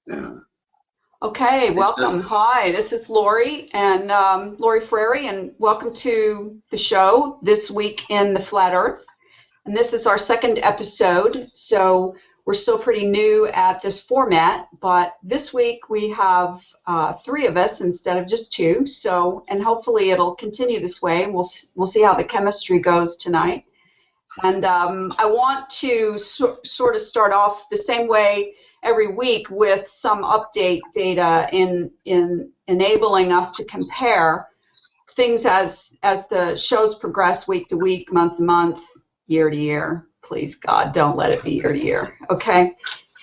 Yeah. Okay, It's just welcome. Hi, this is Lori and Lori Frary, and welcome to the show this week in the Flat Earth. And this is our second episode, so we're still pretty new at this format. But this week we have three of us instead of just two. So, and hopefully it'll continue this way. We'll see how the chemistry goes tonight. And I want to sort of start off the same way every week with some update data in enabling us to compare things as the shows progress week to week, month to month, year to year. Please God, don't let it be year to year. Okay,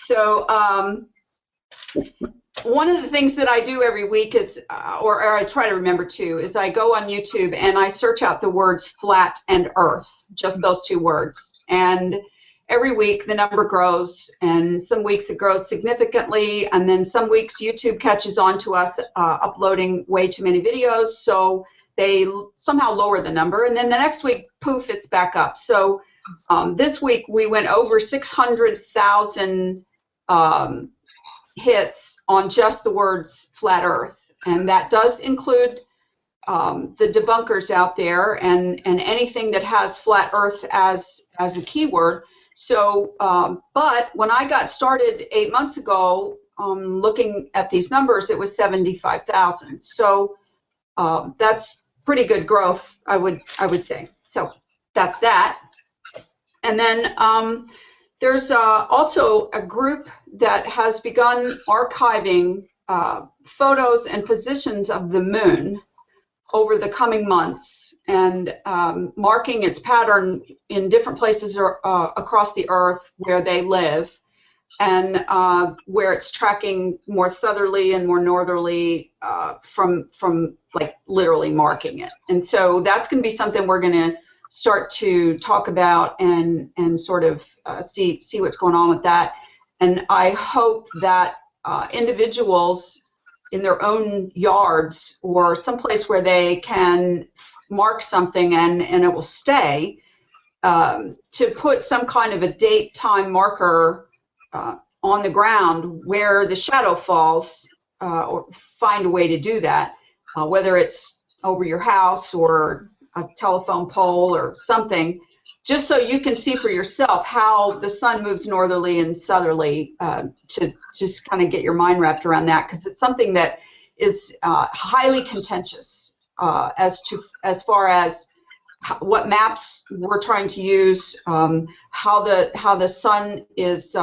so one of the things that I do every week is, or I try to remember to, is I go on YouTube and I search out the words flat and earth, just those two words. And every week the number grows, and some weeks it grows significantly, and then some weeks YouTube catches on to us uploading way too many videos, so they somehow lower the number, and then the next week, poof, it's back up. So this week we went over 600,000 hits on just the words flat earth, and that does include the debunkers out there and anything that has flat earth as a keyword. So but when I got started 8 months ago looking at these numbers, it was 75,000. So that's pretty good growth, I would say. So that's that. And then there's also a group that has begun archiving photos and positions of the moon over the coming months, and marking its pattern in different places across the earth where they live, and where it's tracking more southerly and more northerly from like literally marking it. And so that's going to be something we're going to start to talk about and sort of see what's going on with that. And I hope that individuals in their own yards or someplace where they can mark something and it will stay, to put some kind of a date time marker on the ground where the shadow falls, or find a way to do that, whether it's over your house or a telephone pole or something, just so you can see for yourself how the sun moves northerly and southerly, to just kind of get your mind wrapped around that, because it's something that is highly contentious as far as what maps we're trying to use, how the sun is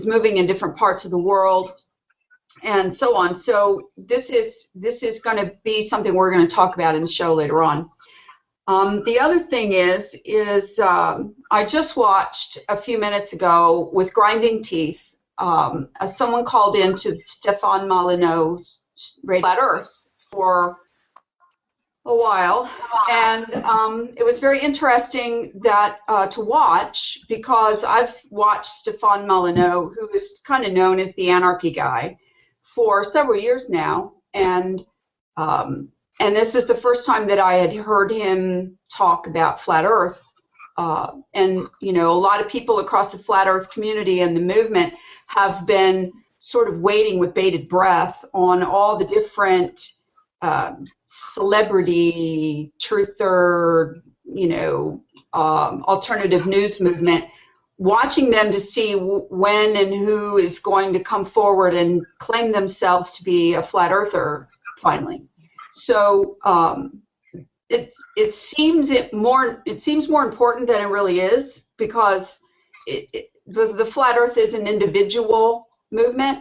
moving in different parts of the world, and so on. So this is going to be something we're going to talk about in the show later on. The other thing is I just watched a few minutes ago with grinding teeth. Someone called in to Stefan Molyneux's Radio Flat Earth for a while, and it was very interesting that to watch, because I've watched Stefan Molyneux, who is kind of known as the anarchy guy, for several years now, and this is the first time that I had heard him talk about flat Earth. And you know, a lot of people across the flat Earth community and the movement have been sort of waiting with bated breath on all the different celebrity, truther, you know, alternative news movement, watching them to see when and who is going to come forward and claim themselves to be a flat earther finally. So it seems more important than it really is, because the flat Earth is an individual movement.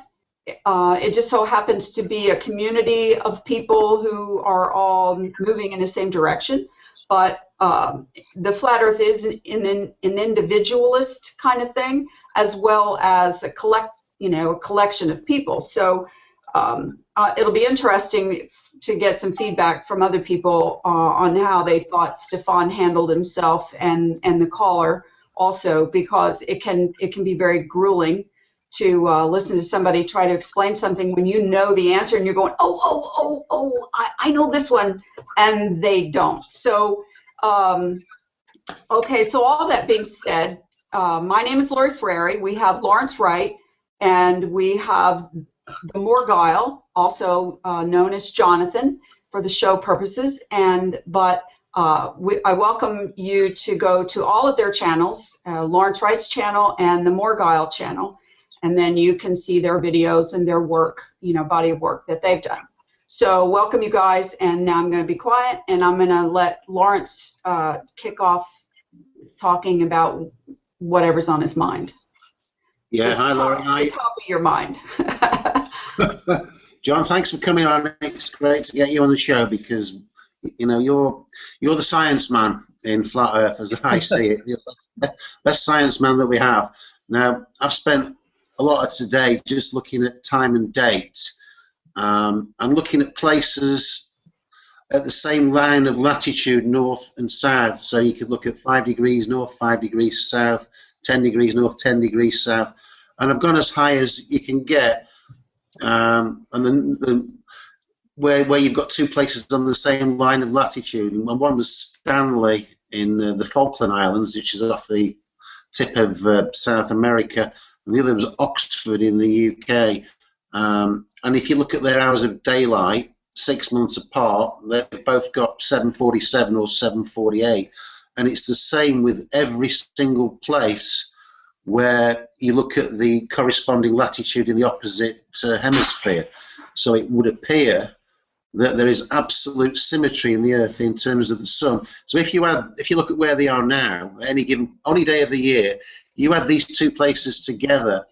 It just so happens to be a community of people who are all moving in the same direction. But the flat Earth is an individualist kind of thing, as well as a collection of people. So it'll be interesting to get some feedback from other people on how they thought Stefan handled himself, and the caller also, because it can be very grueling to listen to somebody try to explain something when you know the answer and you're going, I know this one, and they don't. So okay, so all that being said, my name is Lori Frary. We have Lawrence Wright, and we have the Morgile, also known as Jonathan for the show purposes, I welcome you to go to all of their channels, Lawrence Wright's channel and the Morgile channel, and then you can see their videos and their work, body of work that they've done. So welcome you guys, and now I'm going to be quiet, and I'm going to let Lawrence kick off talking about whatever's on his mind. Yeah, hi Laura. The top of your mind. John, thanks for coming on. It's great to get you on the show because you're the science man in Flat Earth, as I see it. You're the best science man that we have. Now, I've spent a lot of today just looking at time and date, and looking at places at the same line of latitude, north and south. So you could look at 5 degrees north, 5 degrees south, 10 degrees north, 10 degrees south, and I've gone as high as you can get. And then where you've got two places on the same line of latitude, and one was Stanley in the Falkland Islands, which is off the tip of South America, and the other was Oxford in the UK. And if you look at their hours of daylight, 6 months apart, they've both got 7:47 or 7:48, and it's the same with every single place where you look at the corresponding latitude in the opposite hemisphere. So it would appear that there is absolute symmetry in the Earth in terms of the sun. So if you look at where they are now, any day of the year, you add these two places together,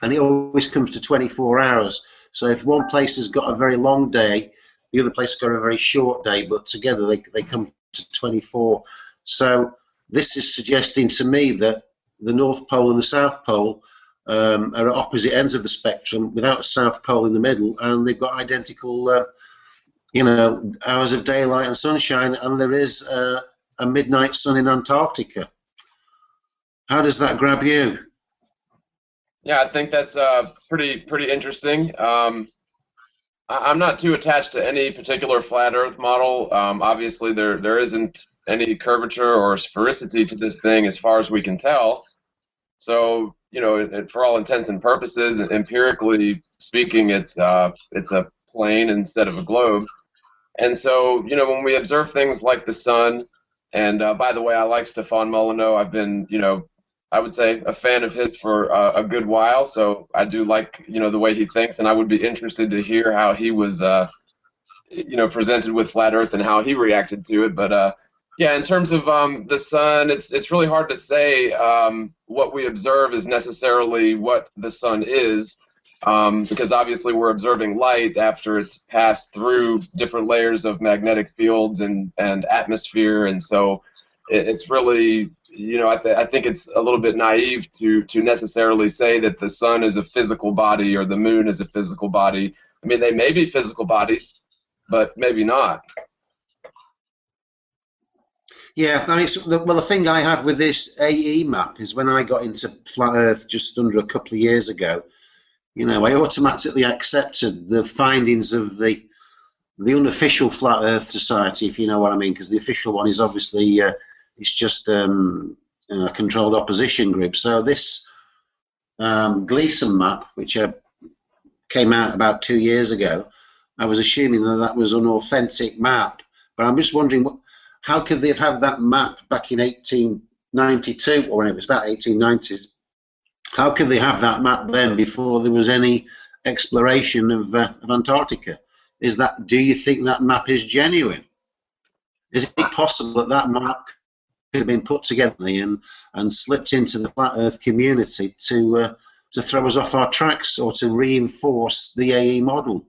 and it always comes to 24 hours. So if one place has got a very long day, the other place has got a very short day, but together they come to 24. So this is suggesting to me that the North Pole and the South Pole are at opposite ends of the spectrum without a South Pole in the middle, and they've got identical hours of daylight and sunshine, and there is a midnight sun in Antarctica. How does that grab you? Yeah, I think that's pretty interesting. I'm not too attached to any particular flat Earth model. Obviously, there isn't any curvature or sphericity to this thing as far as we can tell. So, for all intents and purposes, empirically speaking, it's a plane instead of a globe. And so, when we observe things like the sun, and by the way, I like Stefan Molyneux. I've been, I would say a fan of his for a good while. So I do like, the way he thinks, and I would be interested to hear how he was, presented with flat Earth and how he reacted to it. But yeah, in terms of the sun, it's really hard to say what we observe is necessarily what the sun is, because obviously we're observing light after it's passed through different layers of magnetic fields and atmosphere, and so it's really, I think it's a little bit naive to necessarily say that the sun is a physical body or the moon is a physical body. I mean, they may be physical bodies, but maybe not. Yeah, I mean, the thing I have with this AE map is when I got into Flat Earth just under a couple of years ago, I automatically accepted the findings of the unofficial Flat Earth Society, if you know what I mean, because the official one is obviously it's just a controlled opposition group. So this Gleason map, which came out about 2 years ago, I was assuming that was an authentic map, but I'm just wondering how could they have had that map back in 1892, or when it was about 1890s? How could they have that map then before there was any exploration of Antarctica? Do you think that map is genuine? Is it possible that map could have been put together and slipped into the flat Earth community to throw us off our tracks or to reinforce the AE model?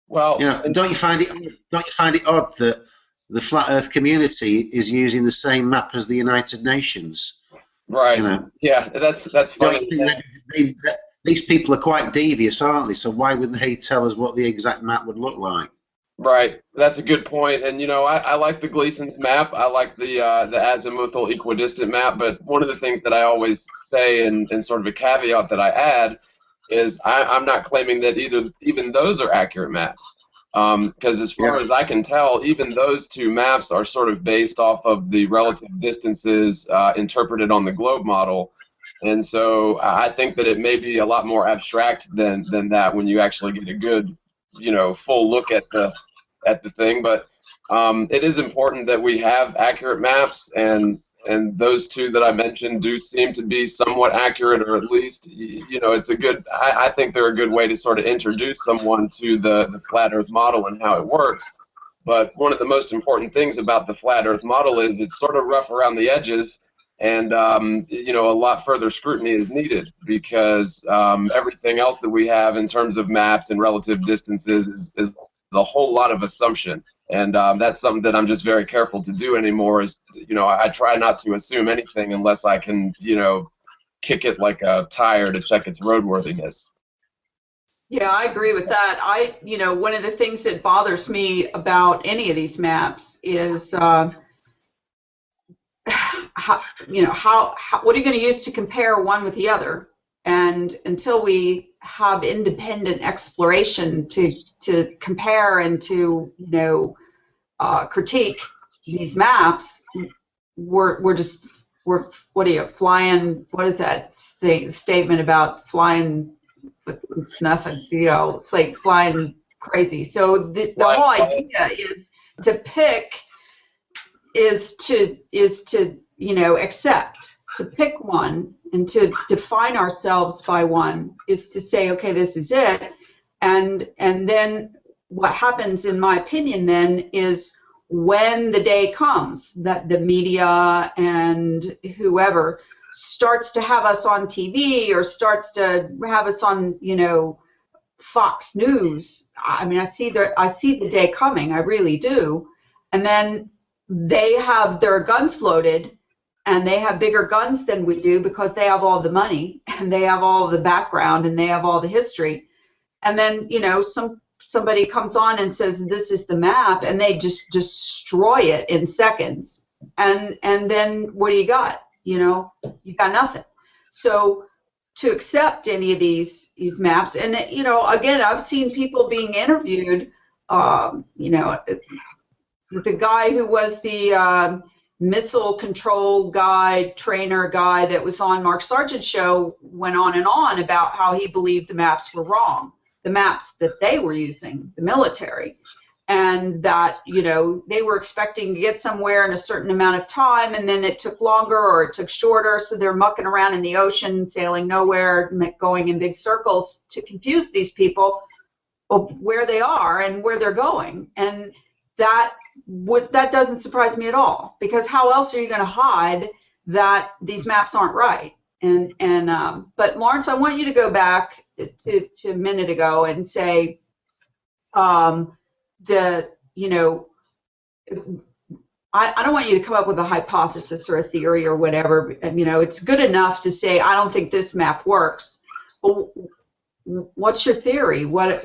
Well, don't you find it odd that the flat Earth community is using the same map as the United Nations? Right. Yeah, that's funny. These people are quite devious, aren't they? So why would they tell us what the exact map would look like? Right. That's a good point. And I like the Gleason's map. I like the azimuthal equidistant map. But one of the things that I always say, and sort of a caveat that I add, is I'm not claiming that even those are accurate maps. Because as far as I can tell, even those two maps are sort of based off of the relative distances interpreted on the globe model. And so I think that it may be a lot more abstract than that when you actually get a good, full look at the thing. But it is important that we have accurate maps, and those two that I mentioned do seem to be somewhat accurate, or at least, it's a good. I think they're a good way to sort of introduce someone to the flat Earth model and how it works. But one of the most important things about the flat Earth model is it's sort of rough around the edges, and a lot further scrutiny is needed, because everything else that we have in terms of maps and relative distances is a whole lot of assumption. And that's something that I'm just very careful to do anymore. Is I try not to assume anything unless I can kick it like a tire to check its roadworthiness. Yeah, I agree with that. One of the things that bothers me about any of these maps is, how, what are you going to use to compare one with the other? And until we have independent exploration to compare and to, critique these maps, we're what are you flying? What is that statement about flying? With nothing, it's like flying crazy. So the whole idea is to pick, is to accept, to pick one, and to define ourselves by one, is to say, okay, this is it. And then what happens, in my opinion, then is when the day comes that the media and whoever starts to have us on TV, or starts to have us on, Fox News. I mean, I see the day coming. I really do. And then they have their guns loaded, and they have bigger guns than we do, because they have all the money, and they have all the background, and they have all the history. And then, somebody comes on and says, this is the map, and they just destroy it in seconds. And then what do you got? You got nothing. So to accept any of these maps, and again, I've seen people being interviewed. The guy who was the missile control guy, trainer guy that was on Mark Sargent's show, went on and on about how he believed the maps were wrong, the maps that they were using, the military. And that, they were expecting to get somewhere in a certain amount of time, and then it took longer or it took shorter, so they're mucking around in the ocean, sailing nowhere, going in big circles to confuse these people of where they are and where they're going. And that doesn't surprise me at all, because how else are you going to hide that these maps aren't right? But Lawrence, I want you to go back to a minute ago and say, I don't want you to come up with a hypothesis or a theory or whatever. It's good enough to say, I don't think this map works. But what's your theory? What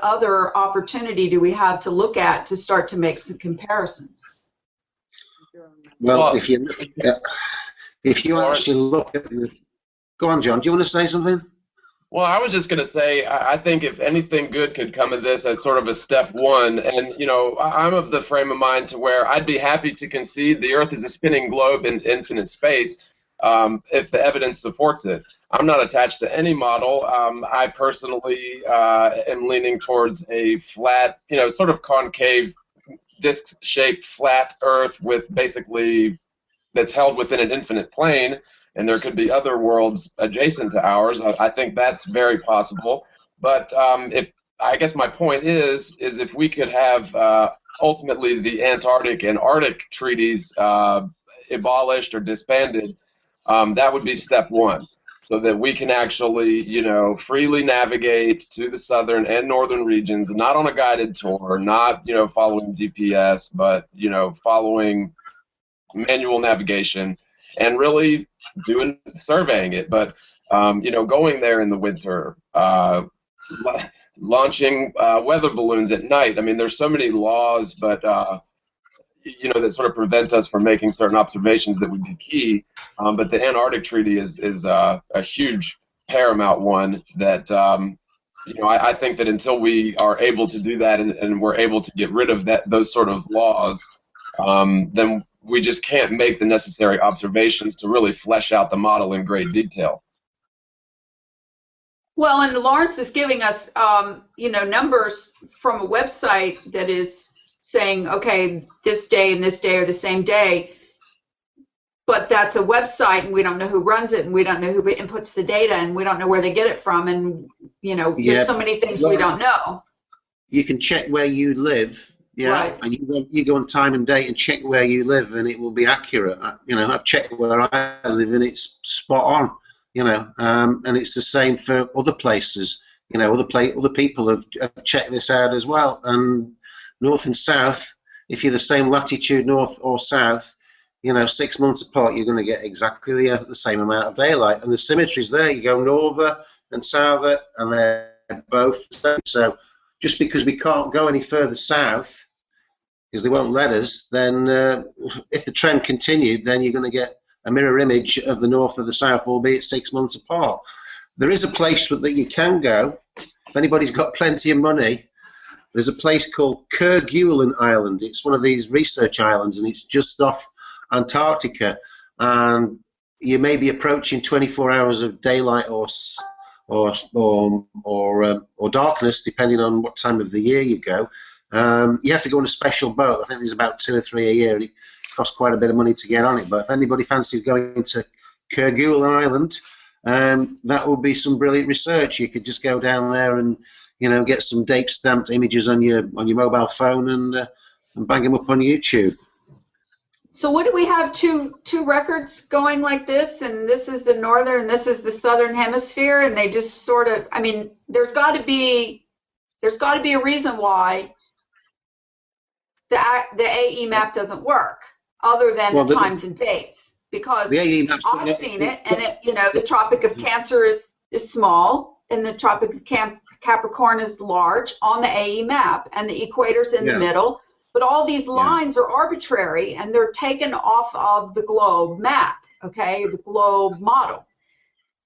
other opportunity do we have to look at to start to make some comparisons? Well, if you actually look at the... Go on, John. Do you want to say something? Well, I was just going to say, I think if anything good could come of this as sort of a step one, and, I'm of the frame of mind to where I'd be happy to concede the Earth is a spinning globe in infinite space if the evidence supports it. I'm not attached to any model. I personally am leaning towards a flat, sort of concave, disc-shaped flat Earth with basically that's held within an infinite plane. And there could be other worlds adjacent to ours. I think that's very possible. But I guess my point is if we could have ultimately the Antarctic and Arctic treaties abolished or disbanded, that would be step one, so that we can actually, freely navigate to the southern and northern regions, not on a guided tour, not, following GPS, but, following manual navigation, and really surveying it. But going there in the winter, launching weather balloons at night. I mean, there's so many laws, but that sort of prevent us from making certain observations that would be key. But the Antarctic Treaty is a huge, paramount one that I think that until we are able to do that, and we're able to get rid of those sort of laws, then we just can't make the necessary observations to really flesh out the model in great detail. Well, and Lawrence is giving us, numbers from a website that is saying, okay, this day and this day are the same day, but that's a website, and we don't know who runs it, and we don't know who inputs the data, and we don't know where they get it from, and there's so many things we don't know. You can check where you live, right. And you go on time and date and check where you live, and it will be accurate. I've checked where I live, and it's spot on. And it's the same for other places. Other people have checked this out as well. And north and south, if you're the same latitude, north or south, 6 months apart, you're going to get exactly the same amount of daylight. And the symmetry's there. You go norther and souther, and they're both the same. So just because we can't go any further south, because they won't let us, then if the trend continued, then you're going to get a mirror image of the north or the south, albeit 6 months apart. There is a place that you can go. If anybody's got plenty of money, there's a place called Kerguelen Island. It's one of these research islands, and it's just off Antarctica. And you may be approaching 24 hours of daylight or darkness, depending on what time of the year you go. You have to go on a special boat. I think there's about 2 or 3 a year. Cost quite a bit of money to get on it, but if anybody fancies going to Kerguelen Island, that would be some brilliant research. You could just go down there and get some date stamped images on your mobile phone and bang them up on YouTube. So what do we have? Two records going like this, and this is the northern and this is the southern hemisphere, and they just sort of, there's got to be a reason why the AE map doesn't work, other than the times and dates, because I've seen it, and the Tropic of Cancer is small, and the Tropic of Capricorn is large on the AE map, and the equator's in the middle, but all these lines are arbitrary, and they're taken off of the globe map, okay, the globe model.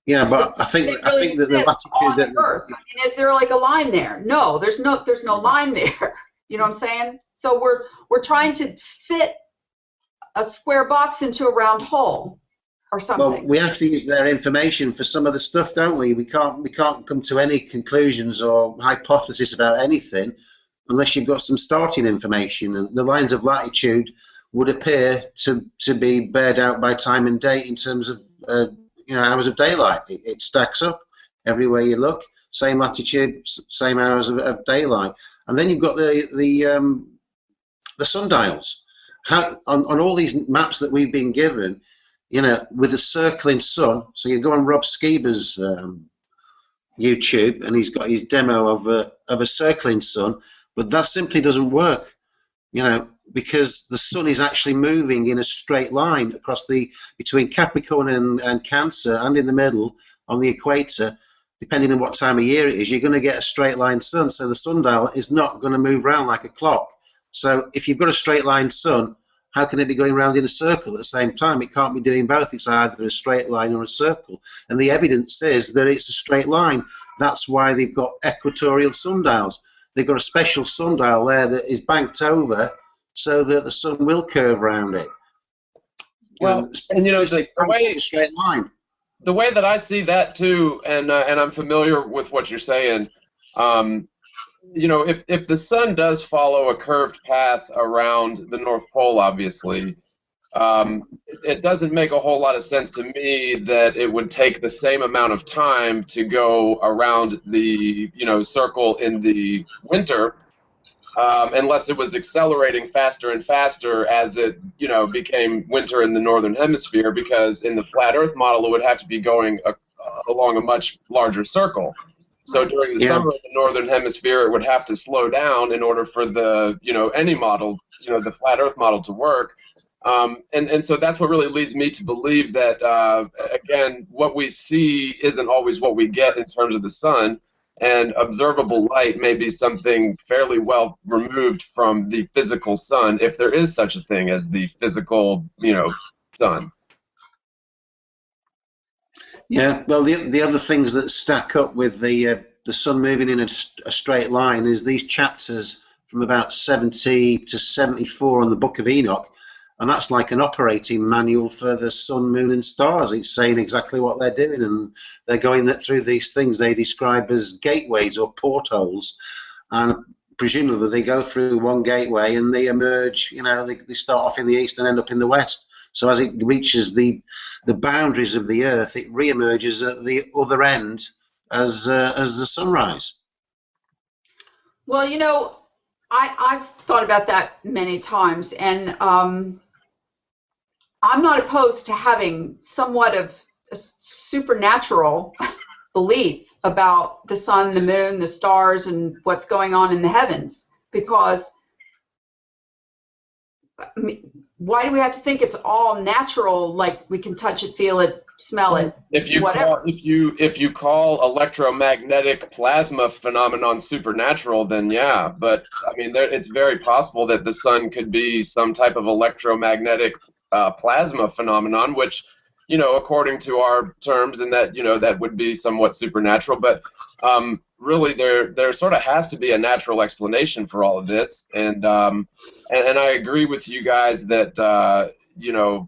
Yeah, but I think that the latitude that Earth. Is there like a line there? No, there's no line there. You know what I'm saying? So we're trying to fit a square box into a round hole or something. Well, we have to use their information for some of the stuff, don't we? We can't come to any conclusions or hypothesis about anything unless you've got some starting information. And the lines of latitude would appear to be bared out by time and date in terms of hours of daylight. It stacks up everywhere you look. Same latitude, same hours of daylight. And then you've got the sundials. On all these maps that we've been given, with a circling sun. So you go on Rob Skiba's YouTube, and he's got his demo of a circling sun, but that simply doesn't work, because the sun is actually moving in a straight line across between Capricorn and Cancer, and in the middle on the equator. Depending on what time of year it is, you're going to get a straight line sun. So the sundial is not going to move around like a clock. So if you've got a straight line sun, how can it be going around in a circle at the same time? It can't be doing both. It's either a straight line or a circle. And the evidence says that it's a straight line. That's why they've got equatorial sundials. They've got a special sundial there that is banked over so that the sun will curve around it. Well, and the way a straight line. The way that I see that too, and I'm familiar with what you're saying. If the sun does follow a curved path around the North Pole, obviously, it doesn't make a whole lot of sense to me that it would take the same amount of time to go around the circle in the winter, unless it was accelerating faster and faster as it became winter in the northern hemisphere, because in the flat Earth model it would have to be going along a much larger circle. So during the summer in the northern hemisphere, it would have to slow down in order for the any model, the flat Earth model, to work. And so that's what really leads me to believe that again, what we see isn't always what we get in terms of the sun. And observable light may be something fairly well removed from the physical sun, if there is such a thing as the physical, sun. Yeah, well, the other things that stack up with the sun moving in a straight line is these chapters from about 70 to 74 on the Book of Enoch, and that's like an operating manual for the sun, moon, and stars. It's saying exactly what they're doing, and they're going through these things they describe as gateways or portholes, and presumably they go through one gateway and they emerge. You know, they start off in the east and end up in the west. So as it reaches the boundaries of the Earth, it re-emerges at the other end as the sunrise. Well, you know, I've thought about that many times, and I'm not opposed to having somewhat of a supernatural belief about the sun, the moon, the stars, and what's going on in the heavens, because I mean, why do we have to think it's all natural, like we can touch it, feel it, smell it, whatever? If you call electromagnetic plasma phenomenon supernatural, then yeah. But I mean, it's very possible that the sun could be some type of electromagnetic plasma phenomenon, which, you know, according to our terms, and that, you know, that would be somewhat supernatural. But really, there sort of has to be a natural explanation for all of this, and I agree with you guys that you know,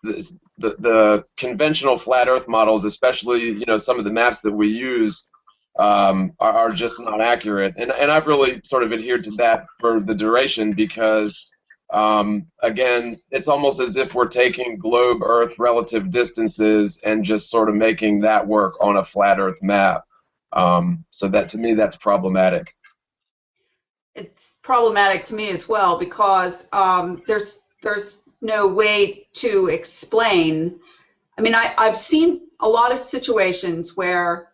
the conventional flat Earth models, especially, you know, some of the maps that we use, are just not accurate, and I've really sort of adhered to that for the duration, because again, it's almost as if we're taking globe Earth relative distances and just sort of making that work on a flat Earth map. So that, to me, that's problematic. It's problematic to me as well, because there's no way to explain. I mean, I've seen a lot of situations where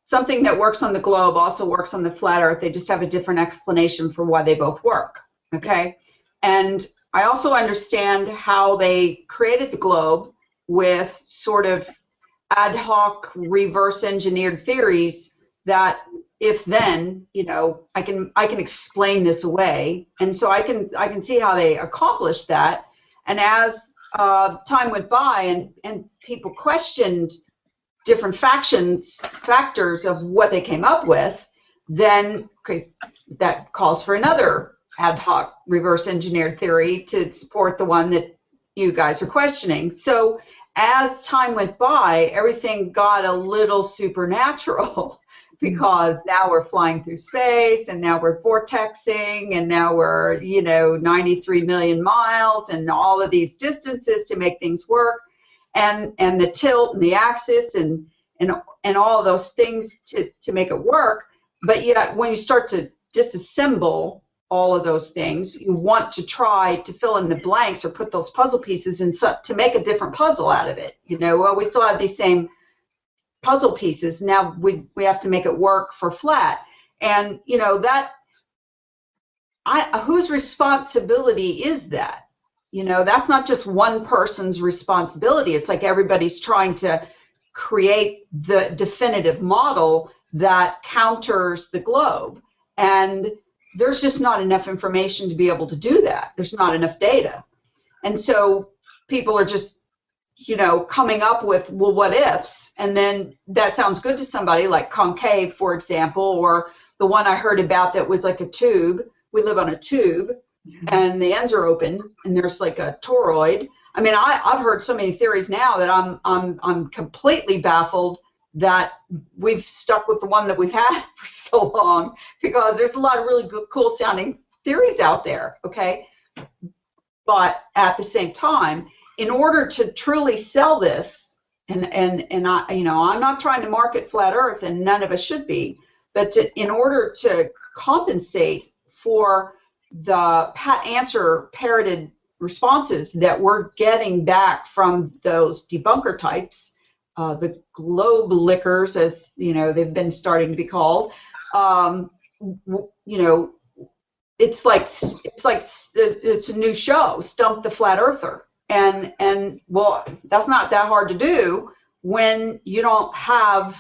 something that works on the globe also works on the flat Earth. They just have a different explanation for why they both work. Okay, and I also understand how they created the globe with sort of ad hoc reverse engineered theories that if then, you know, I can explain this away, and so I can see how they accomplished that. And as time went by and people questioned different factors of what they came up with, then that calls for another ad hoc reverse engineered theory to support the one that you guys are questioning. So as time went by, everything got a little supernatural, because now we're flying through space, and now we're vortexing, and now we're, you know, 93 million miles, and all of these distances to make things work, and the tilt and the axis and all of those things to make it work. But yet, when you start to disassemble all of those things, you want to try to fill in the blanks or put those puzzle pieces in to make a different puzzle out of it. You know, well, we still have these same puzzle pieces. Now we have to make it work for flat. And, you know, that whose responsibility is that? You know, that's not just one person's responsibility. It's like everybody's trying to create the definitive model that counters the globe. And there's just not enough information to be able to do that. There's not enough data. And so people are just, you know, coming up with, well, what ifs? And then that sounds good to somebody, like concave, for example, or the one I heard about that was like a tube. We live on a tube, and the ends are open, and there's like a toroid. I mean, I've heard so many theories now that I'm completely baffled that we've stuck with the one that we've had for so long, because there's a lot of really good, cool sounding theories out there. Okay, but at the same time, in order to truly sell this, and I, you know, I'm not trying to market flat Earth, and none of us should be, but in order to compensate for the answer parroted responses that we're getting back from those debunker types, the globe lickers, as you know, they've been starting to be called. You know, it's a new show, Stump the Flat Earther. And well, that's not that hard to do when you don't have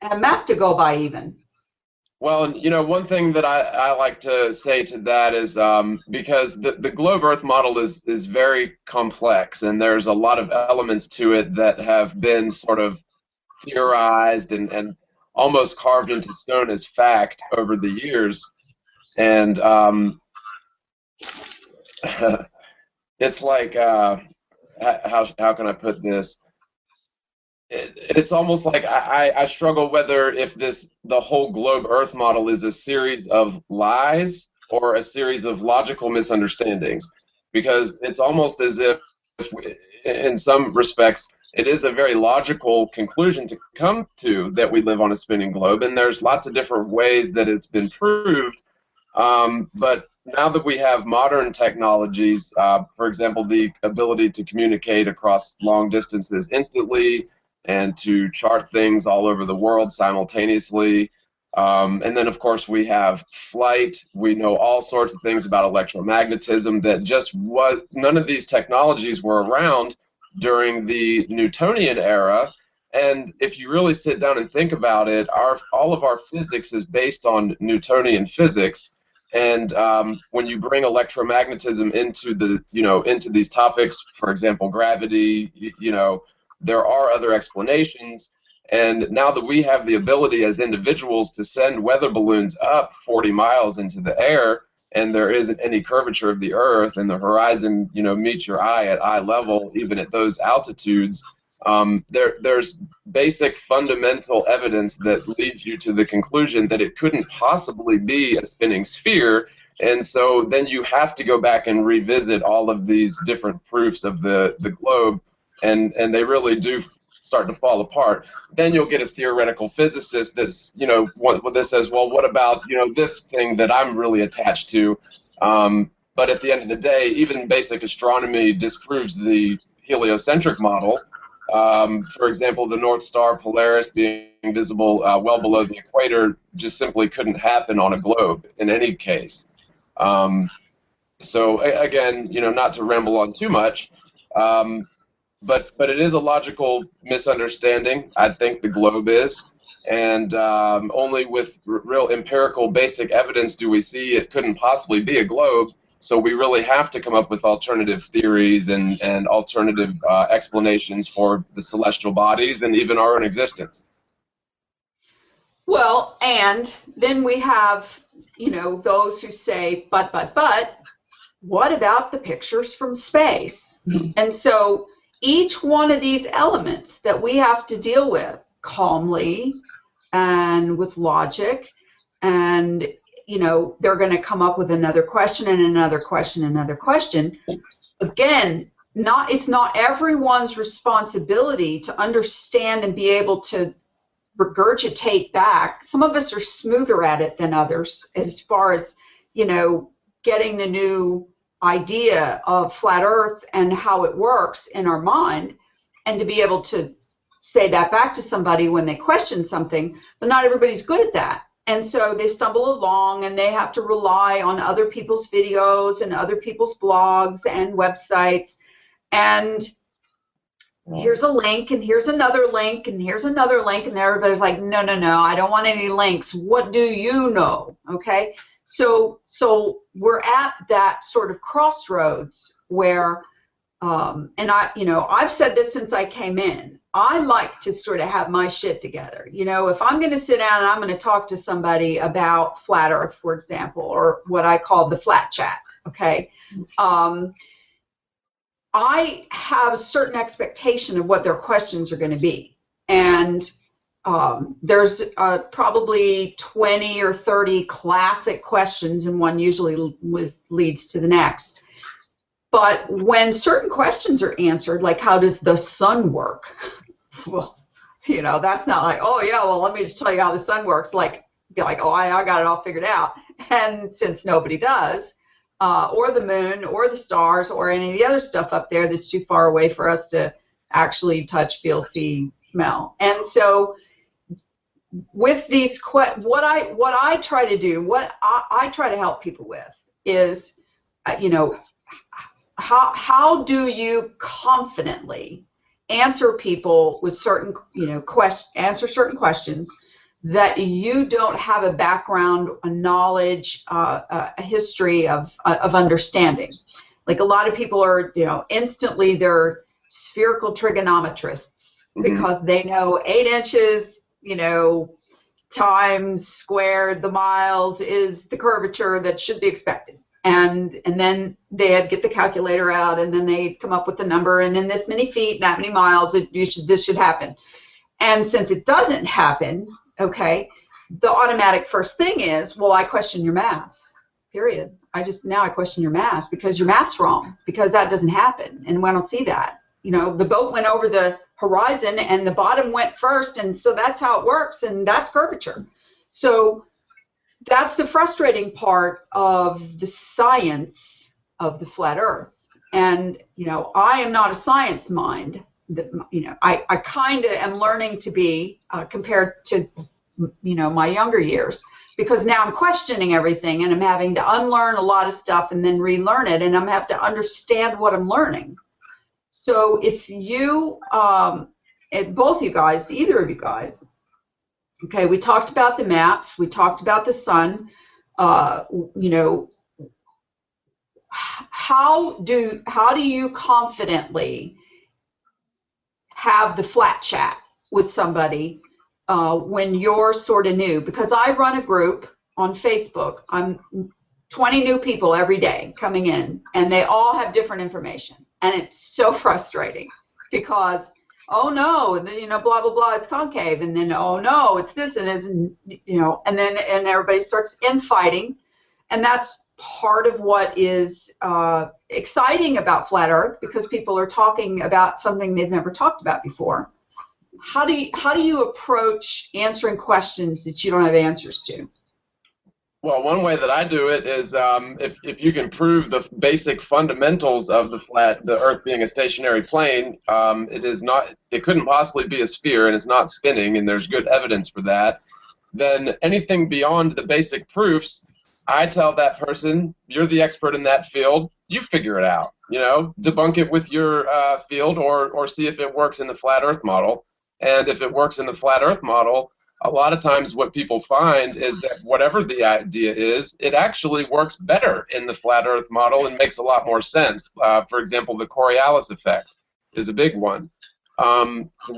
a map to go by even. Well, you know, one thing that I like to say to that is because the globe Earth model is very complex, and there's a lot of elements to it that have been sort of theorized and almost carved into stone as fact over the years. And it's like how can I put this? It's almost like I struggle whether if the whole globe Earth model is a series of lies or a series of logical misunderstandings, because it's almost as if in some respects it is a very logical conclusion to come to that we live on a spinning globe, and there's lots of different ways that it's been proved. But now that we have modern technologies, for example, the ability to communicate across long distances instantly and to chart things all over the world simultaneously, and then, of course, we have flight. We know all sorts of things about electromagnetism that just none of these technologies were around during the Newtonian era. And if you really sit down and think about it, all of our physics is based on Newtonian physics. And when you bring electromagnetism into into these topics, for example, gravity, there are other explanations. And now that we have the ability as individuals to send weather balloons up 40 miles into the air, and there isn't any curvature of the Earth, and the horizon, meets your eye at eye level, even at those altitudes, there's basic fundamental evidence that leads you to the conclusion that it couldn't possibly be a spinning sphere. And so then you have to go back and revisit all of these different proofs of the globe, and they really do start to fall apart. Then you'll get a theoretical physicist that's, that says, well, what about, this thing that I'm really attached to? But at the end of the day, even basic astronomy disproves the heliocentric model. For example, the North Star Polaris being visible well below the equator just simply couldn't happen on a globe in any case. So again, not to ramble on too much, but it is a logical misunderstanding. I think the globe is, and only with real empirical basic evidence do we see it couldn't possibly be a globe. So we really have to come up with alternative theories and alternative explanations for the celestial bodies and even our own existence. Well, and then we have, those who say, but, what about the pictures from space? Mm-hmm. And so each one of these elements that we have to deal with calmly and with logic, and they're going to come up with another question and another question and another question. Again, it's not everyone's responsibility to understand and be able to regurgitate back. Some of us are smoother at it than others as far as, getting the new idea of flat Earth and how it works in our mind, and to be able to say that back to somebody when they question something. But not everybody's good at that. And so they stumble along and they have to rely on other people's videos and other people's blogs and websites. And here's a link, and here's another link, and here's another link. And everybody's like, no, I don't want any links. What do you know? Okay. So we're at that sort of crossroads where, and I've said this since I came in. I like to sort of have my shit together. If I'm going to sit down and I'm going to talk to somebody about flat Earth, for example, or what I call the flat chat, okay, I have a certain expectation of what their questions are going to be. And there's probably 20 or 30 classic questions, and one usually leads to the next. But when certain questions are answered, like how does the sun work? Well, that's not like, oh yeah, well, let me just tell you how the sun works. Be like, oh, I got it all figured out. And since nobody does, or the moon, or the stars, or any of the other stuff up there that's too far away for us to actually touch, feel, see, smell. And so with these what I try to do, what I try to help people with is, how do you confidently answer people with certain, answer certain questions that you don't have a background, a knowledge, a history of understanding. Like a lot of people are, instantly they're spherical trigonometrists because they know 8 inches, times squared the miles is the curvature that should be expected. And then they'd get the calculator out, and then they'd come up with the number, and then this many feet, that many miles, this should happen. And since it doesn't happen, okay, the automatic first thing is, well, I question your math, period. Now I question your math because your math's wrong, because that doesn't happen, and I don't see that. You know, the boat went over the horizon and the bottom went first, and so that's how it works, and that's curvature. So that's the frustrating part of the science of the flat earth. And, you know, I am not a science mind. You know, I kind of am learning to be compared to, you know, my younger years, because now I'm questioning everything, and I'm having to unlearn a lot of stuff and then relearn it, and I'm having to understand what I'm learning. So if you, both you guys, either of you guys, okay, we talked about the maps, we talked about the sun, you know, how do you confidently have the flat chat with somebody when you're sort of new? Because I run a group on Facebook. I'm 20 new people every day coming in, and they all have different information, and it's so frustrating because, oh no, you know, blah blah blah, it's concave, and then oh no, it's this, and it's, you know, and then everybody starts infighting, and that's part of what is exciting about flat Earth, because people are talking about something they've never talked about before. How do you approach answering questions that you don't have answers to? Well, one way that I do it is if you can prove the basic fundamentals of the Earth being a stationary plane, it couldn't possibly be a sphere, and it's not spinning, and there's good evidence for that. Then anything beyond the basic proofs, I tell that person, you're the expert in that field, you figure it out. You know, debunk it with your field, or see if it works in the flat Earth model. And if it works in the flat Earth model, a lot of times what people find is that whatever the idea is, it actually works better in the flat Earth model and makes a lot more sense. For example, the Coriolis effect is a big one,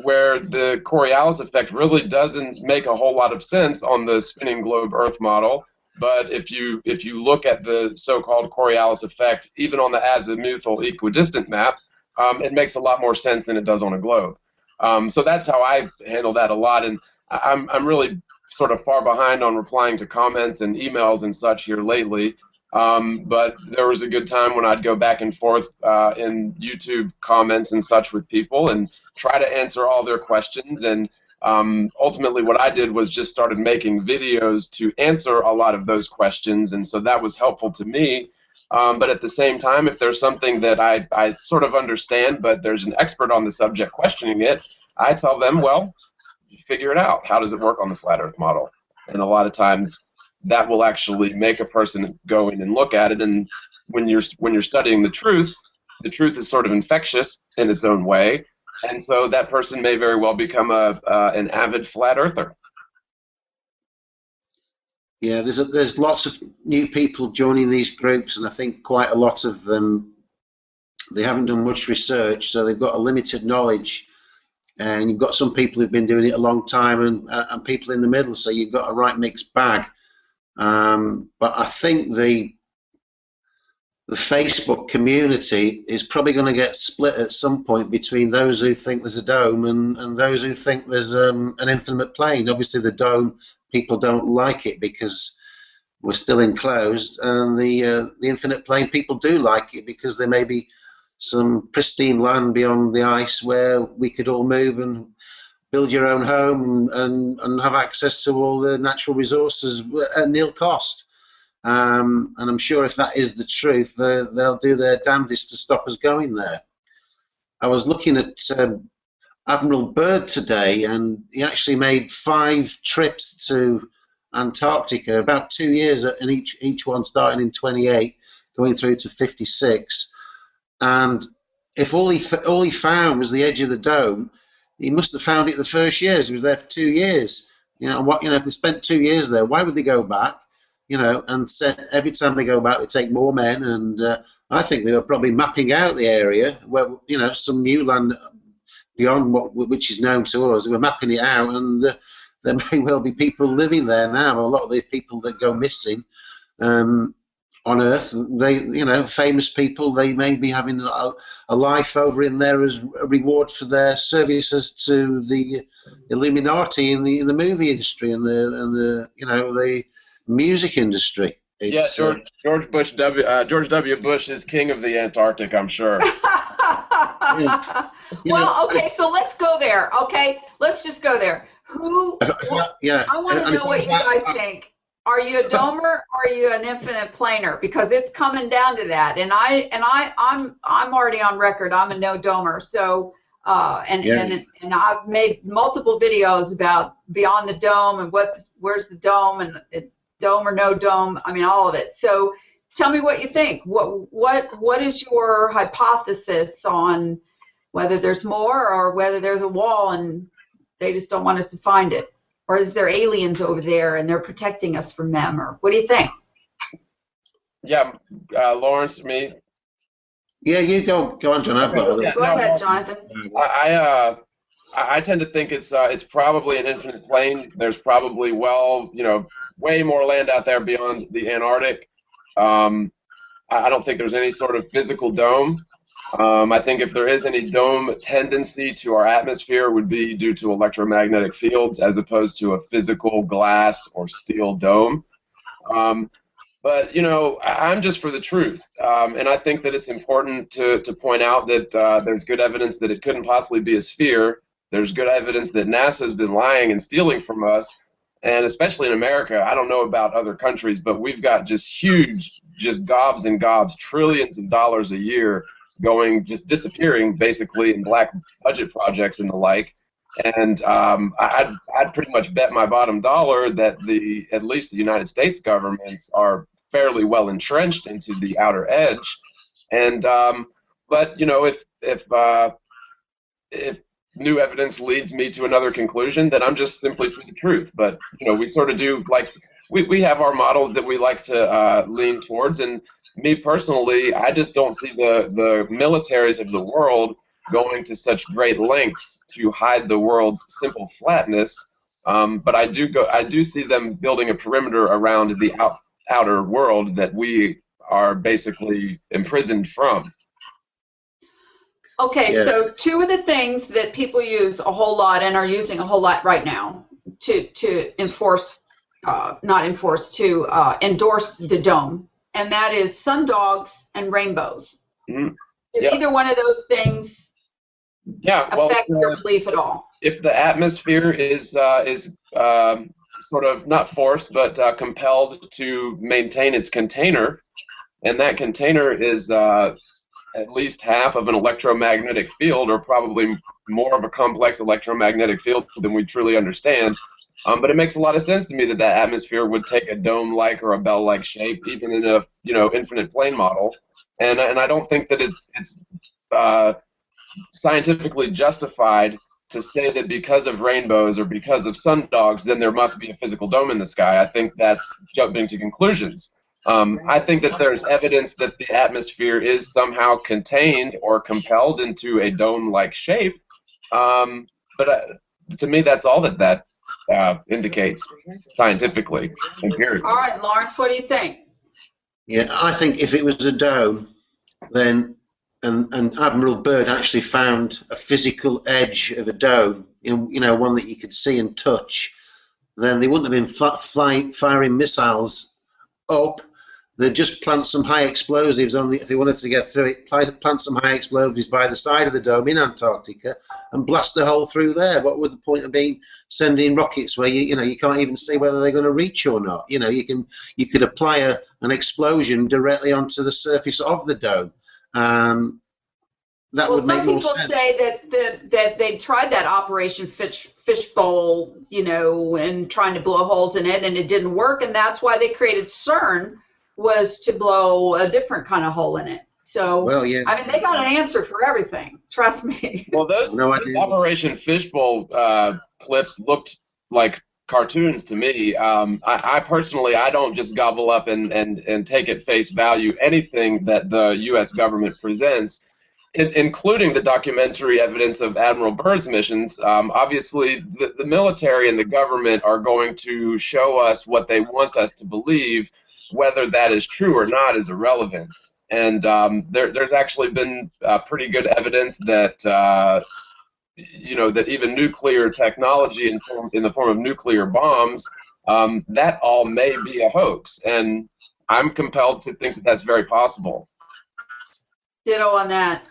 where the Coriolis effect really doesn't make a whole lot of sense on the spinning globe Earth model. But if you look at the so-called Coriolis effect, even on the azimuthal equidistant map, it makes a lot more sense than it does on a globe. So that's how I handle that a lot, and I'm really sort of far behind on replying to comments and emails and such here lately. But there was a good time when I'd go back and forth in YouTube comments and such with people and try to answer all their questions. And ultimately what I did was just started making videos to answer a lot of those questions, and so that was helpful to me. But at the same time, if there's something that I sort of understand, but there's an expert on the subject questioning it, I tell them, well, figure it out. How does it work on the flat Earth model? And a lot of times that will actually make a person go in and look at it. And when you're studying the truth is sort of infectious in its own way, and so that person may very well become an avid flat earther. Yeah, there's lots of new people joining these groups, and I think quite a lot of them, they haven't done much research, so they've got a limited knowledge. And you've got some people who've been doing it a long time, and people in the middle, so you've got a right mixed bag. But I think the Facebook community is probably going to get split at some point between those who think there's a dome and those who think there's an infinite plane. Obviously the dome, people don't like it because we're still enclosed, and the infinite plane, people do like it because there may be some pristine land beyond the ice where we could all move and build your own home and have access to all the natural resources at nil cost. And I'm sure if that is the truth, they'll do their damnedest to stop us going there. I was looking at Admiral Byrd today, and he actually made 5 trips to Antarctica, about 2 years, and each one starting in 28, going through to 56. And if all he found was the edge of the dome, he must have found it the first years. He was there for 2 years. You know, if they spent 2 years there, why would they go back? You know, and every time they go back, they take more men. And I think they were probably mapping out the area where, you know, some new land beyond which is known to us. They were mapping it out, and there may well be people living there now. A lot of the people that go missing on Earth. They, famous people, they may be having a life over in there as a reward for their services to the Illuminati in the movie industry and the music industry. It's, George W. Bush is king of the Antarctic, I'm sure. Well, okay, so let's go there. Okay, let's just go there. I want to know what you guys think. Are you a domer or are you an infinite planar? Because it's coming down to that. And I'm already on record. I'm a no domer. So and I've made multiple videos about beyond the dome and where's the dome and it's dome or no dome. I mean, all of it. So tell me what you think. What is your hypothesis on whether there's more or whether there's a wall and they just don't want us to find it? Or is there aliens over there and they're protecting us from them? Or what do you think? Yeah, Lawrence, me. Yeah, you go on, John. Go ahead, Jonathan. I tend to think it's probably an infinite plane. There's probably way more land out there beyond the Antarctic. I don't think there's any sort of physical dome. I think if there is any dome tendency to our atmosphere, it would be due to electromagnetic fields as opposed to a physical glass or steel dome. But, I'm just for the truth. And I think that it's important to point out that there's good evidence that it couldn't possibly be a sphere. There's good evidence that NASA's been lying and stealing from us. And especially in America, I don't know about other countries, but we've got just huge, just gobs and gobs, trillions of dollars a year just disappearing basically in black budget projects and the like. And I'd pretty much bet my bottom dollar that at least the United States governments are fairly well entrenched into the outer edge. And but if new evidence leads me to another conclusion, then I'm just simply for the truth. But we sort of do we have our models that we like to lean towards, and me personally, I just don't see the militaries of the world going to such great lengths to hide the world's simple flatness. But I do see them building a perimeter around the outer world that we are basically imprisoned from. Okay, so two of the things that people use a whole lot and are using a whole lot right now to endorse the dome, and that is sundogs and rainbows. Mm-hmm. Is either one of those things affect your belief at all? If the atmosphere is sort of not forced but compelled to maintain its container, and that container is at least half of an electromagnetic field, or probably more of a complex electromagnetic field than we truly understand. But it makes a lot of sense to me that atmosphere would take a dome-like or a bell-like shape, even in a infinite plane model. And I don't think that it's scientifically justified to say that because of rainbows or because of sundogs, then there must be a physical dome in the sky. I think that's jumping to conclusions. I think that there's evidence that the atmosphere is somehow contained or compelled into a dome-like shape. But to me, that's all that indicates scientifically, empirically. All right, Lawrence, what do you think? Yeah, I think if it was a dome, then and Admiral Byrd actually found a physical edge of a dome, one that you could see and touch, then they wouldn't have been firing missiles up. They'd just plant some high explosives if they wanted to get through it. Plant some high explosives by the side of the dome in Antarctica and blast a hole through there. What would the point of being sending rockets where you can't even see whether they're going to reach or not? You could apply an explosion directly onto the surface of the dome. That would make more sense. Some people say that they tried that Operation Fishbowl, and trying to blow holes in it, and it didn't work, and that's why they created CERN, was to blow a different kind of hole in it. So, I mean, they got an answer for everything. Trust me. Well, those Operation Fishbowl clips looked like cartoons to me. I personally, I don't just gobble up and take at face value anything that the U.S. government presents, including the documentary evidence of Admiral Byrd's missions. Obviously, the military and the government are going to show us what they want us to believe whether that is true or not is irrelevant. And there's actually been pretty good evidence that that even nuclear technology in the form of nuclear bombs, that all may be a hoax. And I'm compelled to think that that's very possible. Ditto on that.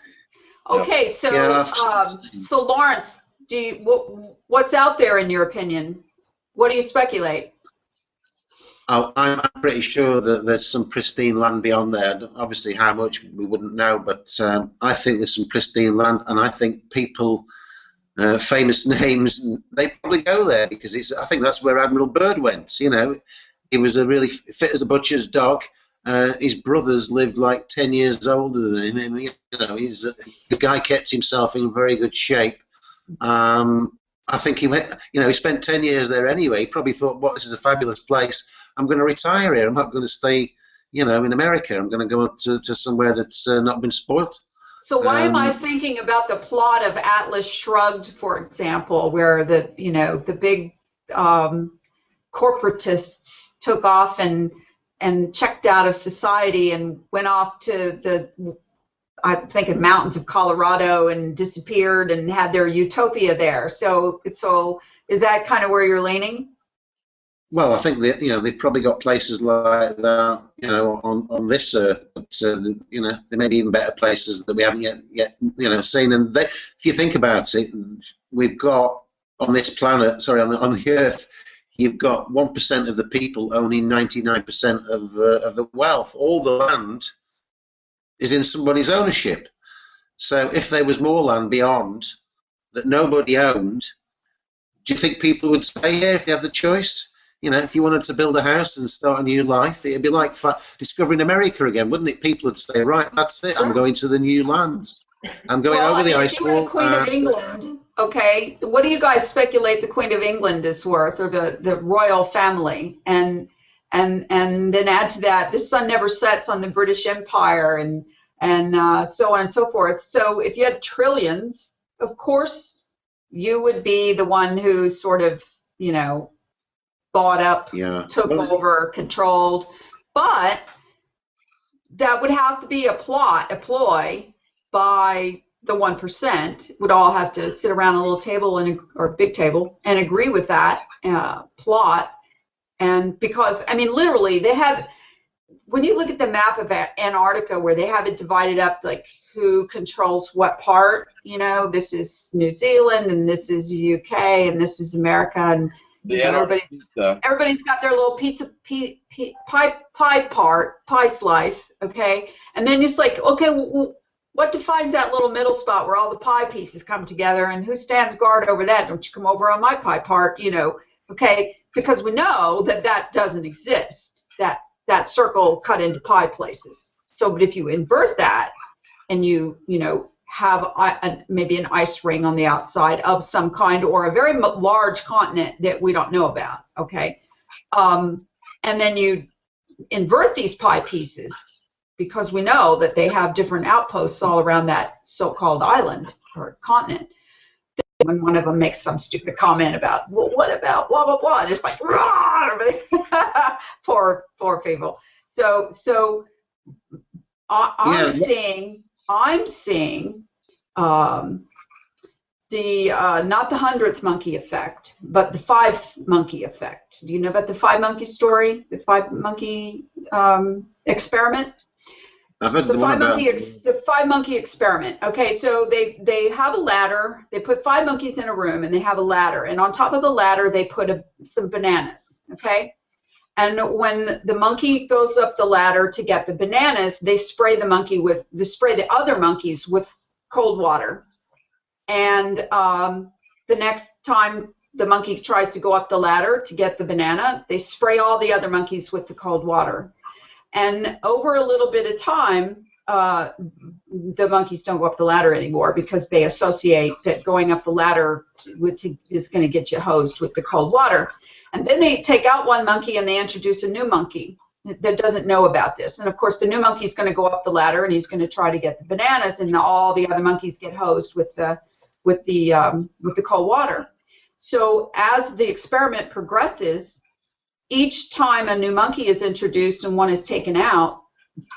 Okay, so Yeah. so Lawrence, what's out there in your opinion? What do you speculate? Oh, I'm pretty sure that there's some pristine land beyond there. Obviously, how much we wouldn't know, but I think there's some pristine land, and I think people, famous names, they probably go there because I think that's where Admiral Byrd went. You know, he was a really fit as a butcher's dog. His brothers lived like 10 years older than him. You know, the guy kept himself in very good shape. I think he went. You know, he spent 10 years there anyway. He probably thought, "Well, this is a fabulous place. I'm going to retire here. I'm not going to stay, you know, in America. I'm going to go to somewhere that's not been spoilt." So why am I thinking about the plot of Atlas Shrugged, for example, where the big corporatists took off and checked out of society and went off to I'm thinking mountains of Colorado and disappeared and had their utopia there. So is that kind of where you're leaning? Well, I think that they've probably got places like that on this earth, but there may be even better places that we haven't yet seen. And if you think about it, we've got on this planet, sorry, on the earth, you've got 1% of the people owning 99% of the wealth. All the land is in somebody's ownership. So if there was more land beyond that nobody owned, do you think people would stay here if they had the choice? You know, if you wanted to build a house and start a new life, it'd be like discovering America again, wouldn't it? People would say, right, that's it, I'm going to the new lands. I'm going over the ice wall. The Queen of England, okay, what do you guys speculate the Queen of England is worth, or the royal family? And then add to that, the sun never sets on the British Empire, and so on and so forth. So if you had trillions, of course, you would be the one who sort of, bought up, took over, controlled. But that would have to be a ploy by the 1%. Would all have to sit around a little table or big table and agree with that plot. And because, I mean, literally, they have, when you look at the map of Antarctica where they have it divided up, like who controls what part, this is New Zealand and this is UK and this is America, and everybody's got their little pie slice, okay? And then it's like, okay, what defines that little middle spot where all the pie pieces come together, and who stands guard over that? Don't you come over on my pie part, okay? Because we know that doesn't exist, that circle cut into pie places. So, but if you invert that and you have maybe an ice ring on the outside of some kind, or a very large continent that we don't know about, okay? And then you invert these pie pieces, because we know that they have different outposts all around that so-called island or continent. When one of them makes some stupid comment about, well, what about blah, blah, blah, and it's like, everybody, poor people. So I'm seeing the not the 100th monkey effect, but the 5 monkey effect. Do you know about the 5 monkey story? The 5 monkey experiment? I've heard the 5 monkey experiment. Okay, so they have a ladder. They put 5 monkeys in a room, and they have a ladder. And on top of the ladder, they put some bananas. Okay, and when the monkey goes up the ladder to get the bananas, they spray the other monkeys with cold water. And the next time the monkey tries to go up the ladder to get the banana, they spray all the other monkeys with the cold water. And over a little bit of time, the monkeys don't go up the ladder anymore, because they associate that going up the ladder is going to get you hosed with the cold water. And then they take out one monkey and they introduce a new monkey that doesn't know about this. And of course, the new monkey is going to go up the ladder and he's going to try to get the bananas, and all the other monkeys get hosed with the cold water. So as the experiment progresses, each time a new monkey is introduced and one is taken out,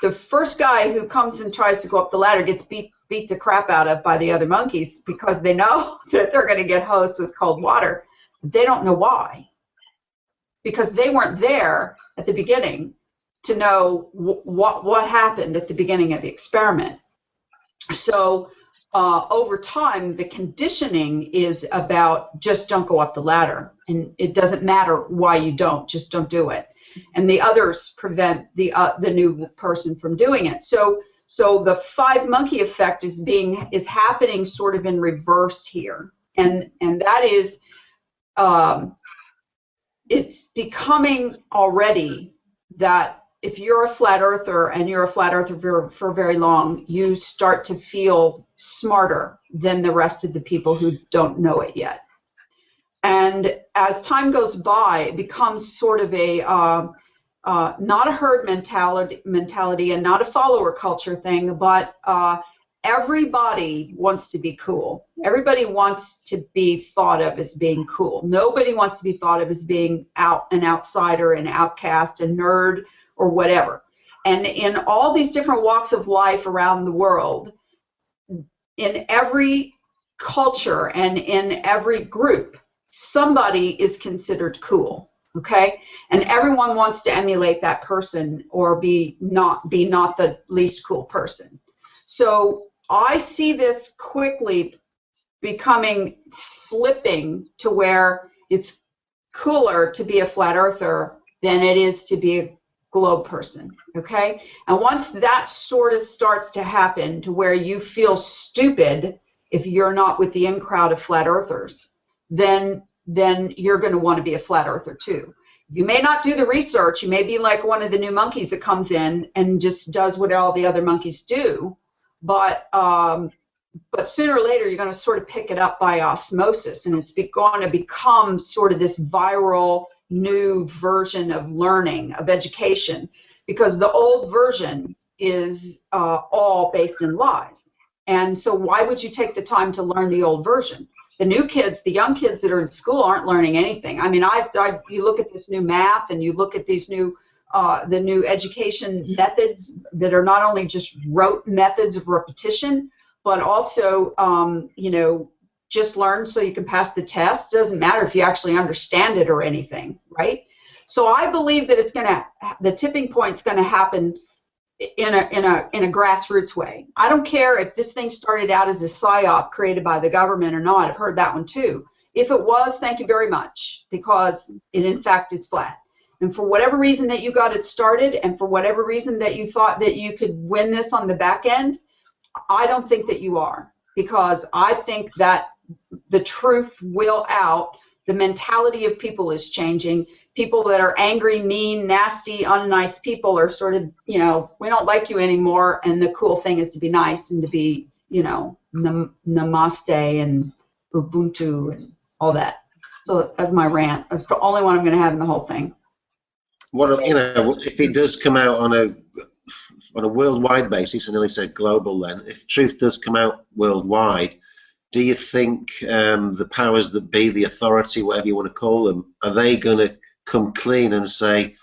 the first guy who comes and tries to go up the ladder gets beat the crap out of by the other monkeys because they know that they're going to get hosed with cold water. They don't know why, because they weren't there at the beginning to know what happened at the beginning of the experiment. So over time, the conditioning is about just don't go up the ladder, and it doesn't matter why you don't, just don't do it. And the others prevent the new person from doing it. So the 5 monkey effect is happening sort of in reverse here, and that is it's becoming already that if you're a flat earther and you're a flat earther for very long, you start to feel smarter than the rest of the people who don't know it yet. And as time goes by, it becomes sort of a not a herd mentality and not a follower culture thing, but everybody wants to be cool. Everybody wants to be thought of as being cool. Nobody wants to be thought of as being an outsider, an outcast, a nerd, or whatever. And in all these different walks of life around the world, in every culture and in every group, somebody is considered cool, okay? And everyone wants to emulate that person or be not the least cool person. So I see this quickly flipping to where it's cooler to be a flat earther than it is to be a globe person, okay? And once that sort of starts to happen to where you feel stupid if you're not with the in crowd of flat earthers, then you're going to want to be a flat earther too. You may not do the research. You may be like one of the new monkeys that comes in and just does what all the other monkeys do, but sooner or later you're going to sort of pick it up by osmosis, and it's going to become sort of this viral new version of learning, of education, because the old version is all based in lies. And so why would you take the time to learn the old version? The new kids, the young kids that are in school aren't learning anything. I mean, you look at this new math and you look at these new the new education methods that are not only just rote methods of repetition, but also, just learn so you can pass the test. It doesn't matter if you actually understand it or anything, right? So I believe that the tipping point's going to happen in a grassroots way. I don't care if this thing started out as a psyop created by the government or not. I've heard that one too. If it was, thank you very much, because it in fact is flat. And for whatever reason that you got it started, and for whatever reason that you thought that you could win this on the back end, I don't think that you are, because I think that the truth will out. The mentality of people is changing. People that are angry, mean, nasty, unnice people are sort of, we don't like you anymore, and the cool thing is to be nice and to be, namaste and Ubuntu and all that. So that's my rant. That's the only one I'm going to have in the whole thing. What if it does come out on a worldwide basis, I nearly said global then, if truth does come out worldwide, do you think the powers that be, the authority, whatever you want to call them, are they going to come clean and say,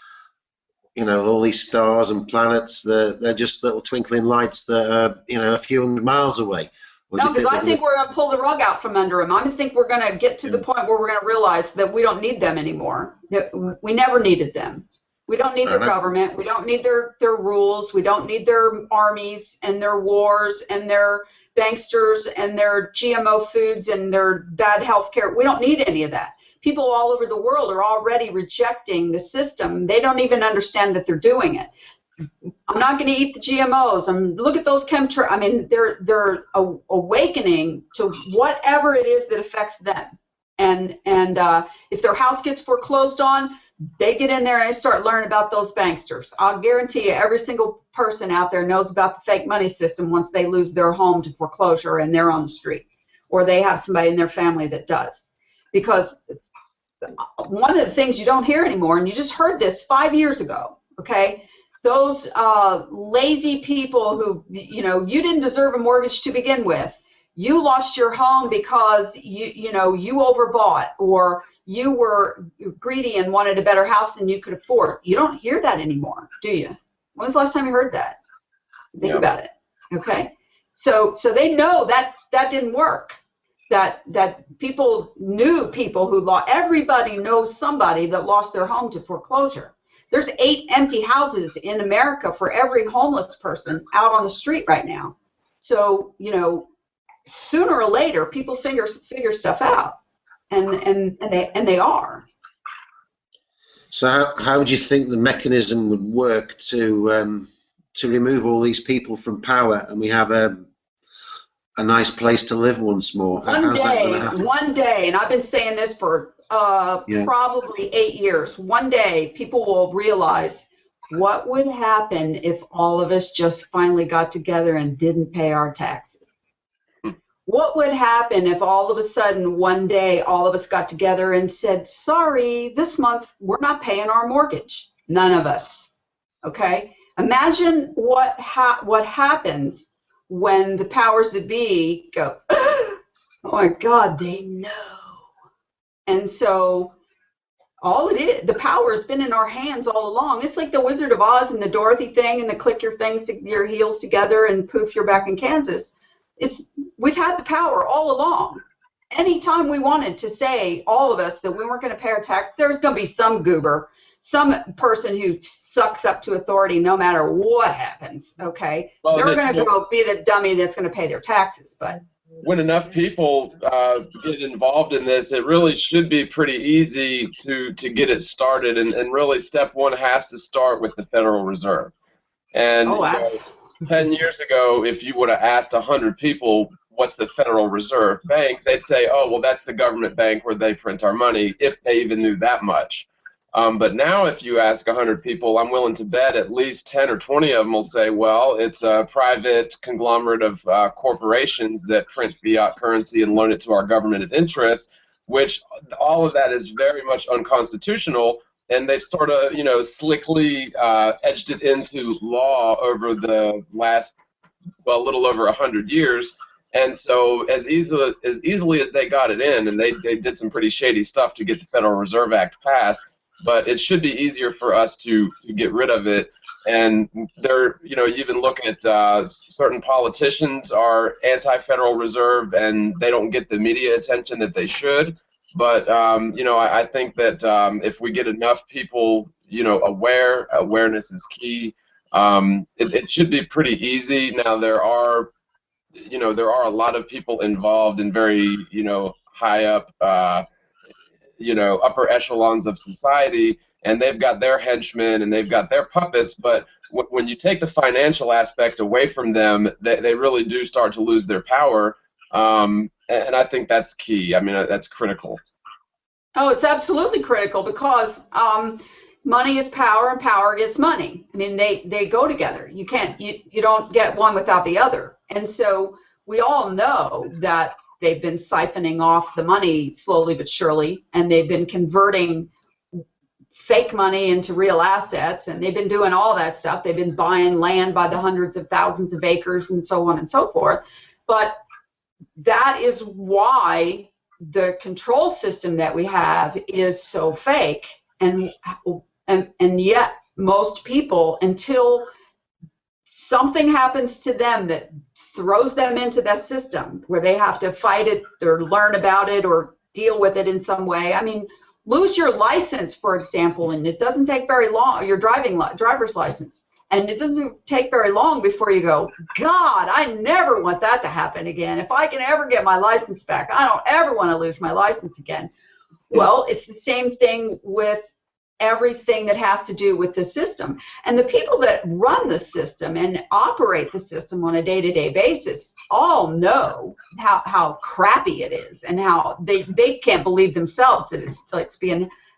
all these stars and planets, they're just little twinkling lights that are, a few hundred miles away? Or no, because I think we're going to pull the rug out from under them. I think we're going to get to the point where we're going to realize that we don't need them anymore. We never needed them. We don't need their government. We don't need their rules. We don't need their armies and their wars and their banksters and their GMO foods and their bad health care. We don't need any of that. People all over the world are already rejecting the system. They don't even understand that they're doing it. I'm not going to eat the GMOs. Look at those chemtrails. I mean, they're awakening to whatever it is that affects them. And if their house gets foreclosed on, they get in there and they start learning about those banksters. I'll guarantee you every single person out there knows about the fake money system once they lose their home to foreclosure and they're on the street, or they have somebody in their family that does. Because one of the things you don't hear anymore, and you just heard this 5 years ago, okay, those lazy people who, you didn't deserve a mortgage to begin with. You lost your home because you overbought, or you were greedy and wanted a better house than you could afford. You don't hear that anymore, do you? When was the last time you heard that? Think about it. Okay, so they know that didn't work. That people knew people who lost. Everybody knows somebody that lost their home to foreclosure. There's 8 empty houses in America for every homeless person out on the street right now. So sooner or later, people figure stuff out, and they are. So how would you think the mechanism would work to remove all these people from power, and we have a nice place to live once more? How's that going to happen? One day, and I've been saying this for probably 8 years. One day, people will realize what would happen if all of us just finally got together and didn't pay our taxes. What would happen if all of a sudden one day all of us got together and said, sorry, this month we're not paying our mortgage. None of us. Okay? Imagine what happens when the powers that be go, oh my God, they know. And so all it is, the power has been in our hands all along. It's like the Wizard of Oz and the Dorothy thing and the click your heels together and poof, you're back in Kansas. We've had the power all along. Anytime we wanted to say, all of us, that we weren't going to pay our tax, there's going to be some goober, some person who sucks up to authority no matter what happens, okay? Well, they're going to go be the dummy that's going to pay their taxes. But when enough people get involved in this, it really should be pretty easy to get it started. And really, step one has to start with the Federal Reserve. And 10 years ago, if you would have asked 100 people, what's the Federal Reserve Bank, they'd say, oh, well, that's the government bank where they print our money, if they even knew that much. But now if you ask 100 people, I'm willing to bet at least 10 or 20 of them will say, well, it's a private conglomerate of corporations that print fiat currency and loan it to our government at interest, which all of that is very much unconstitutional. And they've sort of, slickly edged it into law over the last, a little over 100 years. And so as easily as they got it in, and they did some pretty shady stuff to get the Federal Reserve Act passed, but it should be easier for us to get rid of it. And there, you even look at certain politicians are anti-Federal Reserve, and they don't get the media attention that they should. But, I think that if we get enough people, awareness is key. It should be pretty easy. Now, there are a lot of people involved in very, high up, upper echelons of society, and they've got their henchmen and they've got their puppets. But when you take the financial aspect away from them, they really do start to lose their power. And I think that's key. I mean, that's critical. Oh, it's absolutely critical, because money is power and power gets money. I mean, they go together. You don't get one without the other. And so we all know that they've been siphoning off the money slowly but surely, and they've been converting fake money into real assets, and they've been doing all that stuff. They've been buying land by the hundreds of thousands of acres and so on and so forth. But that is why the control system that we have is so fake, and yet most people, until something happens to them that throws them into that system where they have to fight it or learn about it or deal with it in some way. I mean, lose your license, for example, and it doesn't take very long, your driver's license, and it doesn't take very long before you go, God, I never want that to happen again. If I can ever get my license back, I don't ever want to lose my license again. Well, it's the same thing with everything that has to do with the system. And the people that run the system and operate the system on a day-to-day basis all know how crappy it is, and how they can't believe themselves that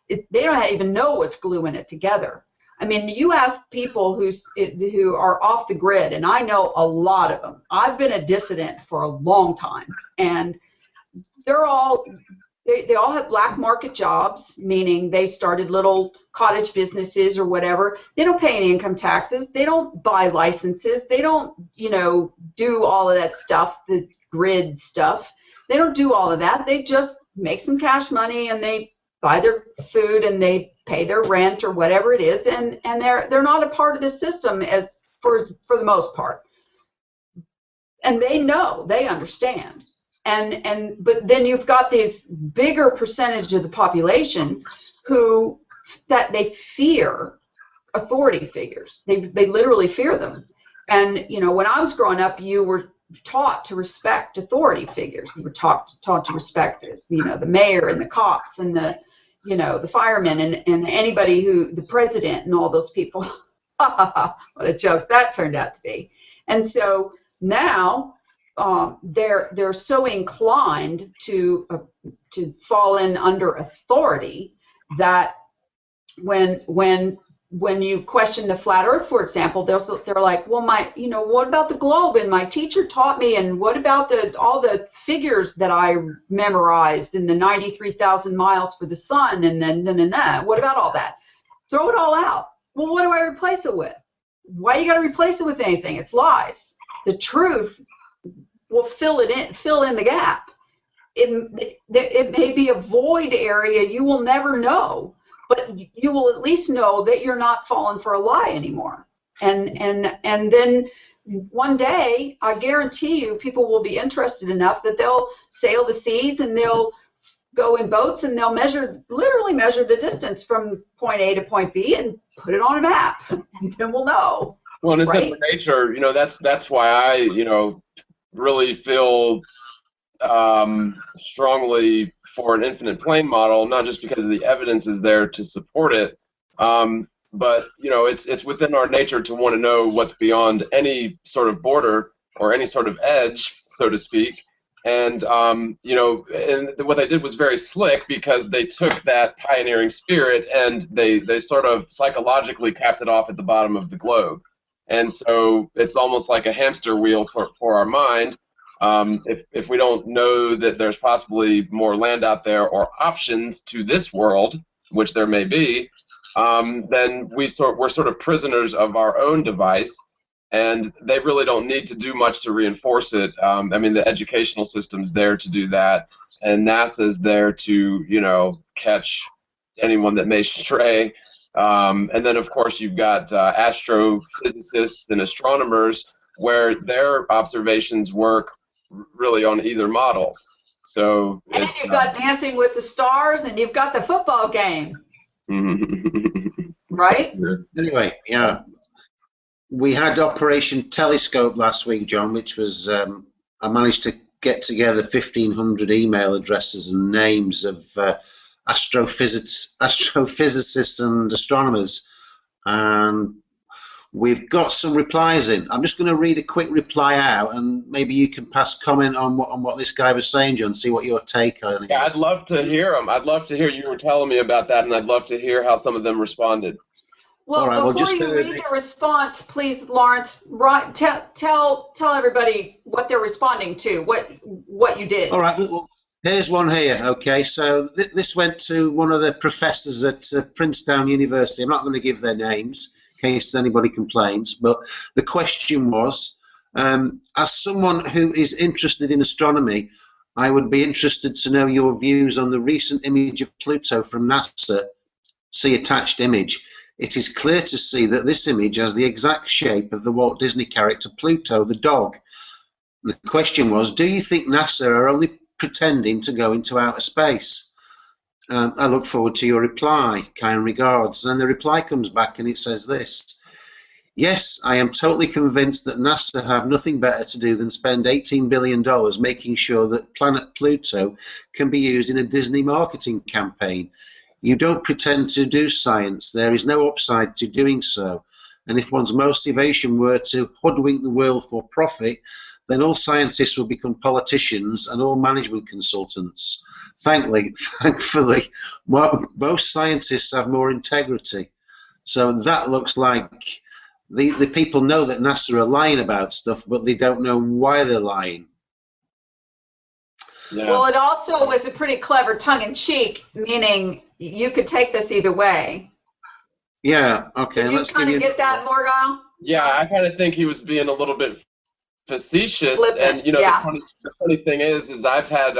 they don't even know what's gluing it together. I mean, you ask people who are off the grid, and I know a lot of them. I've been a dissident for a long time, and they all have black market jobs, meaning they started little cottage businesses or whatever. They don't pay any income taxes. They don't buy licenses. They don't, do all of that stuff, the grid stuff. They don't do all of that. They just make some cash money, and they buy their food and they pay their rent or whatever it is, and they're not a part of the system for the most part. And they know, they understand. But then you've got this bigger percentage of the population that they fear authority figures. They literally fear them. And when I was growing up, you were taught to respect authority figures. You were taught to respect the mayor and the cops and the firemen and anybody the president and all those people. What a joke that turned out to be. And so now they're so inclined to fall in under authority that when you question the flat earth, for example, they're like, well, what about the globe? And my teacher taught me, and what about all the figures that I memorized in the 93,000 miles for the sun, and then what about all that? Throw it all out. Well, what do I replace it with? Why you got to replace it with anything? It's lies. The truth will fill in the gap. It may be a void area you will never know, but you will at least know that you're not falling for a lie anymore. And then one day, I guarantee you, people will be interested enough that they'll sail the seas and they'll go in boats and they'll literally measure the distance from point A to point B and put it on a map, and then we'll know. Well, and it's right? in nature, that's why I, really feel strongly for an infinite plane model, not just because the evidence is there to support it, but it's within our nature to want to know what's beyond any sort of border or any sort of edge, so to speak. And and what they did was very slick, because they took that pioneering spirit and they sort of psychologically capped it off at the bottom of the globe. And so it's almost like a hamster wheel for our mind. If we don't know that there's possibly more land out there or options to this world, which there may be, then we're sort of prisoners of our own device, and they really don't need to do much to reinforce it. The educational system's there to do that, and NASA's there to catch anyone that may stray. And then, of course, you've got astrophysicists and astronomers, where their observations work really on either model. So and you've got Dancing with the Stars, and you've got the football game. Right? Anyway, yeah. We had Operation Telescope last week, John, which was, I managed to get together 1,500 email addresses and names of astrophysicists and astronomers, and we've got some replies in. I'm just going to read a quick reply out, and maybe you can pass comment on what this guy was saying, John, see what your take on it is. Yeah, I'd love to hear them. I'd love to hear. You were telling me about that, and I'd love to hear how some of them responded. Well, right, before you read the response, please, Lawrence, tell everybody what they're responding to, what you did. All right, well, here's one here. Okay, so this went to one of the professors at Princeton University. I'm not going to give their names in case anybody complains, but the question was, as someone who is interested in astronomy, I would be interested to know your views on the recent image of Pluto from NASA. See attached image. It is clear to see that this image has the exact shape of the Walt Disney character Pluto, the dog. The question was, do you think NASA are only pretending to go into outer space? I look forward to your reply. Kind regards. And then the reply comes back and it says this. Yes, I am totally convinced that NASA have nothing better to do than spend $18 billion making sure that planet Pluto can be used in a Disney marketing campaign. You don't pretend to do science. There is no upside to doing so. And if one's motivation were to hoodwink the world for profit, then all scientists will become politicians and all management consultants. Thankfully, most scientists have more integrity. So that looks like the people know that NASA are lying about stuff, but they don't know why they're lying. Yeah. Well, it also was a pretty clever tongue-in-cheek, meaning you could take this either way. Yeah, okay. Did you kind of get that, Morgan? Yeah, I kind of think he was being a little bit facetious. Flippant, And, the funny thing is I've had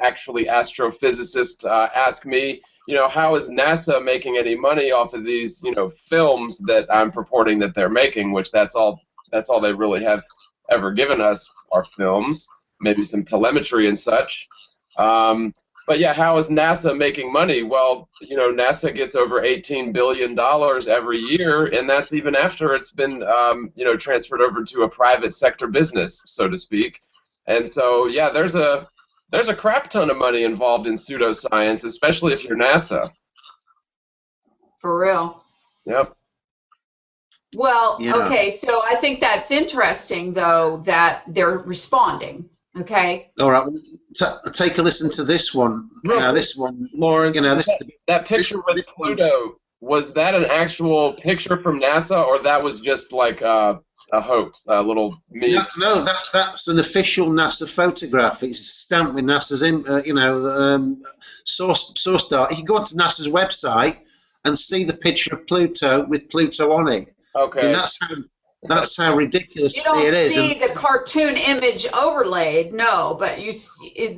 actually astrophysicists ask me, how is NASA making any money off of these, films that I'm purporting that they're making, which that's all they really have ever given us are films, maybe some telemetry and such. But yeah, how is NASA making money? Well, NASA gets over $18 billion every year, and that's even after it's been, transferred over to a private sector business, so to speak. And so, yeah, there's a crap ton of money involved in pseudoscience, especially if you're NASA. For real. Yep. Well, Yeah. okay, so I think that's interesting, though, that they're responding. Okay. All right. Take a listen to this one. This one, Lawrence. That picture with this Pluto, was that an actual picture from NASA, or that was just like a hoax, a little meme? No, that's an official NASA photograph. It's stamped with NASA's, source data. You can go onto NASA's website and see the picture of Pluto with Pluto on it. Okay. And that's how ridiculous it is. You don't see the cartoon image overlaid, no, but you.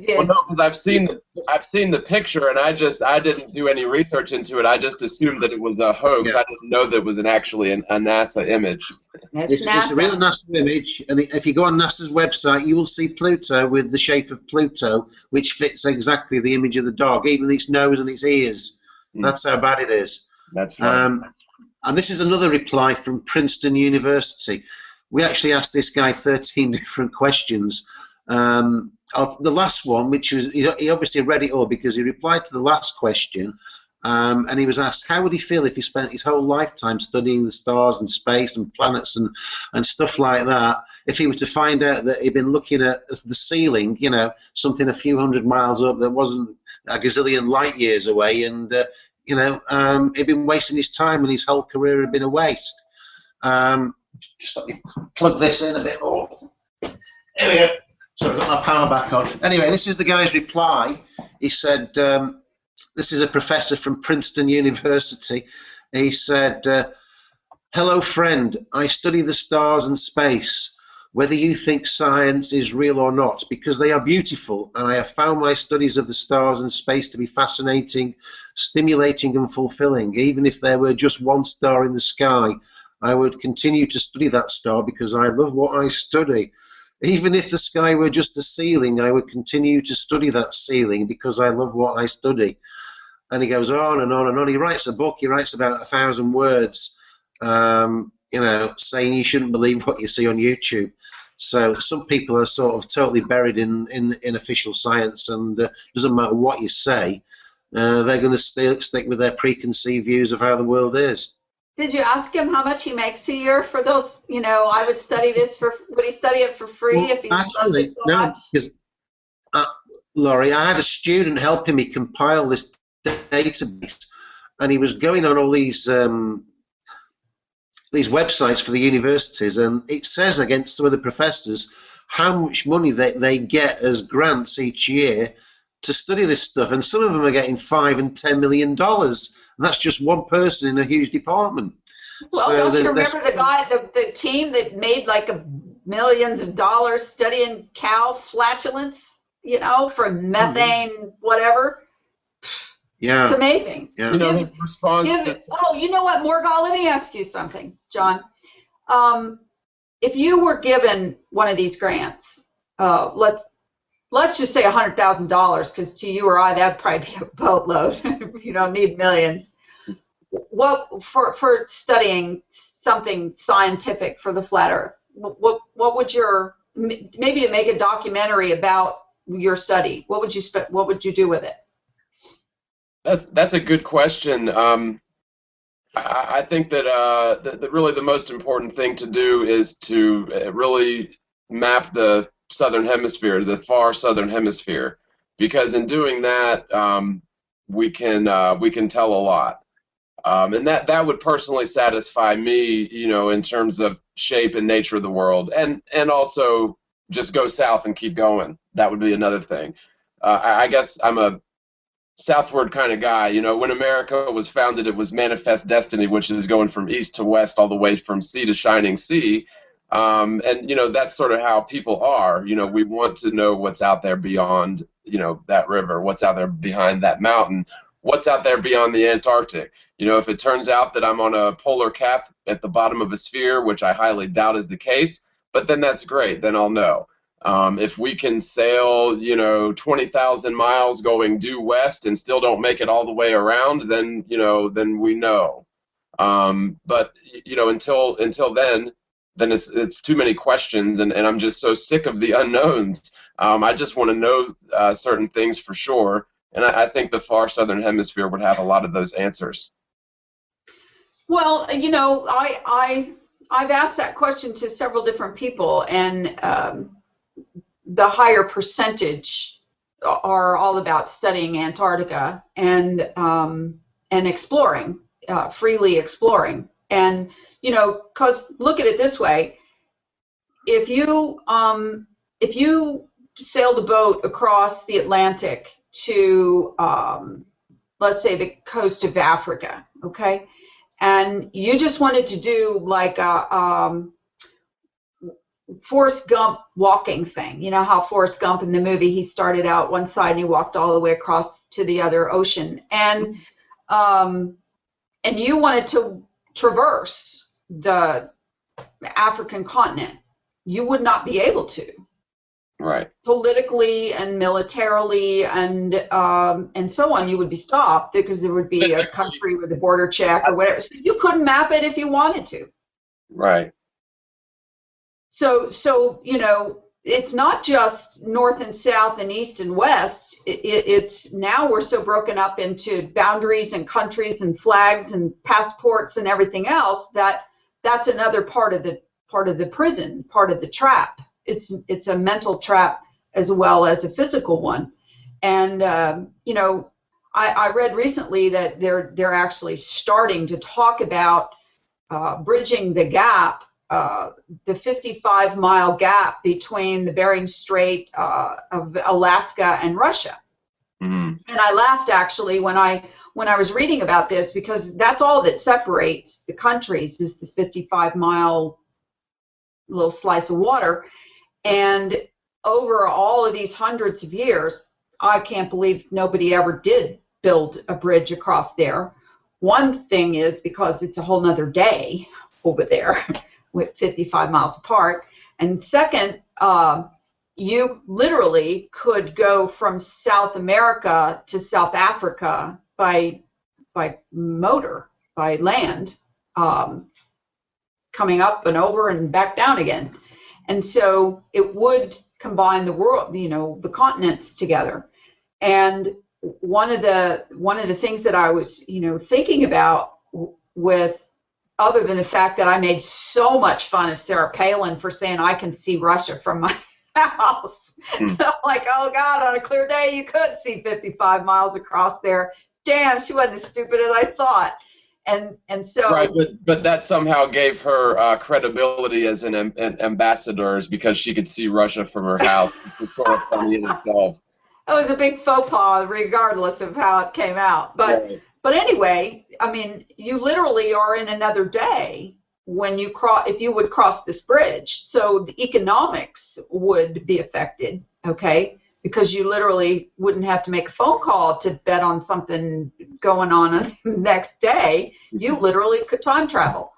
Well, no, because I've seen the picture, and I didn't do any research into it. I just assumed that it was a hoax. Yeah. I didn't know that it was actually a NASA image. It's a real NASA image, and if you go on NASA's website, you will see Pluto with the shape of Pluto, which fits exactly the image of the dog, even its nose and its ears. That's how bad it is. That's funny. And this is another reply from Princeton University. We actually asked this guy 13 different questions. The last one, which was, he obviously read it all because he replied to the last question, and he was asked how would he feel if he spent his whole lifetime studying the stars and space and planets and stuff like that, if he were to find out that he'd been looking at the ceiling, something a few hundred miles up that wasn't a gazillion light years away, and he'd been wasting his time and his whole career had been a waste. Just let me plug this in a bit more. Here we go. So I've got my power back on. Anyway, this is the guy's reply. He said, this is a professor from Princeton University. He said, hello friend, I study the stars and space, whether you think science is real or not, because they are beautiful, and I have found my studies of the stars and space to be fascinating, stimulating and fulfilling. Even if there were just one star in the sky, I would continue to study that star because I love what I study. Even if the sky were just a ceiling, I would continue to study that ceiling because I love what I study. And he goes on and on and on. He writes a book. He writes about 1,000 words, saying you shouldn't believe what you see on YouTube. So some people are sort of totally buried in official science, and doesn't matter what you say, they're going to stick with their preconceived views of how the world is. Did you ask him how much he makes a year for those? I would study this would he study it for free if he actually, so no, much? because Laurie, I had a student helping me compile this database, and he was going on all these websites for the universities, and it says against some of the professors how much money they get as grants each year to study this stuff, and some of them are getting $5 and $10 million. And that's just one person in a huge department. Well, so don't you remember the guy, the team that made like millions of dollars studying cow flatulence, for methane, whatever? Yeah. It's amazing. Yeah. His response you know what, Morgal? Let me ask you something, John. If you were given one of these grants, let's just say $100,000, because to you or I, that'd probably be a boatload. You don't need millions. What for studying something scientific for the flat Earth? What would maybe to make a documentary about your study? What would you do with it? That's a good question. I think that really the most important thing to do is to really map the southern hemisphere, the far southern hemisphere, because in doing that we can tell a lot, and that would personally satisfy me, in terms of shape and nature of the world, and also just go south and keep going. That would be another thing. I guess I'm a southward kind of guy. When America was founded, it was manifest destiny, which is going from east to west, all the way from sea to shining sea. And that's sort of how people are. We want to know what's out there beyond, that river, what's out there behind that mountain. what's out there beyond the Antarctic. You know, if it turns out that I'm on a polar cap at the bottom of a sphere, which I highly doubt is the case, but then that's great. Then I'll know. If we can sail, 20,000 miles going due west and still don't make it all the way around, then, then we know. But until then it's too many questions, and I'm just so sick of the unknowns. I just want to know certain things for sure, and I think the far southern hemisphere would have a lot of those answers. Well, I've asked that question to several different people, and the higher percentage are all about studying Antarctica and exploring, freely exploring. And because look at it this way: if you sailed a boat across the Atlantic to let's say the coast of Africa, okay, and you just wanted to do like a Forrest Gump walking thing. You know how Forrest Gump in the movie, he started out one side and he walked all the way across to the other ocean, and you wanted to traverse the African continent, you would not be able to. Right. Politically and militarily and so on, you would be stopped because there would be a country with a border check or whatever. So you couldn't map it if you wanted to. Right. So it's not just north and south and east and west. It's now we're so broken up into boundaries and countries and flags and passports and everything else that's another part of the prison, part of the trap. It's a mental trap as well as a physical one. And I read recently that they're actually starting to talk about bridging the gap, the 55-mile gap between the Bering Strait of Alaska and Russia. Mm-hmm. And I laughed actually when I was reading about this, because that's all that separates the countries is this 55-mile little slice of water. And over all of these hundreds of years, I can't believe nobody ever did build a bridge across there. One thing is because it's a whole nother day over there with 55 miles apart. And second, you literally could go from South America to South Africa by motor, by land, coming up and over and back down again. And so it would combine the world, the continents together. And one of the things that I was, thinking about with, other than the fact that I made so much fun of Sarah Palin for saying I can see Russia from my house. I'm like, oh God, on a clear day you could see 55 miles across there. Damn, she wasn't as stupid as I thought. And so right, but that somehow gave her credibility as an ambassador, because she could see Russia from her house. It was sort of funny in itself. It was a big faux pas, regardless of how it came out. But right. But anyway, I mean, you literally are in another day when you if you would cross this bridge. So the economics would be affected, okay? Because you literally wouldn't have to make a phone call to bet on something going on the next day. You literally could time travel.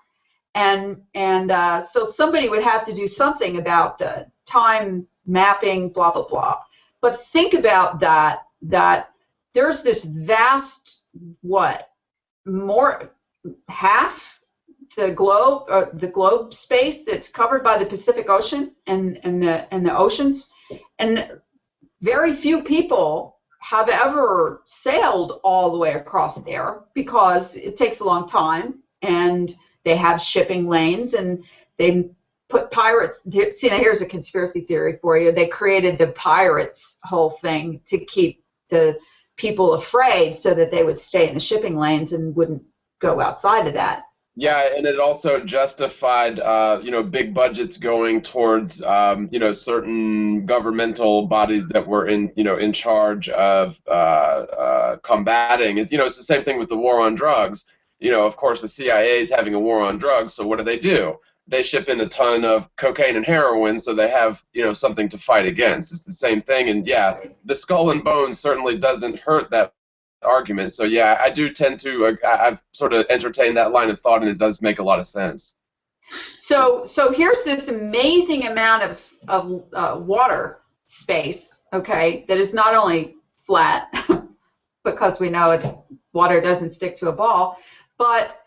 And so somebody would have to do something about the time mapping, blah, blah, blah. But think about that there's this vast, half the globe space that's covered by the Pacific Ocean and the oceans. And very few people have ever sailed all the way across there because it takes a long time, and they have shipping lanes, and they put pirates. See, now here's a conspiracy theory for you. They created the pirates whole thing to keep the people afraid so that they would stay in the shipping lanes and wouldn't go outside of that. Yeah, and it also justified, big budgets going towards, certain governmental bodies that were in charge of combating. It's the same thing with the war on drugs. Of course, the CIA is having a war on drugs, so what do? They ship in a ton of cocaine and heroin, so they have, something to fight against. It's the same thing, and yeah, the skull and bones certainly doesn't hurt that argument. So yeah, I do tend to. I've sort of entertained that line of thought, and it does make a lot of sense. So here's this amazing amount of water space, okay, that is not only flat, because we know water doesn't stick to a ball, but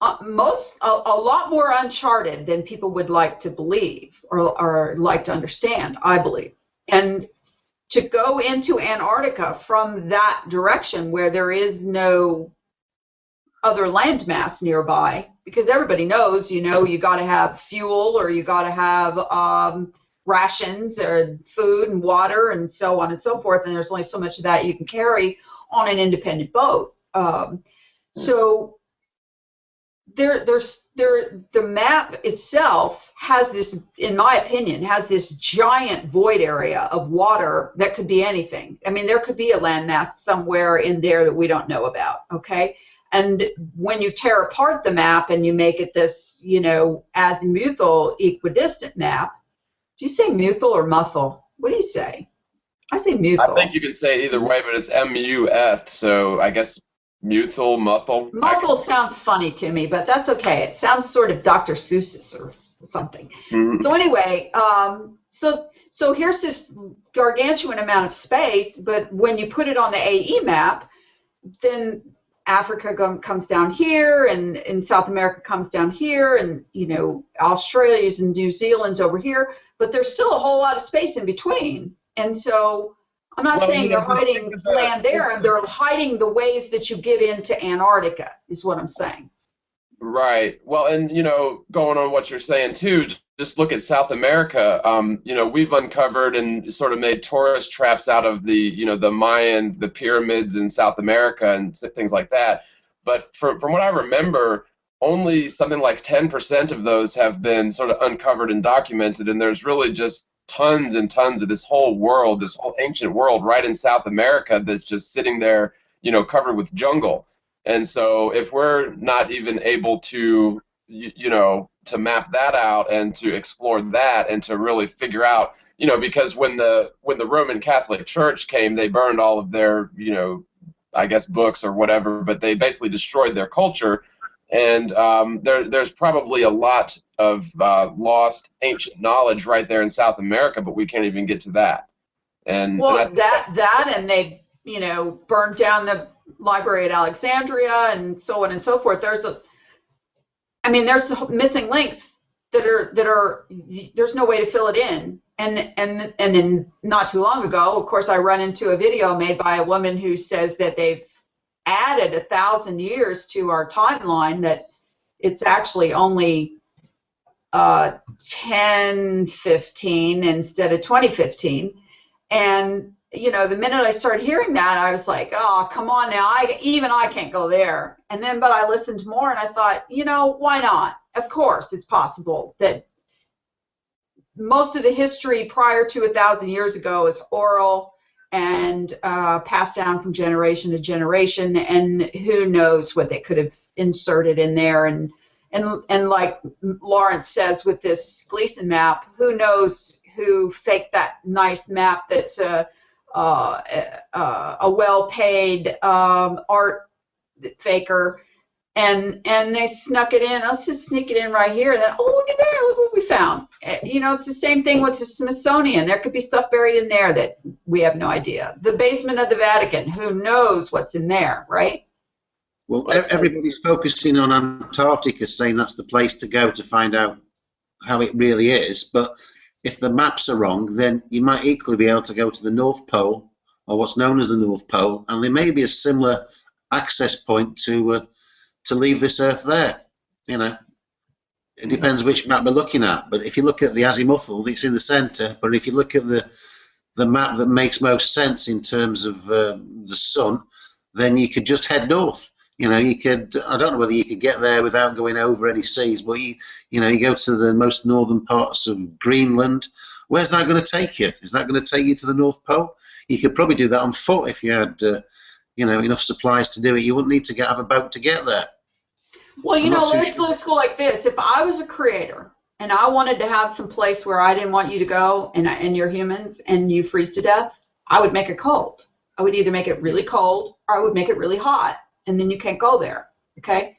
a lot more uncharted than people would like to believe or like to understand, I believe. And to go into Antarctica from that direction where there is no other landmass nearby, because everybody knows, you got to have fuel, or you got to have rations or food and water and so on and so forth, and there's only so much of that you can carry on an independent boat. So the map itself has this, in my opinion, has this giant void area of water that could be anything. I mean, there could be a landmass somewhere in there that we don't know about, okay? And when you tear apart the map and you make it this, azimuthal equidistant map, do you say muthal or muthal? What do you say? I say muthal. I think you can say it either way, but it's M-U-Th, so I guess muthal, muthal. Muthal sounds funny to me, but that's okay. It sounds sort of Dr. Seuss or something. Mm-hmm. So anyway, so here's this gargantuan amount of space, but when you put it on the AE map, then Africa comes down here, and South America comes down here, and Australia's and New Zealand's over here, but there's still a whole lot of space in between. And so I'm not saying they're hiding land there, they're hiding the ways that you get into Antarctica, is what I'm saying. Right. Well, and going on what you're saying too, just look at South America. We've uncovered and sort of made tourist traps out of the Mayan, the pyramids in South America and things like that. But from what I remember, only something like 10% of those have been sort of uncovered and documented, and there's really just tons and tons of this whole world, this whole ancient world right in South America that's just sitting there, covered with jungle. And so if we're not even able to, to map that out and to explore that and to really figure out, because when the Roman Catholic Church came, they burned all of their, I guess books or whatever, but they basically destroyed their culture. And there's probably a lot of lost ancient knowledge right there in South America, but we can't even get to that. And and they burned down the library at Alexandria and so on and so forth. There's missing links that are there's no way to fill it in. And then not too long ago, of course, I run into a video made by a woman who says that they've added 1,000 years to our timeline, that it's actually only 1015 instead of 2015. And the minute I started hearing that, I was like, oh, come on now, even I can't go there. But I listened more, and I thought, why not? Of course it's possible that most of the history prior to 1,000 years ago is oral and passed down from generation to generation, and who knows what they could have inserted in there. And like Lawrence says with this Gleason map, who knows who faked that nice map that's a well-paid art faker, and they snuck it in. Let's just sneak it in right here, and then, oh, look at there, look what we found. It's the same thing with the Smithsonian. There could be stuff buried in there that we have no idea. The basement of the Vatican, who knows what's in there, right? Well, everybody's focusing on Antarctica, saying that's the place to go to find out how it really is, but if the maps are wrong, then you might equally be able to go to the North Pole, or what's known as the North Pole, and there may be a similar access point to leave this Earth there. It depends which map we're looking at. But if you look at the azimuthal, it's in the centre. But if you look at the map that makes most sense in terms of the sun, then you could just head north. You could, I don't know whether you could get there without going over any seas, but you go to the most northern parts of Greenland. Where's that going to take you? Is that going to take you to the North Pole? You could probably do that on foot if you had, enough supplies to do it. You wouldn't need to have a boat to get there. Well, let's go like this. If I was a creator and I wanted to have some place where I didn't want you to go, and you're humans and you freeze to death, I would make it cold. I would either make it really cold or I would make it really hot, and then you can't go there. Okay,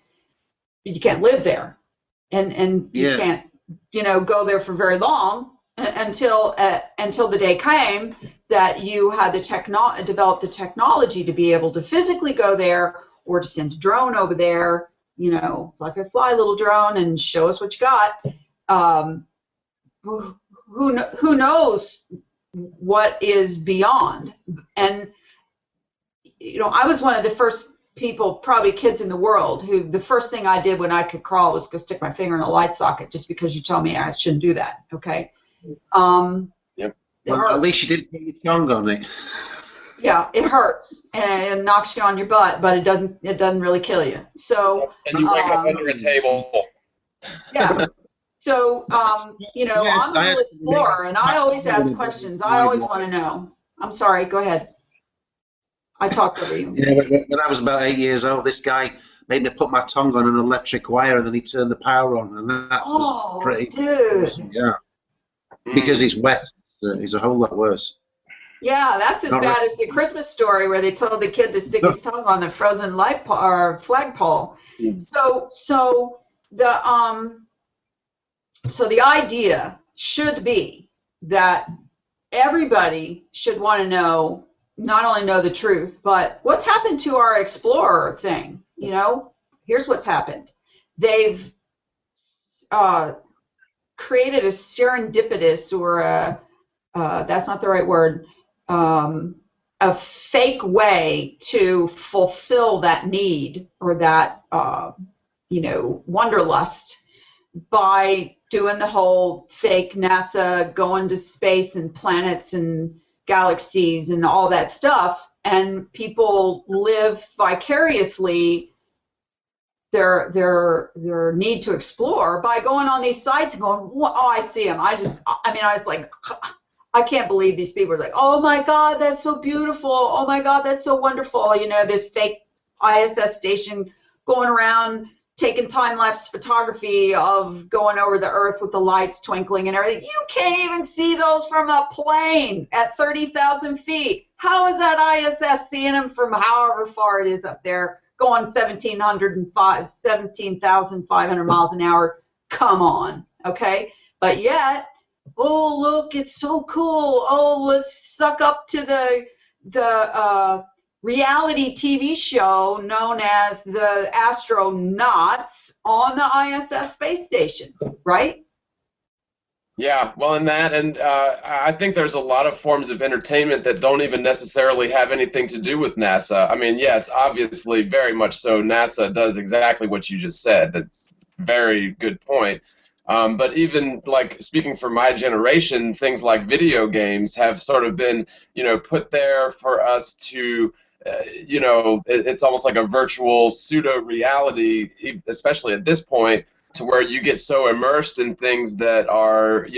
you can't live there, and you can't, go there for very long until the day came that you had developed the technology to be able to physically go there, or to send a drone over there, like a fly little drone, and show us what you got. Who knows what is beyond? And I was one of the first people, probably kids in the world, who the first thing I did when I could crawl was go stick my finger in a light socket, just because you told me I shouldn't do that. Okay. Yep. Well, at least you didn't put your tongue on it. Yeah, it hurts and it knocks you on your butt, but it doesn't really kill you. So. And you wake up under a table. Yeah. So, I'm a real explorer, and I always ask questions. I always want to know. I'm sorry, go ahead. I talked over you. Yeah, when I was about 8 years old, this guy made me put my tongue on an electric wire, and then he turned the power on, and that was pretty. Dude. Awesome, yeah. Because he's wet, he's a whole lot worse. Yeah, that's as bad as the Christmas Story where they told the kid to stick his tongue on the frozen flagpole. So the idea should be that everybody should want to know, not only know the truth, but what's happened to our explorer thing. Here's what's happened. They've created a serendipitous, or that's not the right word, a fake way to fulfill that need, or that wanderlust, by doing the whole fake NASA going to space and planets and galaxies and all that stuff, and people live vicariously their need to explore by going on these sites and going, oh, I see them. I was like, I can't believe these people are like, oh my God, that's so beautiful. Oh my God, that's so wonderful. This fake ISS station going around taking time-lapse photography of going over the Earth with the lights twinkling and everything. You can't even see those from a plane at 30,000 feet. How is that ISS seeing them from however far it is up there, going 17,500 miles an hour? Come on, okay? But yet, oh, look, it's so cool. Oh, let's suck up to the reality TV show known as the Astronauts on the ISS space station, right? Yeah, well, and I think there's a lot of forms of entertainment that don't even necessarily have anything to do with NASA. I mean, yes, obviously, very much so, NASA does exactly what you just said. That's a very good point. But even, like, speaking for my generation, things like video games have sort of been, put there for us to, it's almost like a virtual pseudo-reality, especially at this point, to where you get so immersed in things that are,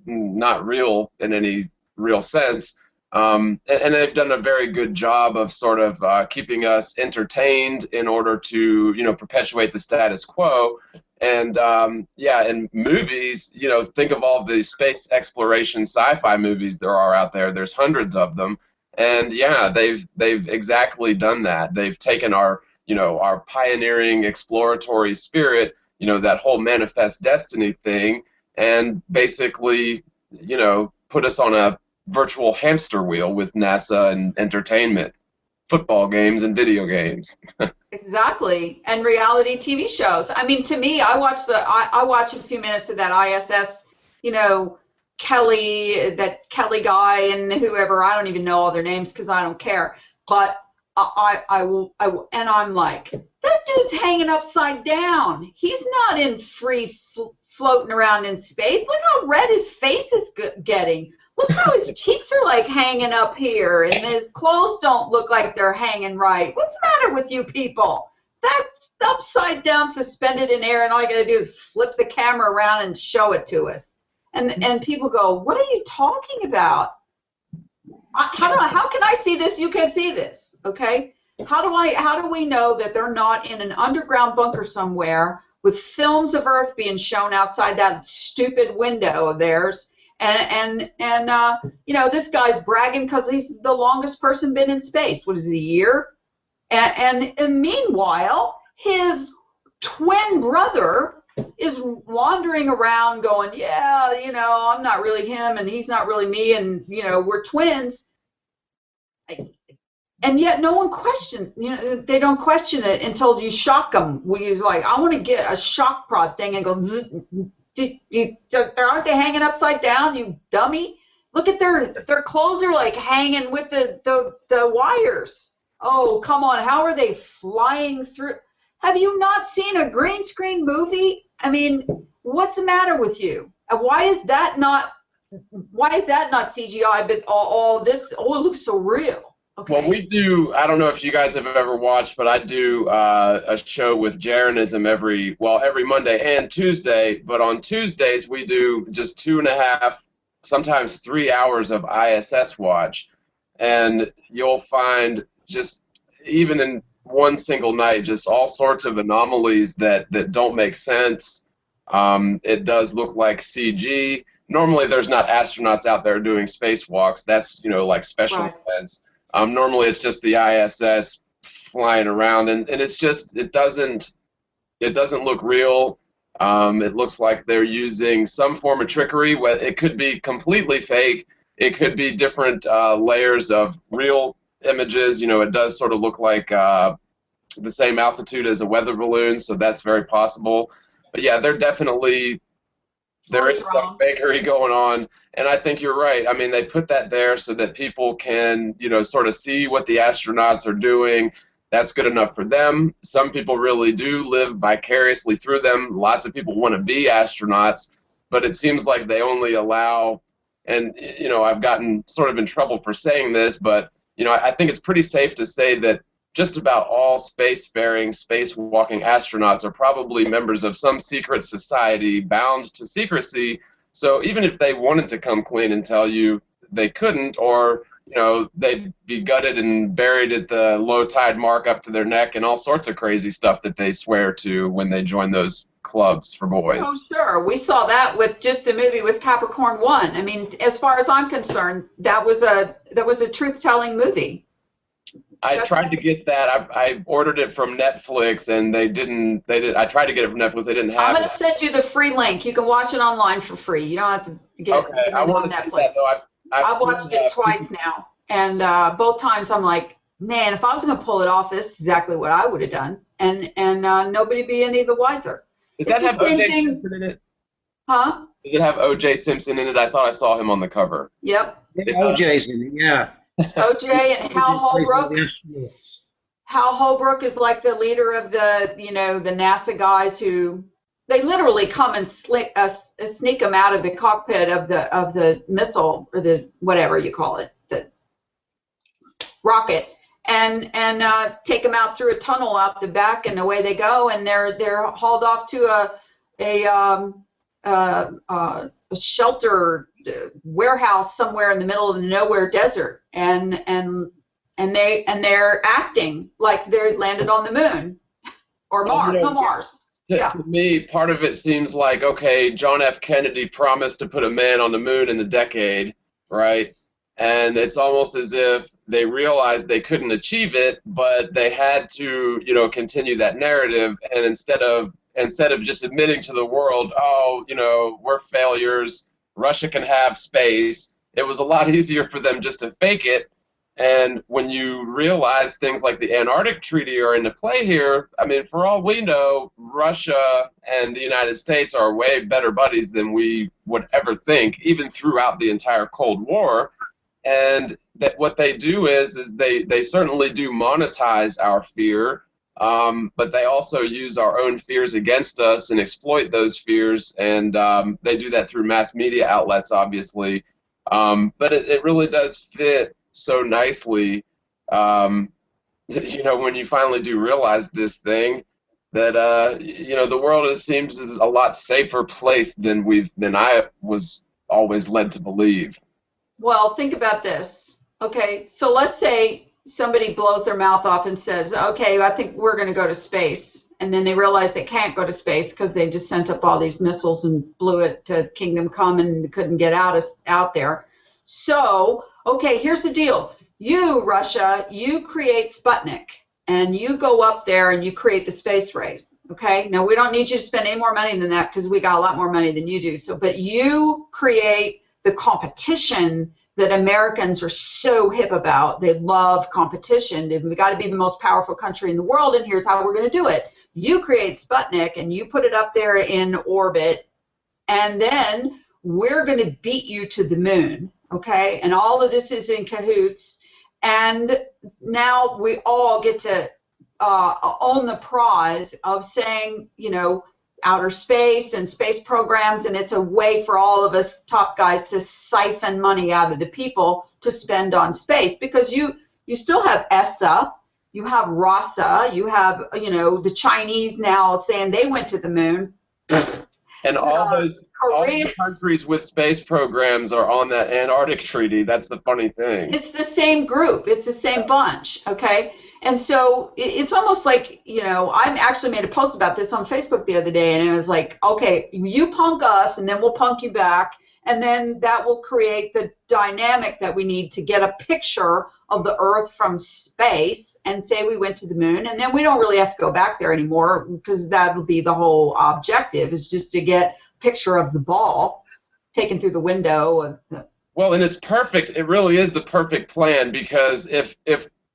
not real in any real sense. And they've done a very good job of sort of keeping us entertained in order to, perpetuate the status quo. And in movies, think of all the space exploration sci-fi movies there are out there. There's hundreds of them. And yeah, they've exactly done that. They've taken our pioneering exploratory spirit, that whole manifest destiny thing, and basically, put us on a virtual hamster wheel with NASA and entertainment, football games and video games. Exactly, and reality TV shows. I mean, to me, I watch a few minutes of that ISS, that Kelly guy and whoever. I don't even know all their names because I don't care. But I will, and I'm like, that dude's hanging upside down. He's not in free floating around in space. Look how red his face is getting. Look how his cheeks are like hanging up here, and his clothes don't look like they're hanging right. What's the matter with you people? That's upside down, suspended in air, and all you gotta do is flip the camera around and show it to us. And people go, what are you talking about? How can I see this? You can't see this, okay? How do we know that they're not in an underground bunker somewhere with films of Earth being shown outside that stupid window of theirs, And you know, this guy's bragging because he's the longest person been in space. What is it, a year? And meanwhile, his twin brother is wandering around going, yeah, you know, I'm not really him and he's not really me, and you know, we're twins. And yet no one questions, you know, they don't question it until you shock them. He's like, I want to get a shock prod thing and go, aren't they hanging upside down, you dummy? Look at their clothes are like hanging with the wires. Oh, come on, how are they flying through? Have you not seen a green screen movie? I mean, what's the matter with you? Why is that not CGI, but all this, oh, it looks so real? Okay. Well, we do, I don't know if you guys have ever watched, but I do a show with Jeranism every Monday and Tuesday. But on Tuesdays, we do just 2.5, sometimes 3 hours of ISS watch. And you'll find just, even in one single night, just all sorts of anomalies that don't make sense. It does look like CG. Normally, there's not astronauts out there doing spacewalks. That's, you know, like special events. Normally it's just the ISS flying around, and it's just, it doesn't look real. It looks like they're using some form of trickery. It could be completely fake. It could be different layers of real images. You know, it does sort of look like the same altitude as a weather balloon, so that's very possible. But yeah, there is some fakery going on, and I think you're right. I mean, they put that there so that people can, you know, sort of see what the astronauts are doing. That's good enough for them. Some people really do live vicariously through them. Lots of people want to be astronauts, but it seems like they only allow, and, you know, I've gotten sort of in trouble for saying this, but, you know, I think it's pretty safe to say that just about all spacefaring, spacewalking astronauts are probably members of some secret society bound to secrecy. So even if they wanted to come clean and tell you, they couldn't, or, you know, they'd be gutted and buried at the low tide mark up to their neck and all sorts of crazy stuff that they swear to when they join those clubs for boys. Oh, sure. We saw that with just the movie with Capricorn 1. I mean, as far as I'm concerned, that was a truth-telling movie. I tried to get that. I ordered it from Netflix, and they didn't. I tried to get it from Netflix. They didn't have it. I'm going to send you the free link. You can watch it online for free. You don't have to get it on Netflix. See that, though. I've watched it twice now, and both times I'm like, man, if I was going to pull it off, this is exactly what I would have done, and nobody be any the wiser. Does that have O.J. Simpson in it? Huh? Does it have O.J. Simpson in it? I thought I saw him on the cover. Yep. O.J.'s in it, yeah. O.J. and Hal Holbrook. Hal Holbrook is like the leader of the, you know, the NASA guys who, they literally come and sneak them out of the cockpit of the missile, or the whatever you call it, the rocket, and take them out through a tunnel out the back, and away they go, and they're hauled off to a shelter warehouse somewhere in the middle of the nowhere desert, and they're acting like they're landed on the moon or Mars. You know, no, Mars. To me, part of it seems like, okay, John F. Kennedy promised to put a man on the moon in the decade, right? And it's almost as if they realized they couldn't achieve it, but they had to, you know, continue that narrative. And instead of just admitting to the world, oh, you know, we're failures, Russia can have space, it was a lot easier for them just to fake it. And when you realize things like the Antarctic Treaty are into play here, I mean, for all we know, Russia and the United States are way better buddies than we would ever think, even throughout the entire Cold War. And that what they do is they certainly do monetize our fear, but they also use our own fears against us and exploit those fears, and they do that through mass media outlets, obviously. But it really does fit so nicely, you know, when you finally do realize this thing, that you know, the world seems is a lot safer place than I was always led to believe. Well, think about this. Okay, so let's say somebody blows their mouth off and says, okay, I think we're going to go to space. and then they realized they can't go to space because they just sent up all these missiles and blew it to Kingdom Come and couldn't get out there. So, okay, here's the deal. You, Russia, you create Sputnik, and you go up there and you create the space race. Okay, now we don't need you to spend any more money than that because we got a lot more money than you do. So, but you create the competition that Americans are so hip about. They love competition. We got to be the most powerful country in the world, and here's how we're going to do it. You create Sputnik, and you put it up there in orbit, and then we're going to beat you to the moon, okay? And all of this is in cahoots, and now we all get to own the prize of saying, you know, outer space and space programs, and it's a way for all of us top guys to siphon money out of the people to spend on space, because you still have ESA, you have RASA, you have, you know, the Chinese now saying they went to the moon. And all those countries with space programs are on that Antarctic treaty. That's the funny thing. It's the same group. It's the same bunch, okay? And so it's almost like, you know, I actually made a post about this on Facebook the other day, and it was like, okay, you punk us, and then we'll punk you back, and then that will create the dynamic that we need to get a picture of the Earth from space and say we went to the moon, and then we don't really have to go back there anymore, because that will be the whole objective, is just to get a picture of the ball taken through the window. Well, and it's perfect. It really is the perfect plan, because if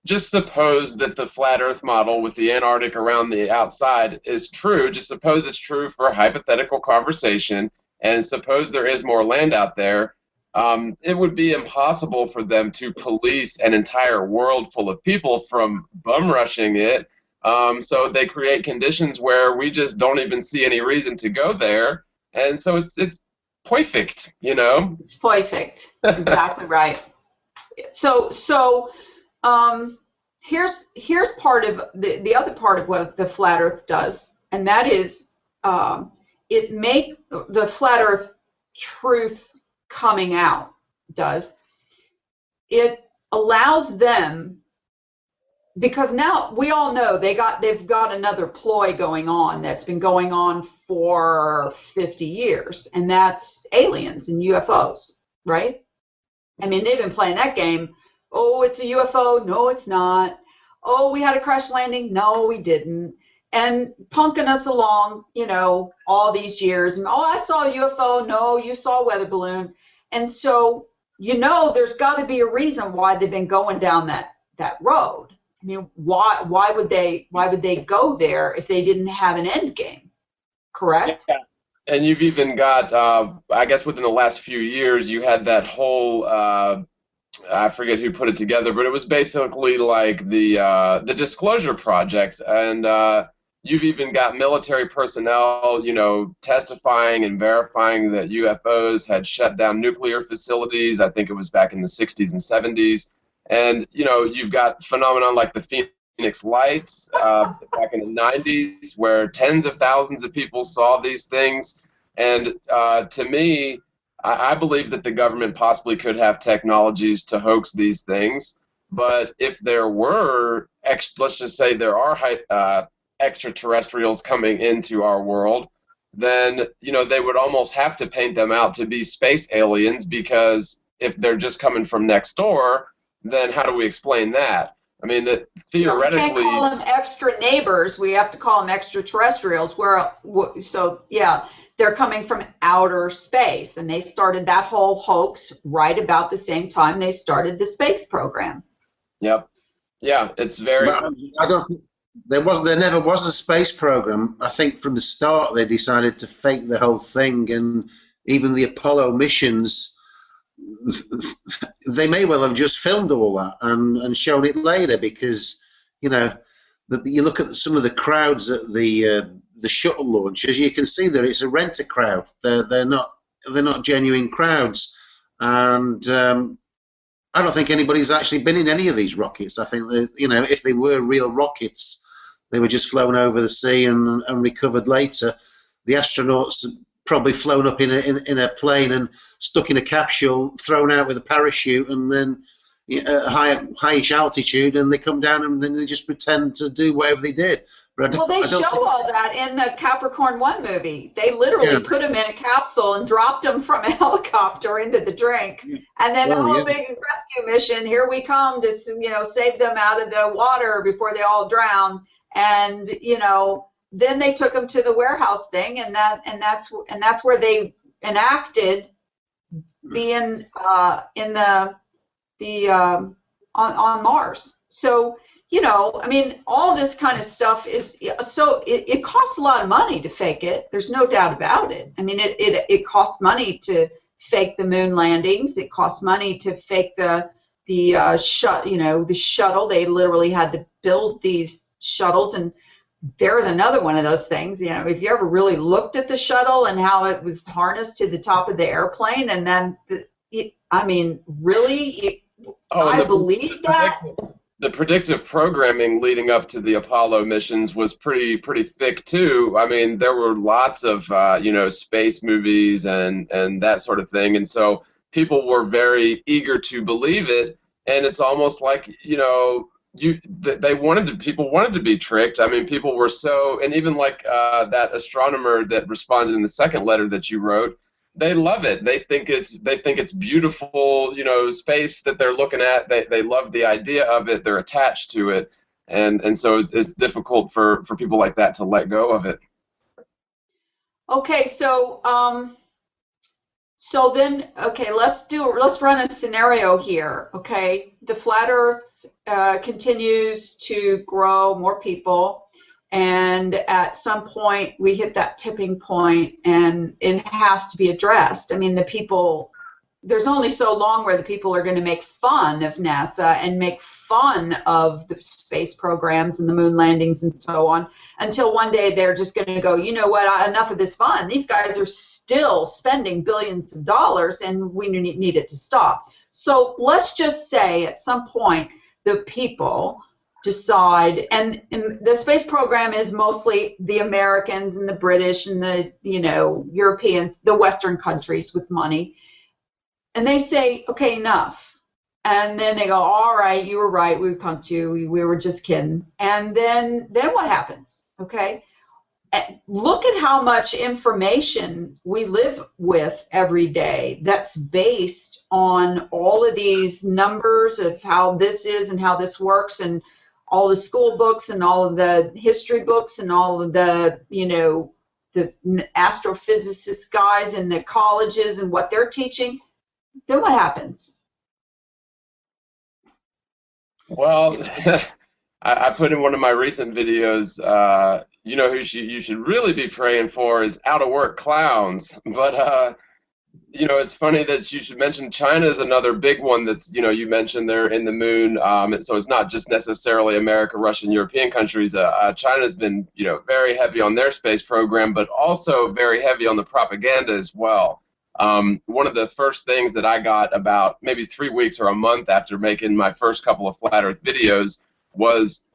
just suppose that the flat Earth model with the Antarctic around the outside is true. Just suppose it's true for a hypothetical conversation, and suppose there is more land out there. It would be impossible for them to police an entire world full of people from bum rushing it. So they create conditions where we just don't even see any reason to go there, and so it's perfect, you know. It's perfect. Exactly right. So. Here's part of the other part of what the flat Earth does, and that is it make the flat Earth truth coming out does. It allows them, because now we all know they've got another ploy going on that's been going on for 50 years, and that's aliens and UFOs, right? I mean, they've been playing that game. Oh, it's a UFO. No, it's not. Oh, we had a crash landing. No, we didn't. And punking us along, you know, all these years. And, oh, I saw a UFO. No, you saw a weather balloon. And so, you know, there's got to be a reason why they've been going down that road. I mean, why would they go there if they didn't have an end game? Correct? Yeah. And you've even got, I guess within the last few years, you had that whole I forget who put it together, but it was basically like the Disclosure Project, and you've even got military personnel, you know, testifying and verifying that UFOs had shut down nuclear facilities. I think it was back in the 60s and 70s, and you know, you've got phenomenon like the Phoenix Lights back in the 90s, where tens of thousands of people saw these things, and to me, I believe that the government possibly could have technologies to hoax these things, but if there were, let's just say there are extraterrestrials coming into our world, then, you know, they would almost have to paint them out to be space aliens, because if they're just coming from next door, then how do we explain that? I mean, that theoretically... We can't call them extra neighbors. We have to call them extraterrestrials. So, yeah, they're coming from outer space, and they started that whole hoax right about the same time they started the space program. Yep. Yeah, it's very... I don't think there never was a space program. I think from the start they decided to fake the whole thing, and even the Apollo missions, they may well have just filmed all that and shown it later, because, you know, you look at some of the crowds at the shuttle launches, you can see that it's a renter crowd. They're not genuine crowds, and I don't think anybody's actually been in any of these rockets. I think that, you know, if they were real rockets, they were just flown over the sea and recovered later. The astronauts probably flown up in a plane and stuck in a capsule, thrown out with a parachute, and then highish altitude, and they come down and then they just pretend to do whatever they did. Well, they show all that in the Capricorn 1 movie. They literally put him in a capsule and dropped him from a helicopter into the drink. And then, big rescue mission, here we come to, save them out of the water before they all drown. And, then they took him to the warehouse thing, and that's where they enacted being in the on Mars. So, all this kind of stuff is so it costs a lot of money to fake it. There's no doubt about it. I mean, it costs money to fake the moon landings. It costs money to fake the shuttle. They literally had to build these shuttles, and there's another one of those things. If you ever really looked at the shuttle and how it was harnessed to the top of the airplane, and then really, I believe that. The predictive programming leading up to the Apollo missions was pretty thick too. I mean, there were lots of space movies and that sort of thing, and so people were very eager to believe it. And it's almost like people wanted to be tricked. I mean, people were so, and even like that astronomer that responded in the second letter that you wrote. They love it. They think it's beautiful, space that they're looking at. They love the idea of it. They're attached to it, and so it's difficult for people like that to let go of it. Okay, so let's run a scenario here. Okay, the flat Earth continues to grow, more people. And at some point, we hit that tipping point, and it has to be addressed. I mean, there's only so long where the people are going to make fun of NASA and make fun of the space programs and the moon landings and so on, until one day they're just going to go, you know what, enough of this fun. These guys are still spending billions of dollars, and we need it to stop. So let's just say at some point, the people decide, and the space program is mostly the Americans and the British and the Europeans, the Western countries with money, and they say, okay, enough. And then they go, all right, you were right, we punked you, we were just kidding. And then what happens? Okay, look at how much information we live with every day that's based on all of these numbers of how this is and how this works, and all the school books and all of the history books and all of the, the astrophysicist guys in the colleges and what they're teaching. Then what happens? Well, I put in one of my recent videos, who you should really be praying for is out of work clowns. But, it's funny that you should mention China is another big one that's, you mentioned they're in the moon. So it's not just necessarily America, Russia, and European countries. China's been, very heavy on their space program, but also very heavy on the propaganda as well. One of the first things that I got about maybe 3 weeks or a month after making my first couple of Flat Earth videos was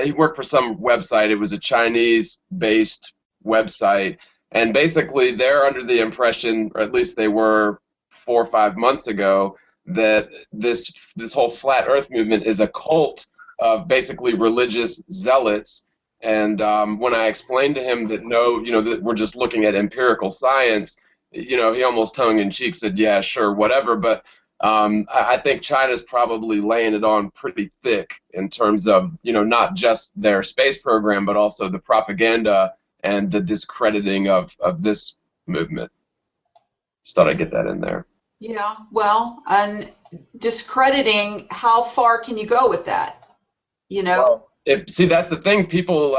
he worked for some website. It was a Chinese-based website. And basically, they're under the impression, or at least they were 4 or 5 months ago, that this whole flat Earth movement is a cult of basically religious zealots. And when I explained to him that that we're just looking at empirical science, he almost tongue-in-cheek said, "Yeah, sure, whatever." But I think China's probably laying it on pretty thick in terms of not just their space program, but also the propaganda and the discrediting of this movement. Just thought I'd get that in there. Yeah, well, and discrediting, how far can you go with that? Well, see, that's the thing. People,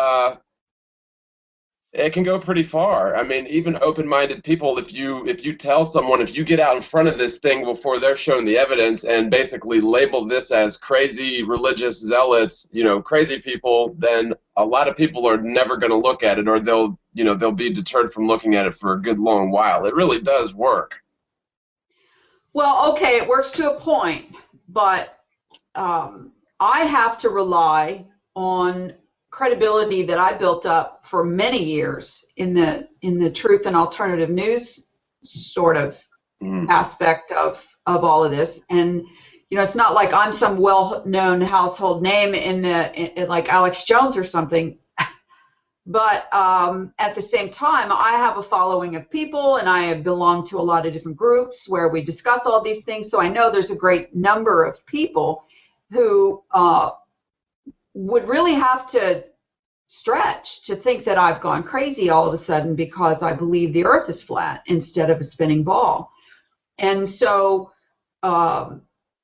it can go pretty far. I mean, even open-minded people, if you tell someone, if you get out in front of this thing before they're shown the evidence and basically label this as crazy religious zealots, crazy people, then a lot of people are never going to look at it, or they'll be deterred from looking at it for a good long while. It really does work. Well, okay, it works to a point, but I have to rely on credibility that I built up for many years in the truth and alternative news sort of aspect of all of this. And it's not like I'm some well-known household name in like Alex Jones or something. But at the same time, I have a following of people, and I belong to a lot of different groups where we discuss all these things. So I know there's a great number of people who would really have to stretch to think that I've gone crazy all of a sudden because I believe the Earth is flat instead of a spinning ball. And so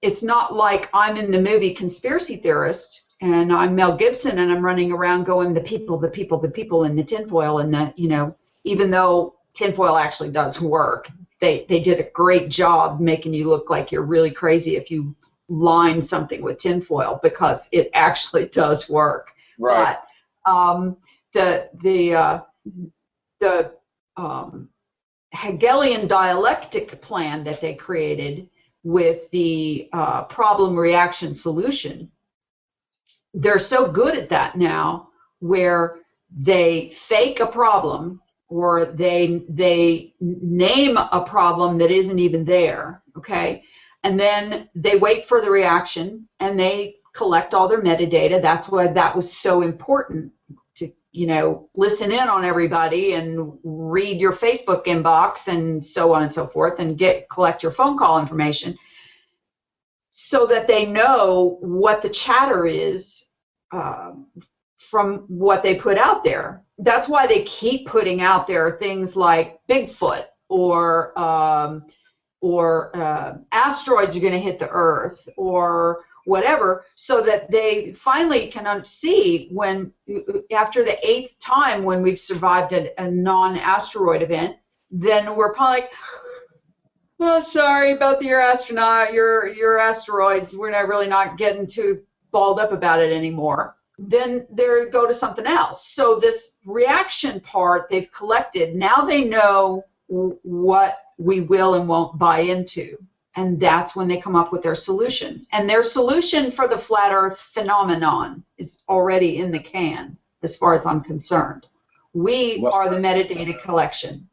it's not like I'm in the movie Conspiracy Theorist and I'm Mel Gibson and I'm running around going, the people in the tinfoil, and that, you know, even though tinfoil actually does work, they did a great job making you look like you're really crazy if you line something with tinfoil, because it actually does work. Right. But the Hegelian dialectic plan that they created with the problem, reaction, solution, they're so good at that now, where they fake a problem or they name a problem that isn't even there, okay? And then they wait for the reaction and they collect all their metadata. That's why that was so important to, you know, listen in on everybody and read your Facebook inbox and so on and so forth, and collect your phone call information so that they know what the chatter is from what they put out there. That's why they keep putting out there things like Bigfoot or asteroids are going to hit the Earth or whatever, so that they finally can see when, after the 8th time when we've survived a non-asteroid event, then we're probably like, oh, sorry about your asteroids. We're not really not getting too balled up about it anymore. Then they go to something else. So this reaction part they've collected, now they know what we will and won't buy into. And that's when they come up with their solution. And their solution for the flat Earth phenomenon is already in the can, as far as I'm concerned. We are the metadata collection.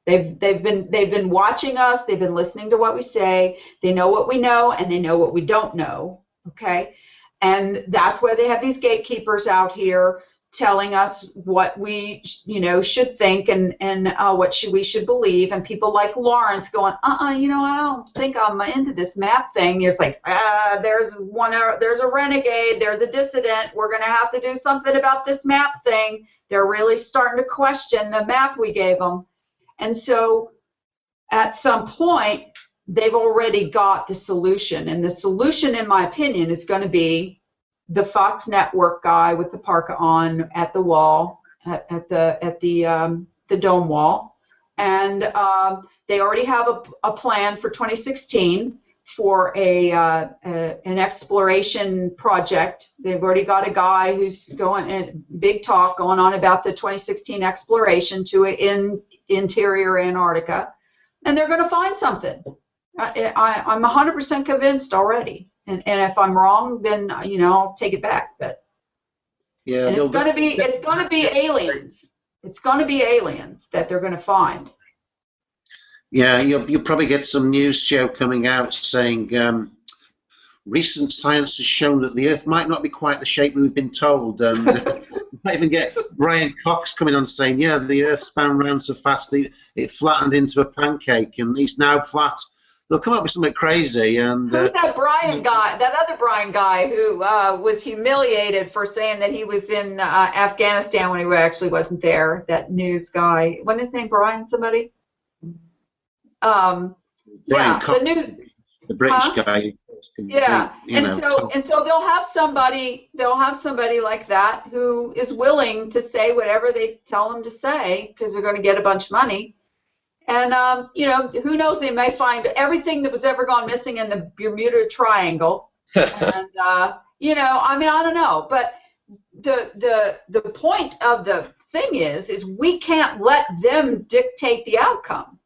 They've been watching us. They've been listening to what we say. They know what we know, and they know what we don't know. Okay, and that's where they have these gatekeepers out here telling us what we, you know, should think and what we should believe, and people like Lawrence going, you know, I don't think I'm into this map thing. It's like, there's a renegade, there's a dissident. We're going to have to do something about this map thing. They're really starting to question the map we gave them, and so at some point they've already got the solution, and the solution, in my opinion, is going to be the Fox Network guy with the parka on at the wall, at the dome wall, and they already have a plan for 2016 for an exploration project. They've already got a guy who's going big talk going on about the 2016 exploration to interior Antarctica, and they're going to find something. I'm 100% convinced already. And if I'm wrong, then, you know, I'll take it back. But yeah, and it's going to be aliens. It's going to be aliens that they're going to find. Yeah, you'll probably get some news show coming out saying recent science has shown that the Earth might not be quite the shape we've been told, and you might even get Brian Cox coming on saying, yeah, the Earth span around so fast it flattened into a pancake, and it's now flat. They'll come up with something crazy. And who's that Brian guy? That other Brian guy who was humiliated for saying that he was in Afghanistan when he actually wasn't there. That news guy. Wasn't his name Brian? Somebody? Brian Cox, the British guy. Yeah, and so they'll have somebody like that who is willing to say whatever they tell them to say, because they're going to get a bunch of money. And, you know, who knows, they may find everything that was ever gone missing in the Bermuda Triangle. And, you know, I mean, I don't know. But the point of the thing is we can't let them dictate the outcome.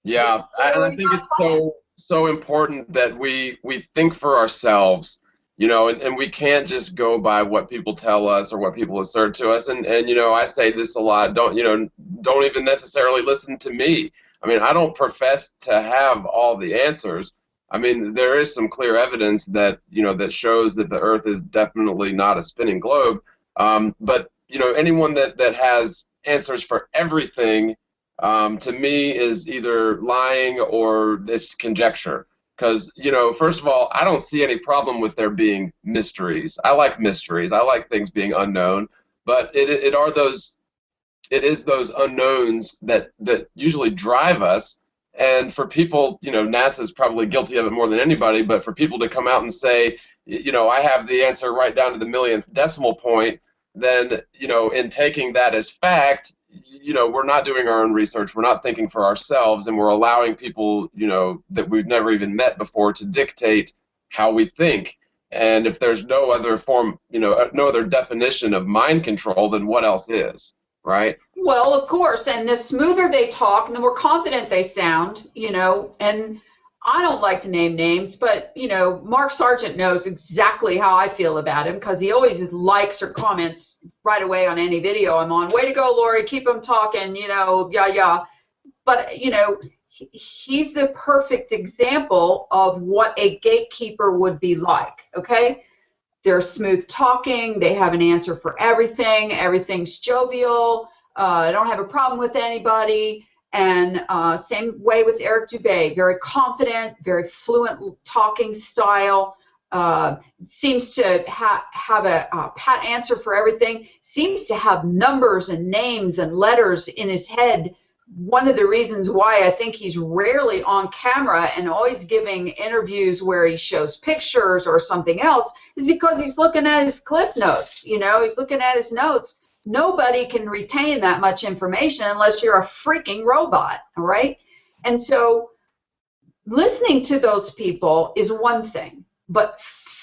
Yeah, and I think it's so important that we think for ourselves, you know, and we can't just go by what people tell us or what people assert to us. And you know, I say this a lot, don't even necessarily listen to me. I mean, I don't profess to have all the answers. I mean, there is some clear evidence that, you know, that shows that the Earth is definitely not a spinning globe. But anyone that has answers for everything, to me, is either lying or it's conjecture. Because, first of all, I don't see any problem with there being mysteries. I like mysteries. I like things being unknown. But it is those unknowns that usually drive us. And for people, NASA's probably guilty of it more than anybody, but for people to come out and say, I have the answer right down to the millionth decimal point, then, in taking that as fact, we're not doing our own research, we're not thinking for ourselves, and we're allowing people, that we've never even met before to dictate how we think. And if there's no other form, no other definition of mind control, then what else is, right? Well, of course, and the smoother they talk and the more confident they sound, and I don't like to name names, but, Mark Sargent knows exactly how I feel about him because he always likes or comments right away on any video I'm on. Way to go, Lori, keep them talking, yeah. But, he's the perfect example of what a gatekeeper would be like, okay? They're smooth talking, they have an answer for everything, everything's jovial, I don't have a problem with anybody. And same way with Eric Dubay, very confident, very fluent talking style, seems to have a pat answer for everything, seems to have numbers and names and letters in his head. One of the reasons why I think he's rarely on camera and always giving interviews where he shows pictures or something else is because he's looking at his clip notes, he's looking at his notes. Nobody can retain that much information unless you're a freaking robot, all right? And so listening to those people is one thing, but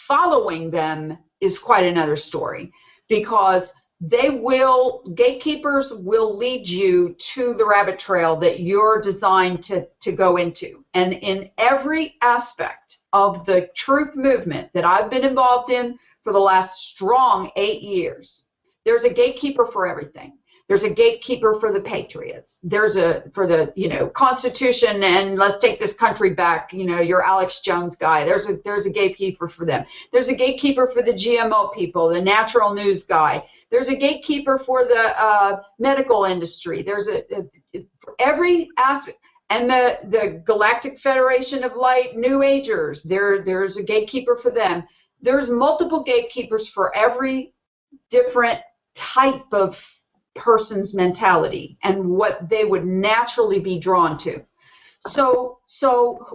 following them is quite another story because gatekeepers will lead you to the rabbit trail that you're designed to go into. And in every aspect of the truth movement that I've been involved in for the last strong 8 years, there's a gatekeeper for everything. There's a gatekeeper for the patriots. There's for the Constitution and let's take this country back. Your Alex Jones guy. There's a gatekeeper for them. There's a gatekeeper for the GMO people, the natural news guy. There's a gatekeeper for the medical industry. There's for every aspect. And the Galactic Federation of Light New Agers. There's a gatekeeper for them. There's multiple gatekeepers for every different type of person's mentality and what they would naturally be drawn to. So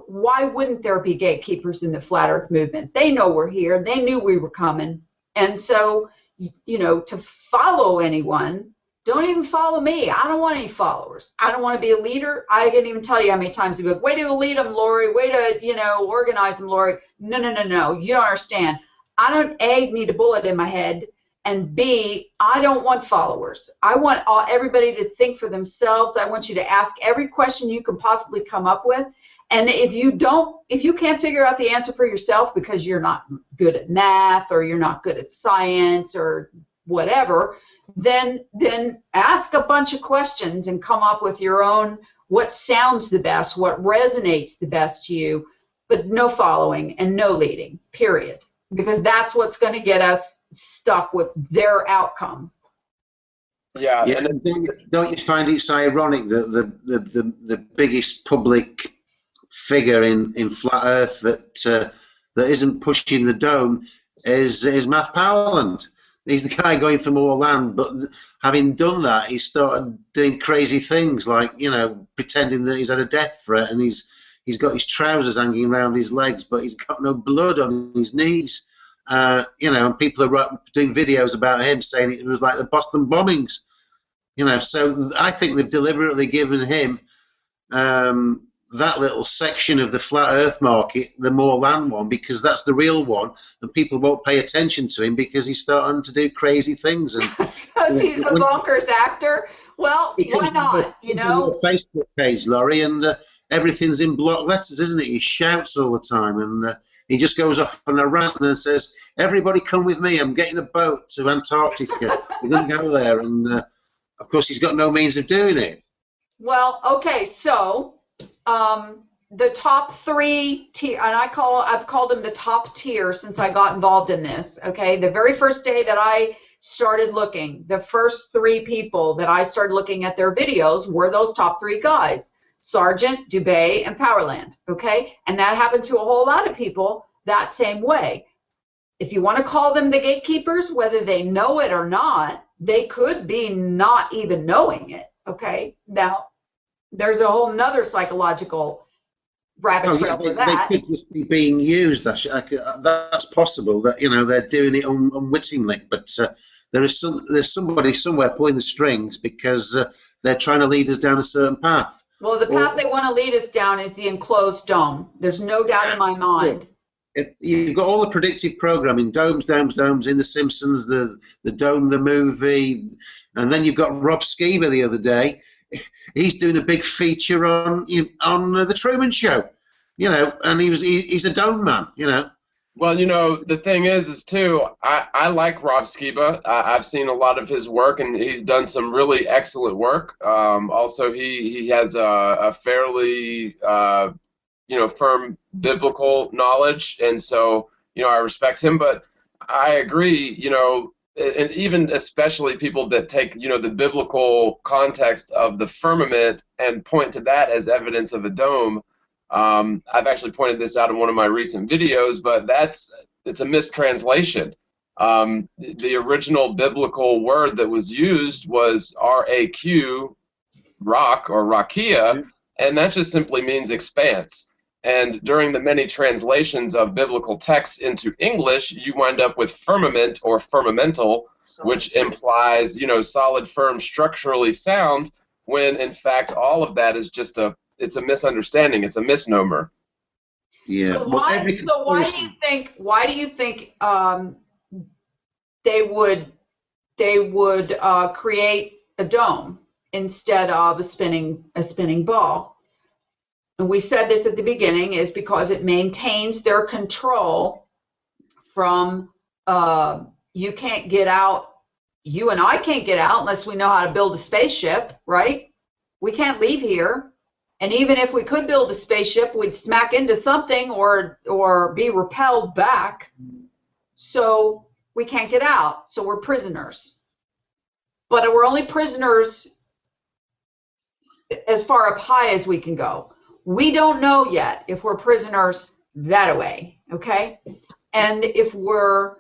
why wouldn't there be gatekeepers in the flat earth movement? They know we're here. They knew we were coming. And so, to follow anyone, don't even follow me. I don't want any followers. I don't want to be a leader. I can't even tell you how many times you go, way to lead them, Lori. Way to, organize them, Lori. No. You don't understand. I don't, A, need a bullet in my head. And B, I don't want followers. I want everybody to think for themselves. I want you to ask every question you can possibly come up with. And if you can't figure out the answer for yourself because you're not good at math or you're not good at science or whatever, then ask a bunch of questions and come up with your own, what sounds the best, what resonates the best to you, but no following and no leading, period. Because that's what's going to get us stuck with their outcome. Yeah, and don't you find it's ironic that the biggest public figure in flat Earth that isn't pushing the dome is Matt Powerland? He's the guy going for more land, but having done that, he started doing crazy things like pretending that he's had a death threat and he's got his trousers hanging around his legs, but he's got no blood on his knees. And people are doing videos about him saying it was like the Boston bombings. So I think they've deliberately given him that little section of the flat Earth market, the more land one, because that's the real one, and people won't pay attention to him because he's starting to do crazy things. And because he's a bonkers actor. Well, why not? Facebook page, Laurie, and everything's in block letters, isn't it? He shouts all the time, and he just goes off on a rant and then says, "Everybody come with me. I'm getting a boat to Antarctica. We're going to go there." And of course, he's got no means of doing it. Well, okay, so the top three tier, and I've called them the top tier since I got involved in this. Okay, the very first day that I started looking, the first 3 people that I started looking at their videos were those top 3 guys, Sargent, Dubay, and Powerland, okay? And that happened to a whole lot of people that same way. If you want to call them the gatekeepers, whether they know it or not, they could be not even knowing it, okay? Now, there's a whole nother psychological rabbit trail for that. They could just be being used. That's possible. That they're doing it unwittingly, but there's somebody somewhere pulling the strings because they're trying to lead us down a certain path. Well, the path they want to lead us down is the enclosed dome. There's no doubt in my mind. You've got all the predictive programming, domes in The Simpsons, the Dome, the movie, and then you've got Rob Skiba the other day. He's doing a big feature on the Truman Show, and he's a dome man, Well, the thing is too, I like Rob Skiba. I've seen a lot of his work, and he's done some really excellent work. Also, he has a fairly firm biblical knowledge, and so I respect him. But I agree, and even especially people that take the biblical context of the firmament and point to that as evidence of a dome. I've actually pointed this out in one of my recent videos, but it's a mistranslation. The original biblical word that was used was RAQ, rock or rakia, and that just simply means expanse. And during the many translations of biblical texts into English, you wind up with firmament or firmamental, which implies, solid, firm, structurally sound, when in fact all of that is just it's a misunderstanding. It's a misnomer. Yeah. So why do you think they would create a dome instead of a spinning ball? And we said this at the beginning, is because it maintains their control from you can't get out. You and I can't get out unless we know how to build a spaceship, right? We can't leave here. And even if we could build a spaceship, we'd smack into something or be repelled back. So we can't get out. So we're prisoners. But we're only prisoners as far up high as we can go. We don't know yet if we're prisoners that way, okay? And if we're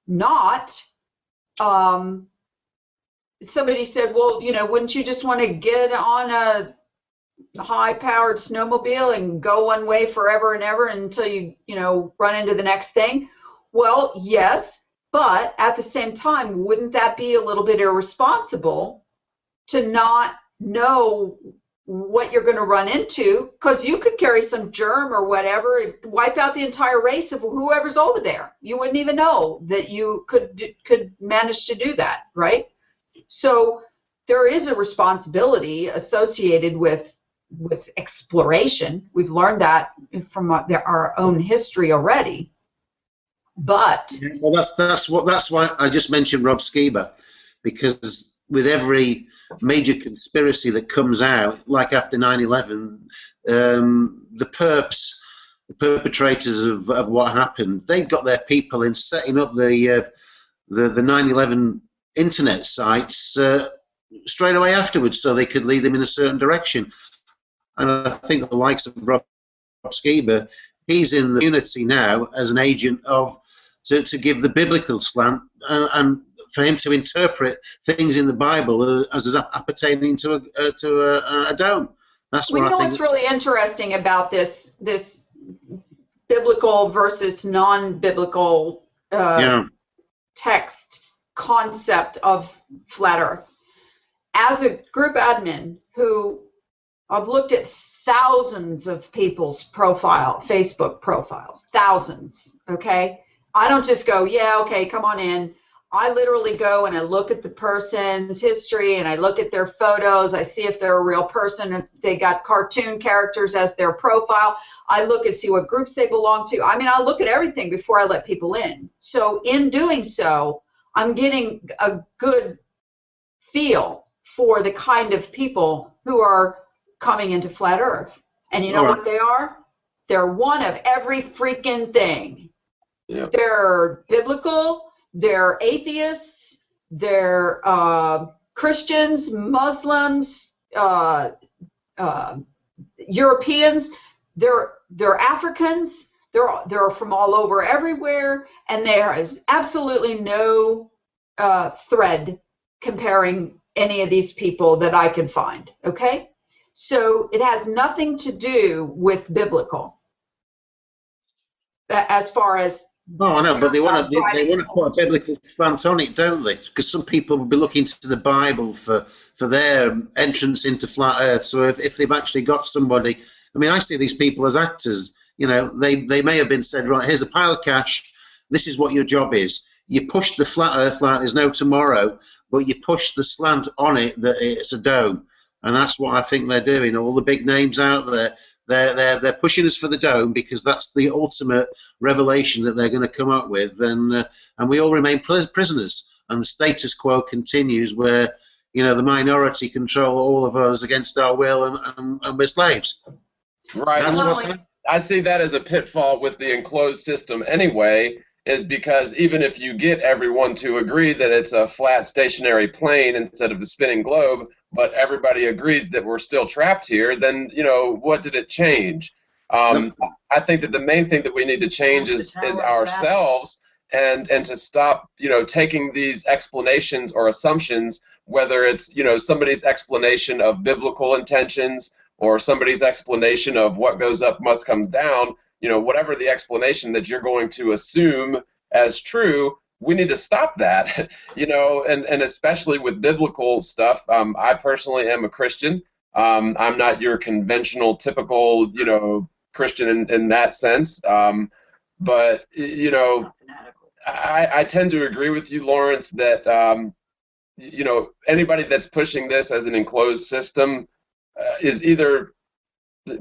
not, somebody said, well, wouldn't you just want to get on a high-powered snowmobile and go one way forever and ever until you run into the next thing? Well, yes, but at the same time, wouldn't that be a little bit irresponsible to not know what you're going to run into? Because you could carry some germ or whatever, wipe out the entire race of whoever's over there. You wouldn't even know that you could manage to do that, right? So there is a responsibility associated with exploration. We've learned that from our own history already. But well, that's why I just mentioned Rob Skiba, because with every major conspiracy that comes out, like after 9/11, the perpetrators of what happened, they got their people in setting up the 9/11 internet sites straight away afterwards, so they could lead them in a certain direction. And I think the likes of Rob Skiba, he's in the community now as an agent to give the biblical slant and for him to interpret things in the Bible as appertaining to a dome. That's what I think. What's really interesting about this biblical versus non-biblical text concept of flat Earth. As a group admin who I've looked at thousands of people's Facebook profiles, thousands, okay? I don't just go, yeah, okay, come on in. I literally go and I look at the person's history and I look at their photos. I see if they're a real person, if they got cartoon characters as their profile. I look and see what groups they belong to. I mean, I look at everything before I let people in. So in doing so, I'm getting a good feel for the kind of people who are coming into flat Earth. And you know what they are? They're one of every freaking thing. Yep. They're biblical, they're atheists, they're Christians, Muslims, Europeans, they're Africans, they're from all over everywhere, and there is absolutely no thread comparing any of these people that I can find, okay? So it has nothing to do with biblical as far as. Oh, I know, but they want to put a biblical slant on it, don't they? Because some people will be looking to the Bible for their entrance into flat Earth. So if they've actually got somebody, I mean, I see these people as actors. You know, they may have been said, right, here's a pile of cash. This is what your job is. You push the flat Earth like there's no tomorrow, but you push the slant on it that it's a dome, and that's what I think they're doing. All the big names out there. They're pushing us for the dome because that's the ultimate revelation that they're going to come up with, and we all remain prisoners, and the status quo continues where, you know, the minority control all of us against our will, and we're slaves. Right. That's what's happening. I see that as a pitfall with the enclosed system anyway, is because even if you get everyone to agree that it's a flat stationary plane instead of a spinning globe, but everybody agrees that we're still trapped here, then, you know, what did it change? I think that the main thing that we need to change is ourselves, and to stop, you know, taking these explanations or assumptions, whether it's, you know, somebody's explanation of biblical intentions or somebody's explanation of what goes up must come down, you know, whatever the explanation that you're going to assume as true, we need to stop that, you know, and especially with biblical stuff. I personally am a Christian. I'm not your conventional, typical, you know, Christian in that sense. But, you know, I tend to agree with you, Lawrence, that, you know, anybody that's pushing this as an enclosed system is either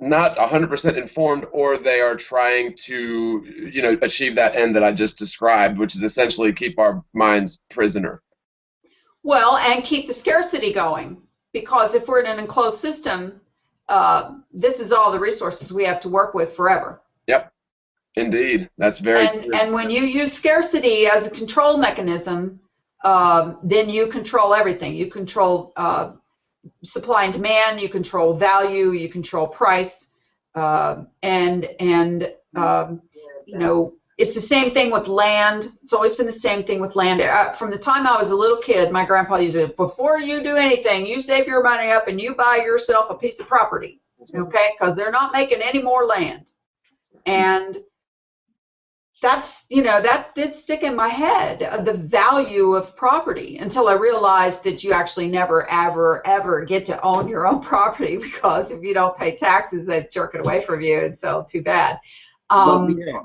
not 100% informed, or they are trying to, you know, achieve that end that I just described, which is essentially keep our minds prisoner. Well, and keep the scarcity going, because if we're in an enclosed system, this is all the resources we have to work with forever. Yep, indeed, that's very true. And when you use scarcity as a control mechanism, then you control everything. You control supply and demand, you control value, you control price, and you know, it's the same thing with land. It's always been the same thing with land. From the time I was a little kid, my grandpa used to say, before you do anything, you save your money up and you buy yourself a piece of property, okay? Because they're not making any more land. And that's, you know, that did stick in my head, the value of property, until I realized that you actually never, ever get to own your own property, because if you don't pay taxes, they jerk it away from you, and so too bad. Well, yeah.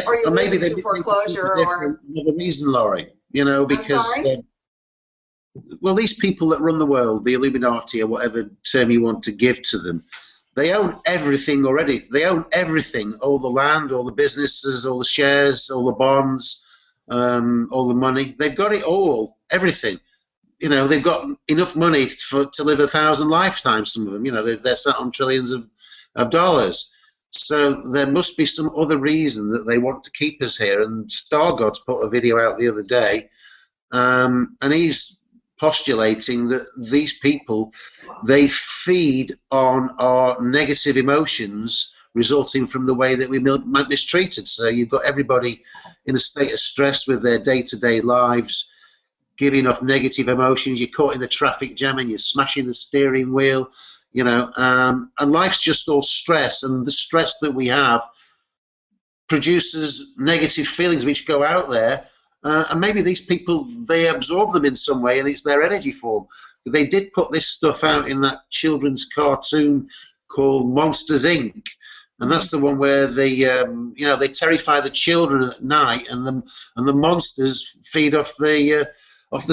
Or you maybe lose they to foreclosure, or another reason, Laurie, you know, because well, these people that run the world, the Illuminati or whatever term you want to give to them, they own everything already. They own everything, all the land, all the businesses, all the shares, all the bonds, all the money. They've got it all, everything. You know, they've got enough money to live 1,000 lifetimes, some of them. You know, they're sat on trillions of dollars. So there must be some other reason that they want to keep us here. And Stargod's put a video out the other day, and he's postulating that these people, they feed on our negative emotions resulting from the way that we mistreated. So you've got everybody in a state of stress with their day-to-day lives, giving off negative emotions. You're caught in the traffic jam and you're smashing the steering wheel, you know, and life's just all stress, and the stress that we have produces negative feelings which go out there. And maybe these people, they absorb them in some way, and it's their energy form. They did put this stuff out in that children's cartoon called Monsters, Inc., and that's the one where they, you know, they terrify the children at night, and the monsters feed off the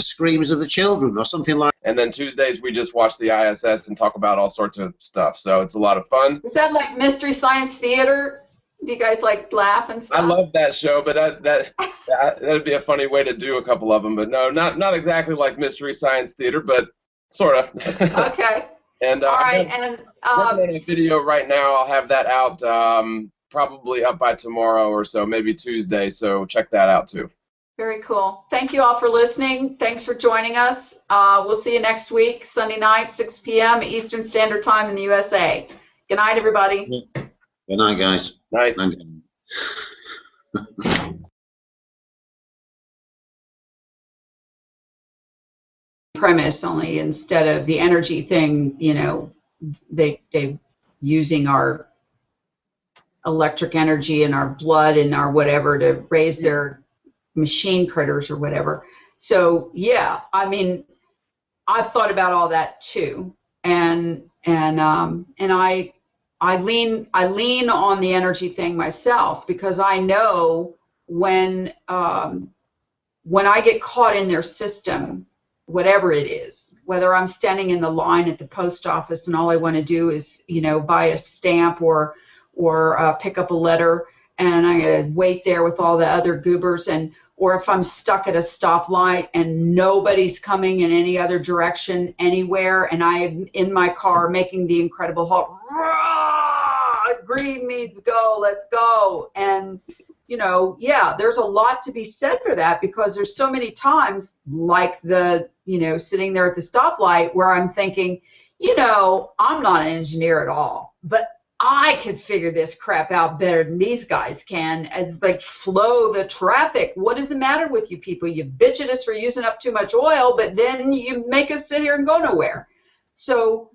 screams of the children, or something like. And then Tuesdays we just watch the ISS and talk about all sorts of stuff. So it's a lot of fun. Is that like Mystery Science Theater? Do you guys like laugh and stuff? I love that show, but that'd be a funny way to do a couple of them. But no, not exactly like Mystery Science Theater, but sort of. Okay. And all right, and working on a video right now. I'll have that out probably up by tomorrow or so, maybe Tuesday. So check that out too. Very cool. Thank you all for listening. Thanks for joining us. We'll see you next week, Sunday night, 6 p.m. Eastern Standard Time in the USA. Good night, everybody. Good night, guys. Night. Premise only instead of the energy thing, you know, they using our electric energy and our blood and our whatever to raise their machine critters or whatever. So yeah, I mean, I've thought about all that too, and I lean on the energy thing myself because I know when I get caught in their system, whatever it is, whether I'm standing in the line at the post office and all I want to do is, you know, buy a stamp or pick up a letter, and I gotta wait there with all the other goobers, or if I'm stuck at a stoplight and nobody's coming in any other direction anywhere, and I'm in my car making the incredible halt, green means go, let's go, and you know, yeah, there's a lot to be said for that because there's so many times like sitting there at the stoplight where I'm thinking, you know, I'm not an engineer at all, but I could figure this crap out better than these guys can. It's like flow the traffic. What is the matter with you people? You bitch at us for using up too much oil, but then you make us sit here and go nowhere. So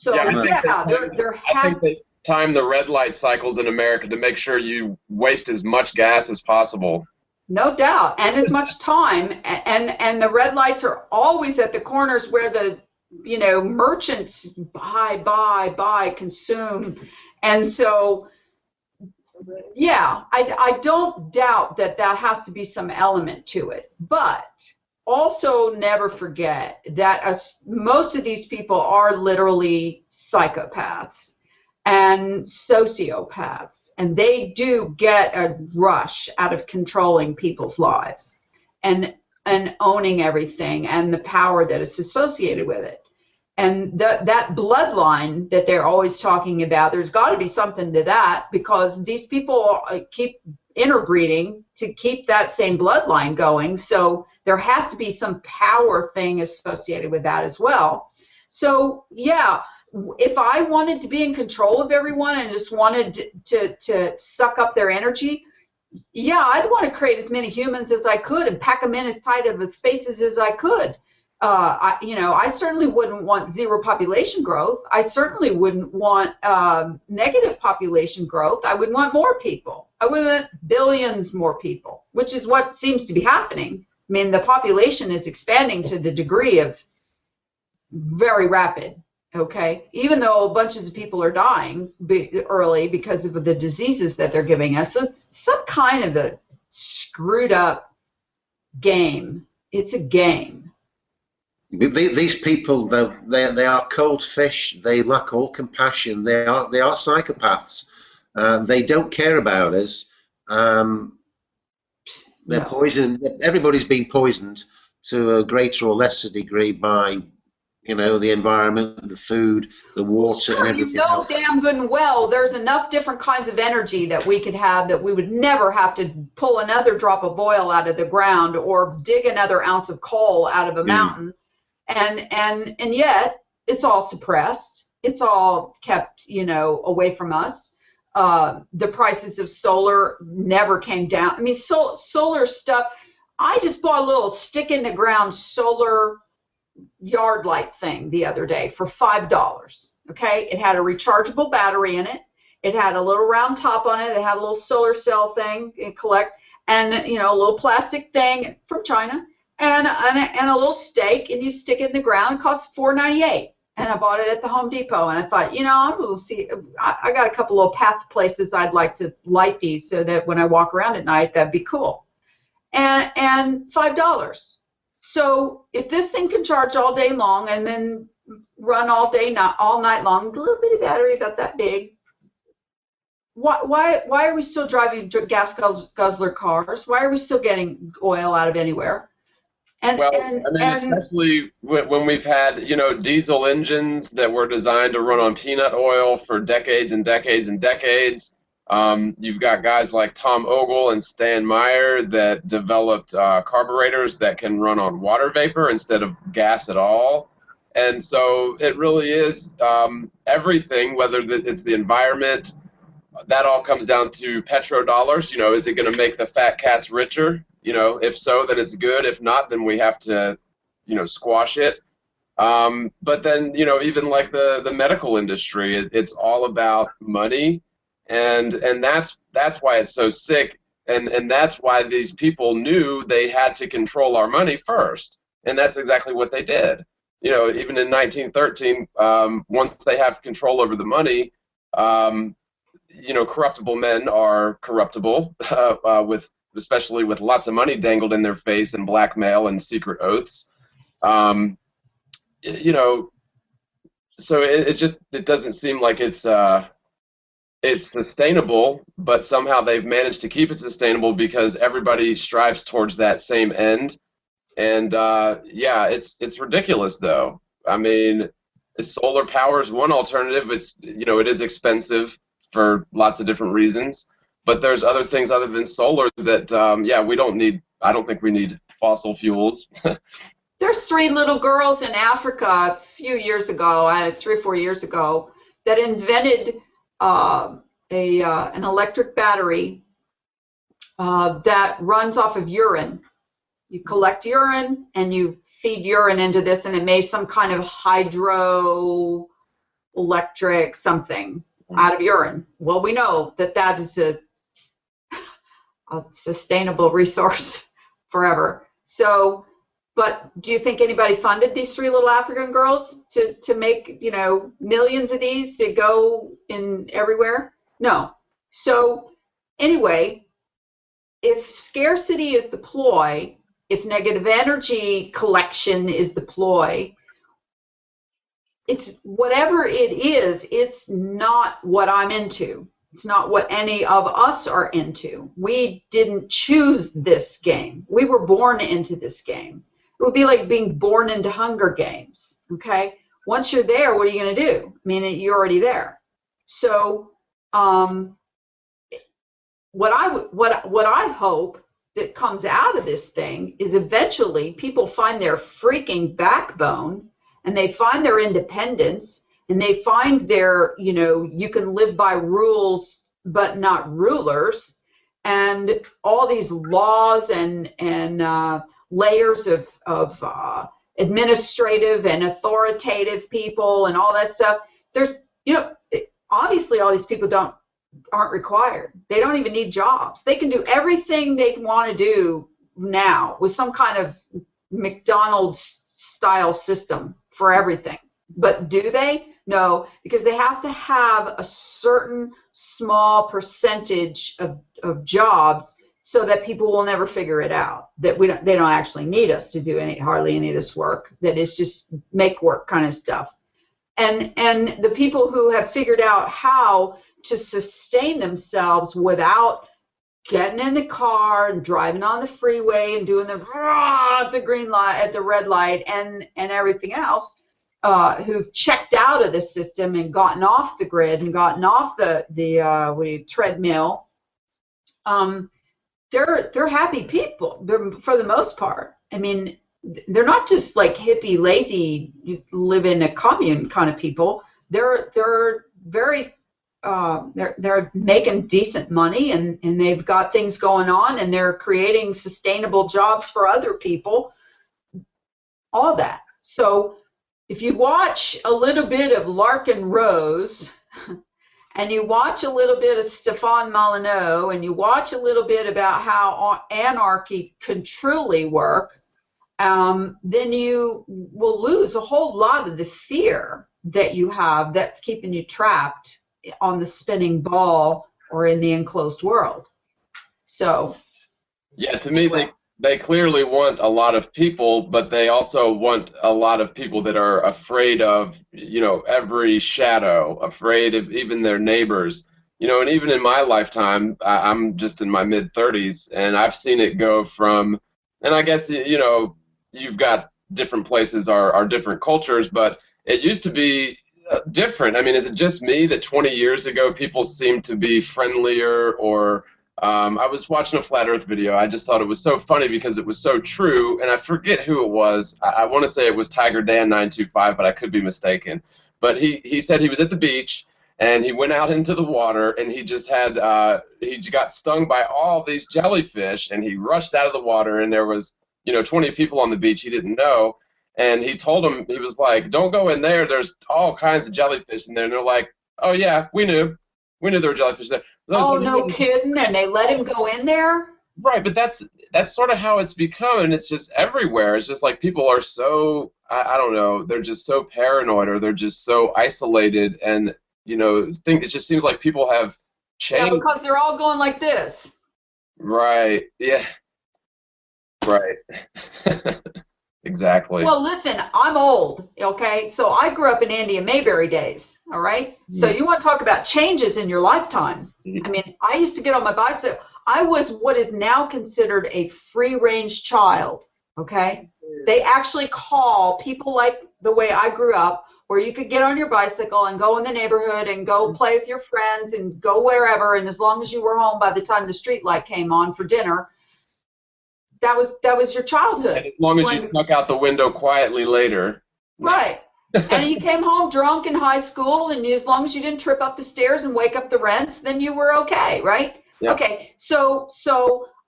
yeah, there I think they time the red light cycles in America to make sure you waste as much gas as possible. No doubt, and as much time, and the red lights are always at the corners where the merchants buy, consume, and so yeah, I don't doubt that has to be some element to it, but also never forget that most of these people are literally psychopaths and sociopaths, and they do get a rush out of controlling people's lives and owning everything and the power that is associated with it. And that bloodline that they're always talking about, there's got to be something to that, because these people keep interbreeding to keep that same bloodline going. So there has to be some power thing associated with that as well. So yeah, if I wanted to be in control of everyone and just wanted to suck up their energy, yeah, I'd want to create as many humans as I could and pack them in as tight of a spaces as I could. I certainly wouldn't want zero population growth. I certainly wouldn't want negative population growth. I would want more people. I would want billions more people, which is what seems to be happening. I mean, the population is expanding to the degree of very rapid. Okay, even though bunches of people are dying early because of the diseases that they're giving us, so it's some kind of a screwed up game. It's a game. These people, though, they are cold fish. They lack all compassion. They are psychopaths. They don't care about us. They're poisoned. Everybody's been poisoned to a greater or lesser degree by the environment, the food, the water, and everything else. Damn good and well, there's enough different kinds of energy that we could have that we would never have to pull another drop of oil out of the ground or dig another ounce of coal out of a mountain. And yet it's all suppressed. It's all kept, away from us. The prices of solar never came down. I mean, solar stuff. I just bought a little stick in the ground solar yard light thing the other day for $5. Okay, it had a rechargeable battery in it. It had a little round top on it. It had a little solar cell thing and a little plastic thing from China, and a little stake, and you stick it in the ground. It costs $4.98, and I bought it at the Home Depot. And I thought, I'm going to see. I got a couple little path places I'd like to light these so that when I walk around at night, that'd be cool. And $5. So if this thing can charge all day long and then run all day, not all night long, a little bitty battery about that big, why are we still driving gas guzzler cars? Why are we still getting oil out of anywhere? Especially when we've had diesel engines that were designed to run on peanut oil for decades and decades and decades. You've got guys like Tom Ogle and Stan Meyer that developed carburetors that can run on water vapor instead of gas at all. And so it really is everything, whether it's the environment, that all comes down to petrodollars. Is it going to make the fat cats richer? If so, then it's good. If not, then we have to, squash it. But then, even like the medical industry, it's all about money, and that's why it's so sick, and that's why these people knew they had to control our money first, and that's exactly what they did. Even in 1913, once they have control over the money, corruptible men are corruptible, especially with lots of money dangled in their face and blackmail and secret oaths. So it doesn't seem like it's sustainable, but somehow they've managed to keep it sustainable because everybody strives towards that same end. And it's ridiculous though. I mean, solar power is one alternative. It is expensive for lots of different reasons, but there's other things other than solar that we don't need. I don't think we need fossil fuels. There's 3 little girls in Africa a few years ago, 3 or 4 years ago, that invented an electric battery that runs off of urine. You collect urine and you feed urine into this, and it makes some kind of hydroelectric something out of urine. Well, we know that is a sustainable resource forever. So, but do you think anybody funded these 3 little African girls to make, millions of these to go in everywhere? No. So anyway, if scarcity is the ploy, if negative energy collection is the ploy, it's whatever it is, it's not what I'm into. It's not what any of us are into. We didn't choose this game. We were born into this game. It would be like being born into Hunger Games, okay? Once you're there, what are you going to do? I mean, you're already there. So what I hope that comes out of this thing is eventually people find their freaking backbone, and they find their independence, and they find their, you can live by rules but not rulers, and all these laws and layers of administrative and authoritative people and all that stuff. There's, obviously all these people aren't required. They don't even need jobs. They can do everything they want to do now with some kind of McDonald's style system for everything. But do they? No, because they have to have a certain small percentage of jobs so that people will never figure it out, that they don't actually need us to do hardly any of this work, that it's just make work kind of stuff. And the people who have figured out how to sustain themselves without getting in the car and driving on the freeway and doing the green light at the red light and everything else, who've checked out of the system and gotten off the grid and gotten off the treadmill, they're happy people. For the most part. I mean, they're not just like hippie, lazy, live in a commune kind of people. They're very they're making decent money, and they've got things going on, and they're creating sustainable jobs for other people, all that. So if you watch a little bit of Larkin Rose and you watch a little bit of Stefan Molyneux and you watch a little bit about how anarchy can truly work, then you will lose a whole lot of the fear that you have that's keeping you trapped on the spinning ball or in the enclosed world. So yeah, to me they clearly want a lot of people, but they also want a lot of people that are afraid of every shadow, afraid of even their neighbors. And even in my lifetime, I'm just in my mid-30s, and I've seen it go from, and I guess you've got different places are different cultures, but it used to be different? I mean, is it just me that 20 years ago people seemed to be friendlier, or I was watching a flat Earth video. I just thought it was so funny because it was so true, and I forget who it was. I want to say it was Tiger Dan 925, but I could be mistaken. But he said he was at the beach and he went out into the water and he just had he got stung by all these jellyfish, and he rushed out of the water, and there was 20 people on the beach he didn't know. And he told them, he was like, don't go in there. There's all kinds of jellyfish in there. And they're like, oh, yeah, we knew. We knew there were jellyfish there. Oh, no kidding. And they let him go in there? Right, but that's sort of how it's become, and it's just everywhere. It's just like people are so, I don't know, they're just so paranoid, or they're just so isolated. And, it just seems like people have changed. Yeah, because they're all going like this. Right, yeah. Right. Exactly. Well, listen, I'm old, okay? So I grew up in Andy and Mayberry days, all right? So you want to talk about changes in your lifetime. I mean, I used to get on my bicycle. I was what is now considered a free-range child, okay? They actually call people like the way I grew up, where you could get on your bicycle and go in the neighborhood and go play with your friends and go wherever, and as long as you were home by the time the street light came on for dinner, that was your childhood. And as long as you snuck out the window quietly later. Right. And you came home drunk in high school, and as long as you didn't trip up the stairs and wake up the rents, then you were okay, right? Yeah. Okay. So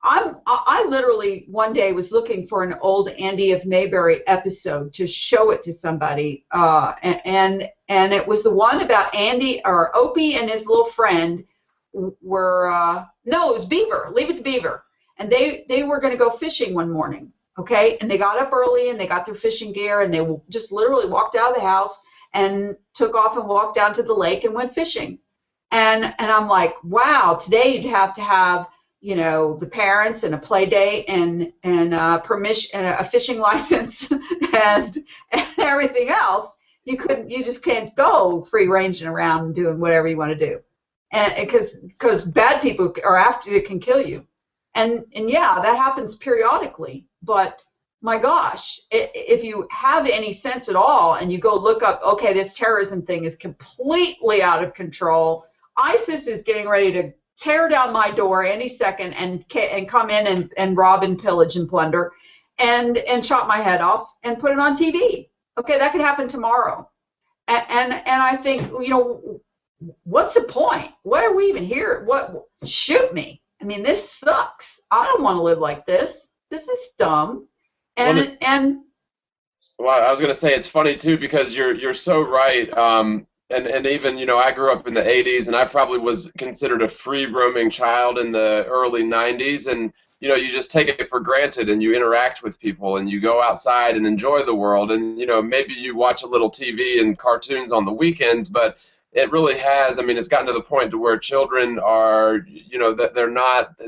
I literally one day was looking for an old Andy of Mayberry episode to show it to somebody, and it was the one about Andy or Opie and his little friend were no, it was Beaver. Leave It to Beaver. And they were going to go fishing one morning, okay? And they got up early, and they got their fishing gear, and they just literally walked out of the house and took off and walked down to the lake and went fishing. And I'm like, wow, today you'd have to have, the parents and a play date and permission and a fishing license and everything else. You just can't go free ranging around and doing whatever you want to do. And because bad people are after you, can kill you. And yeah, that happens periodically, but my gosh, if you have any sense at all and you go look up, okay, this terrorism thing is completely out of control. ISIS is getting ready to tear down my door any second and come in and rob and pillage and plunder and chop my head off and put it on TV. Okay, that could happen tomorrow. And I think, what's the point? Why are we even here? Shoot me. I mean, this sucks. I don't want to live like this. This is dumb. Well, I was going to say it's funny too, because you're so right. And even I grew up in the 80s, and I probably was considered a free roaming child in the early 90s, and you just take it for granted, and you interact with people, and you go outside and enjoy the world, and maybe you watch a little TV and cartoons on the weekends, but it really has. I mean, it's gotten to the point to where children are, that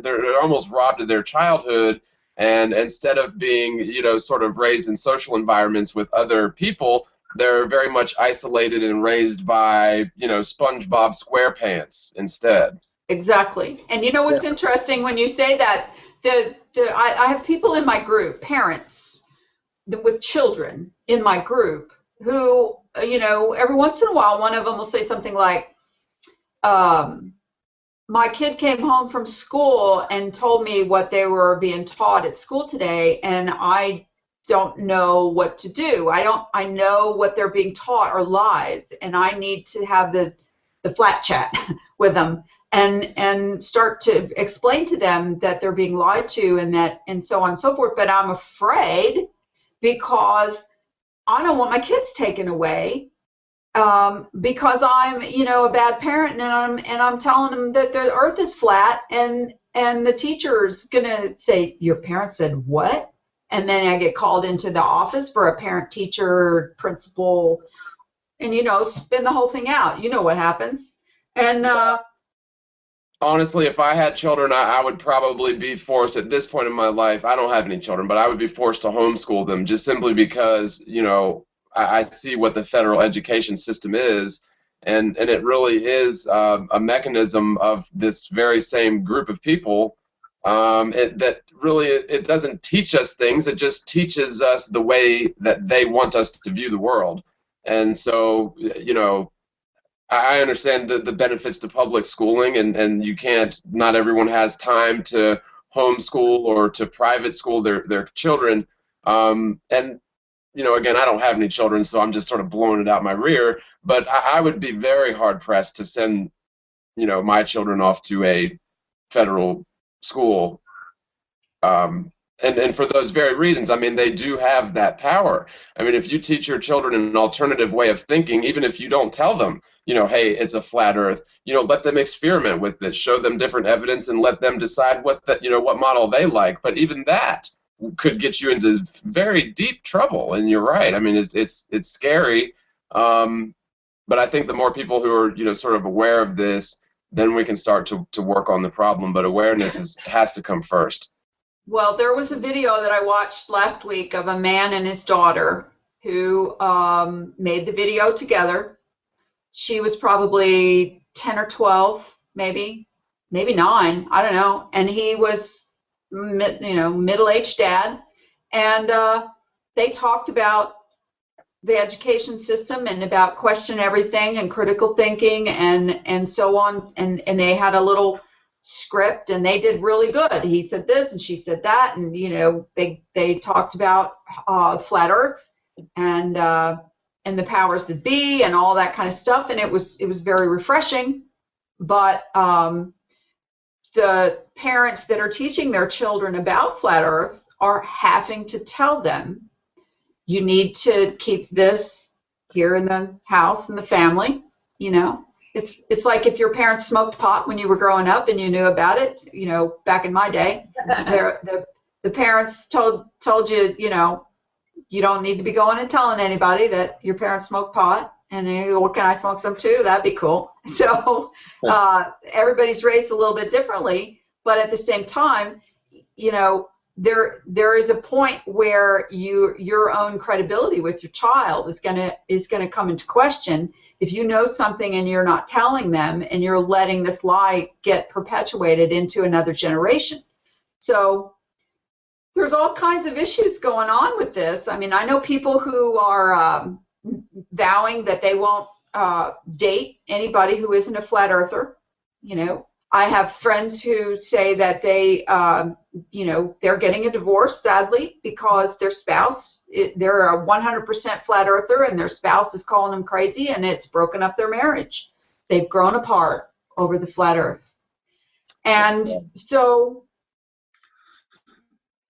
they're almost robbed of their childhood, and instead of being, sort of raised in social environments with other people, they're very much isolated and raised by, SpongeBob SquarePants instead. Exactly. And what's interesting when you say that, I have people in my group, parents with children in my group who, every once in a while, one of them will say something like, my kid came home from school and told me what they were being taught at school today, and I don't know what to do. I know what they're being taught are lies, and I need to have the flat chat with them and start to explain to them that they're being lied to and so on and so forth. But I'm afraid because I don't want my kids taken away because I'm, a bad parent, and I'm telling them that the earth is flat, and the teacher's gonna say, your parent said what? And then I get called into the office for a parent, teacher, principal, and spin the whole thing out. You know what happens. And honestly, if I had children, I would probably be forced at this point in my life. I don't have any children, but I would be forced to homeschool them just simply because, I see what the federal education system is, and it really is a mechanism of this very same group of people. It doesn't teach us things. It just teaches us the way that they want us to view the world. And so, I understand the benefits to public schooling, and you can't, not everyone has time to homeschool or to private school their children. And again, I don't have any children, so I'm just sort of blowing it out my rear. But I would be very hard pressed to send, my children off to a federal school. And for those very reasons, I mean, they do have that power. I mean, if you teach your children an alternative way of thinking, even if you don't tell them, hey, it's a flat Earth, let them experiment with it, show them different evidence, and let them decide what model they like. But even that could get you into very deep trouble. And you're right. I mean, it's scary. But I think the more people who are, sort of aware of this, then we can start to work on the problem. But awareness has to come first. Well, there was a video that I watched last week of a man and his daughter who made the video together. She was probably 10 or 12, maybe 9, I don't know. And he was, middle-aged dad. And they talked about the education system and about question everything and critical thinking and so on. And they had a little script, and they did really good. He said this and she said that, and they talked about flat Earth and the powers that be and all that kind of stuff, and it was very refreshing. But the parents that are teaching their children about flat Earth are having to tell them, you need to keep this here in the house and the family. It's like if your parents smoked pot when you were growing up and you knew about it, back in my day, the parents told you, you don't need to be going and telling anybody that your parents smoked pot. And well, can I smoke some too? That'd be cool. So everybody's raised a little bit differently, but at the same time, there is a point where your own credibility with your child is gonna come into question. If you know something and you're not telling them, and you're letting this lie get perpetuated into another generation. So there's all kinds of issues going on with this. I mean, I know people who are vowing that they won't date anybody who isn't a flat earther. I have friends who say that they, they're getting a divorce, sadly, because their spouse, they're a 100% flat earther, and their spouse is calling them crazy, and it's broken up their marriage. They've grown apart over the flat Earth. And so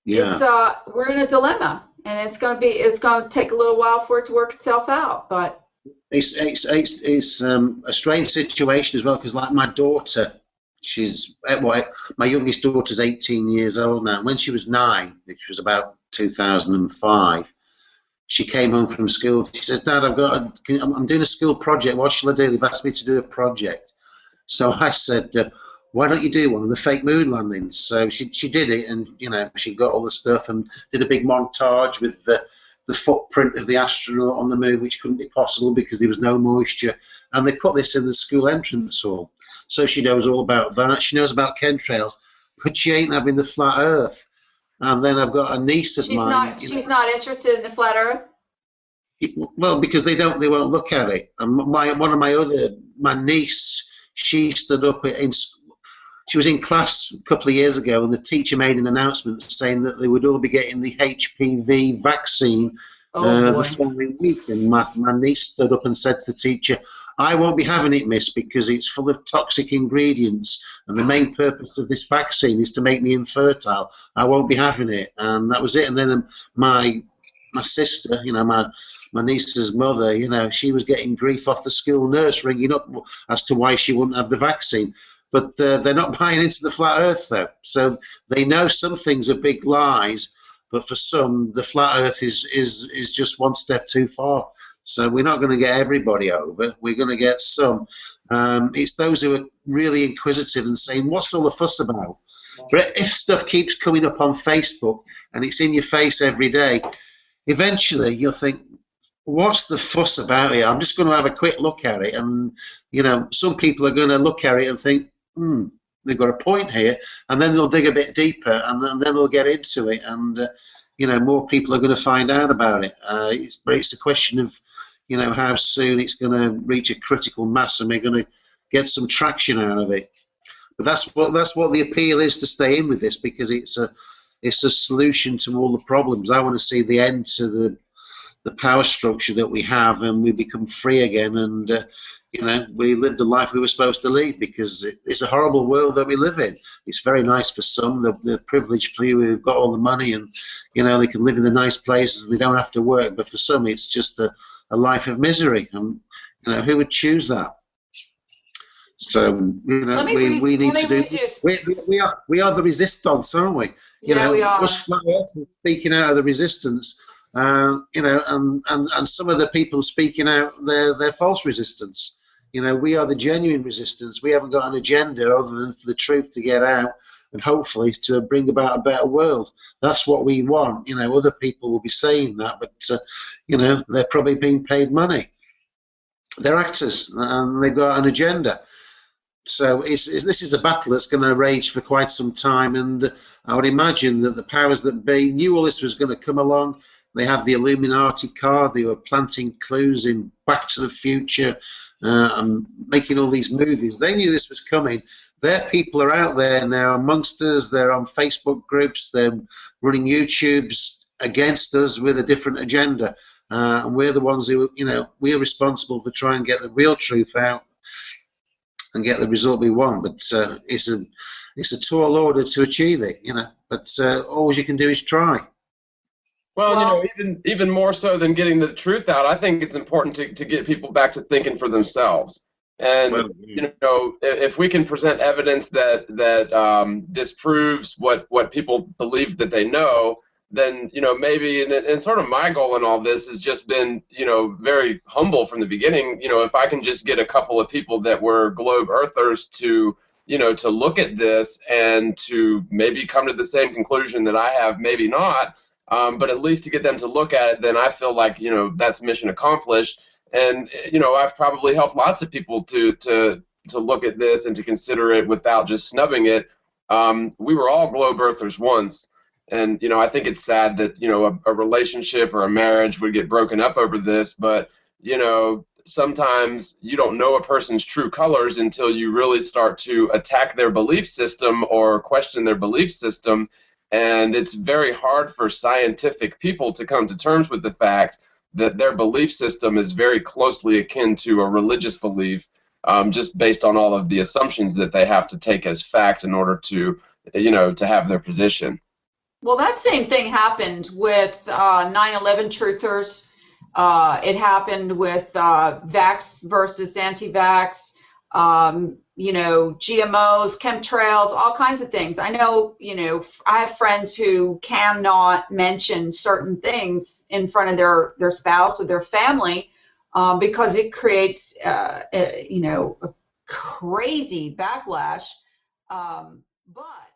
we're in a dilemma, and it's going to take a little while for it to work itself out. But it's a strange situation as well, because like my daughter, my youngest daughter's 18 years old now. When she was 9, which was about 2005, she came home from school. She says, "Dad, I'm doing a school project. What shall I do? They've asked me to do a project." So I said, "Why don't you do one of the fake moon landings?" So she did it, and she got all the stuff and did a big montage with the footprint of the astronaut on the moon, which couldn't be possible because there was no moisture. And they put this in the school entrance hall. So she knows all about that. She knows about chemtrails, but she ain't having the flat Earth. And then I've got a niece of mine. She's not interested in the flat Earth. Well, because they won't look at it. And my niece, she stood up she was in class a couple of years ago, and the teacher made an announcement saying that they would all be getting the HPV vaccine the following week. And my niece stood up and said to the teacher, "I won't be having it, miss, because it's full of toxic ingredients, and the main purpose of this vaccine is to make me infertile. I won't be having it." And that was it. And then my sister, my niece's mother, she was getting grief off the school nurse ringing up as to why she wouldn't have the vaccine. But they're not buying into the flat Earth, though. So they know some things are big lies, but for some, the flat Earth is just one step too far. So we're not going to get everybody over. We're going to get some. It's those who are really inquisitive and saying, "What's all the fuss about?" But if stuff keeps coming up on Facebook and it's in your face every day, eventually you'll think, "What's the fuss about it? I'm just going to have a quick look at it." And some people are going to look at it and think, they've got a point here, and then they'll dig a bit deeper, and then they'll get into it, and more people are going to find out about it. But it's a question of you know, how soon it's going to reach a critical mass and we're going to get some traction out of it. But that's what the appeal is, to stay in with this, because it's a solution to all the problems. I want to see the end to the power structure that we have, and we become free again, and you know, we live the life we were supposed to lead, because it's a horrible world that we live in. It's very nice for some, the privileged few who've got all the money, and you know, they can live in the nice places and they don't have to work. But for some, it's just a life of misery, and you know, who would choose that? So you know, we need to do. We are the resistance, aren't we? You know, we are. Us flat earthers speaking out of the resistance. You know, and some of the people speaking out their false resistance. You know, we are the genuine resistance. We haven't got an agenda other than for the truth to get out, and hopefully to bring about a better world. That's what we want. You know, other people will be saying that, but you know, they're probably being paid money. They're actors, and they've got an agenda. So this is a battle that's going to rage for quite some time, and I would imagine that the powers that be knew all this was going to come along. They had the Illuminati card. They were planting clues in Back to the Future and making all these movies. They knew this was coming. Their people are out there now amongst us. They're on Facebook groups. They're running YouTubes against us with a different agenda. And we're the ones who, you know, we're responsible for trying to get the real truth out and get the result we want. But it's a tall order to achieve it, you know. But all you can do is try. Well, you know, even more so than getting the truth out, I think it's important to get people back to thinking for themselves. And you know, if we can present evidence that disproves what people believe that they know, then you know, maybe and sort of my goal in all this has just been, you know, very humble from the beginning. You know, if I can just get a couple of people that were globe earthers to, you know, to look at this and to maybe come to the same conclusion that I have, maybe not. But at least to get them to look at it, then I feel like, you know, that's mission accomplished. And you know, I've probably helped lots of people to look at this and to consider it without just snubbing it. We were all globe earthers once, and you know, I think it's sad that, you know, a relationship or a marriage would get broken up over this. But you know, sometimes you don't know a person's true colors until you really start to attack their belief system or question their belief system. And it's very hard for scientific people to come to terms with the fact that their belief system is very closely akin to a religious belief, just based on all of the assumptions that they have to take as fact in order to, you know, to have their position. Well, that same thing happened with 9/11 truthers. It happened with vax versus anti-vax. You know, GMOs, chemtrails, all kinds of things. I know, you know, I have friends who cannot mention certain things in front of their spouse or their family because it creates, you know, a crazy backlash. But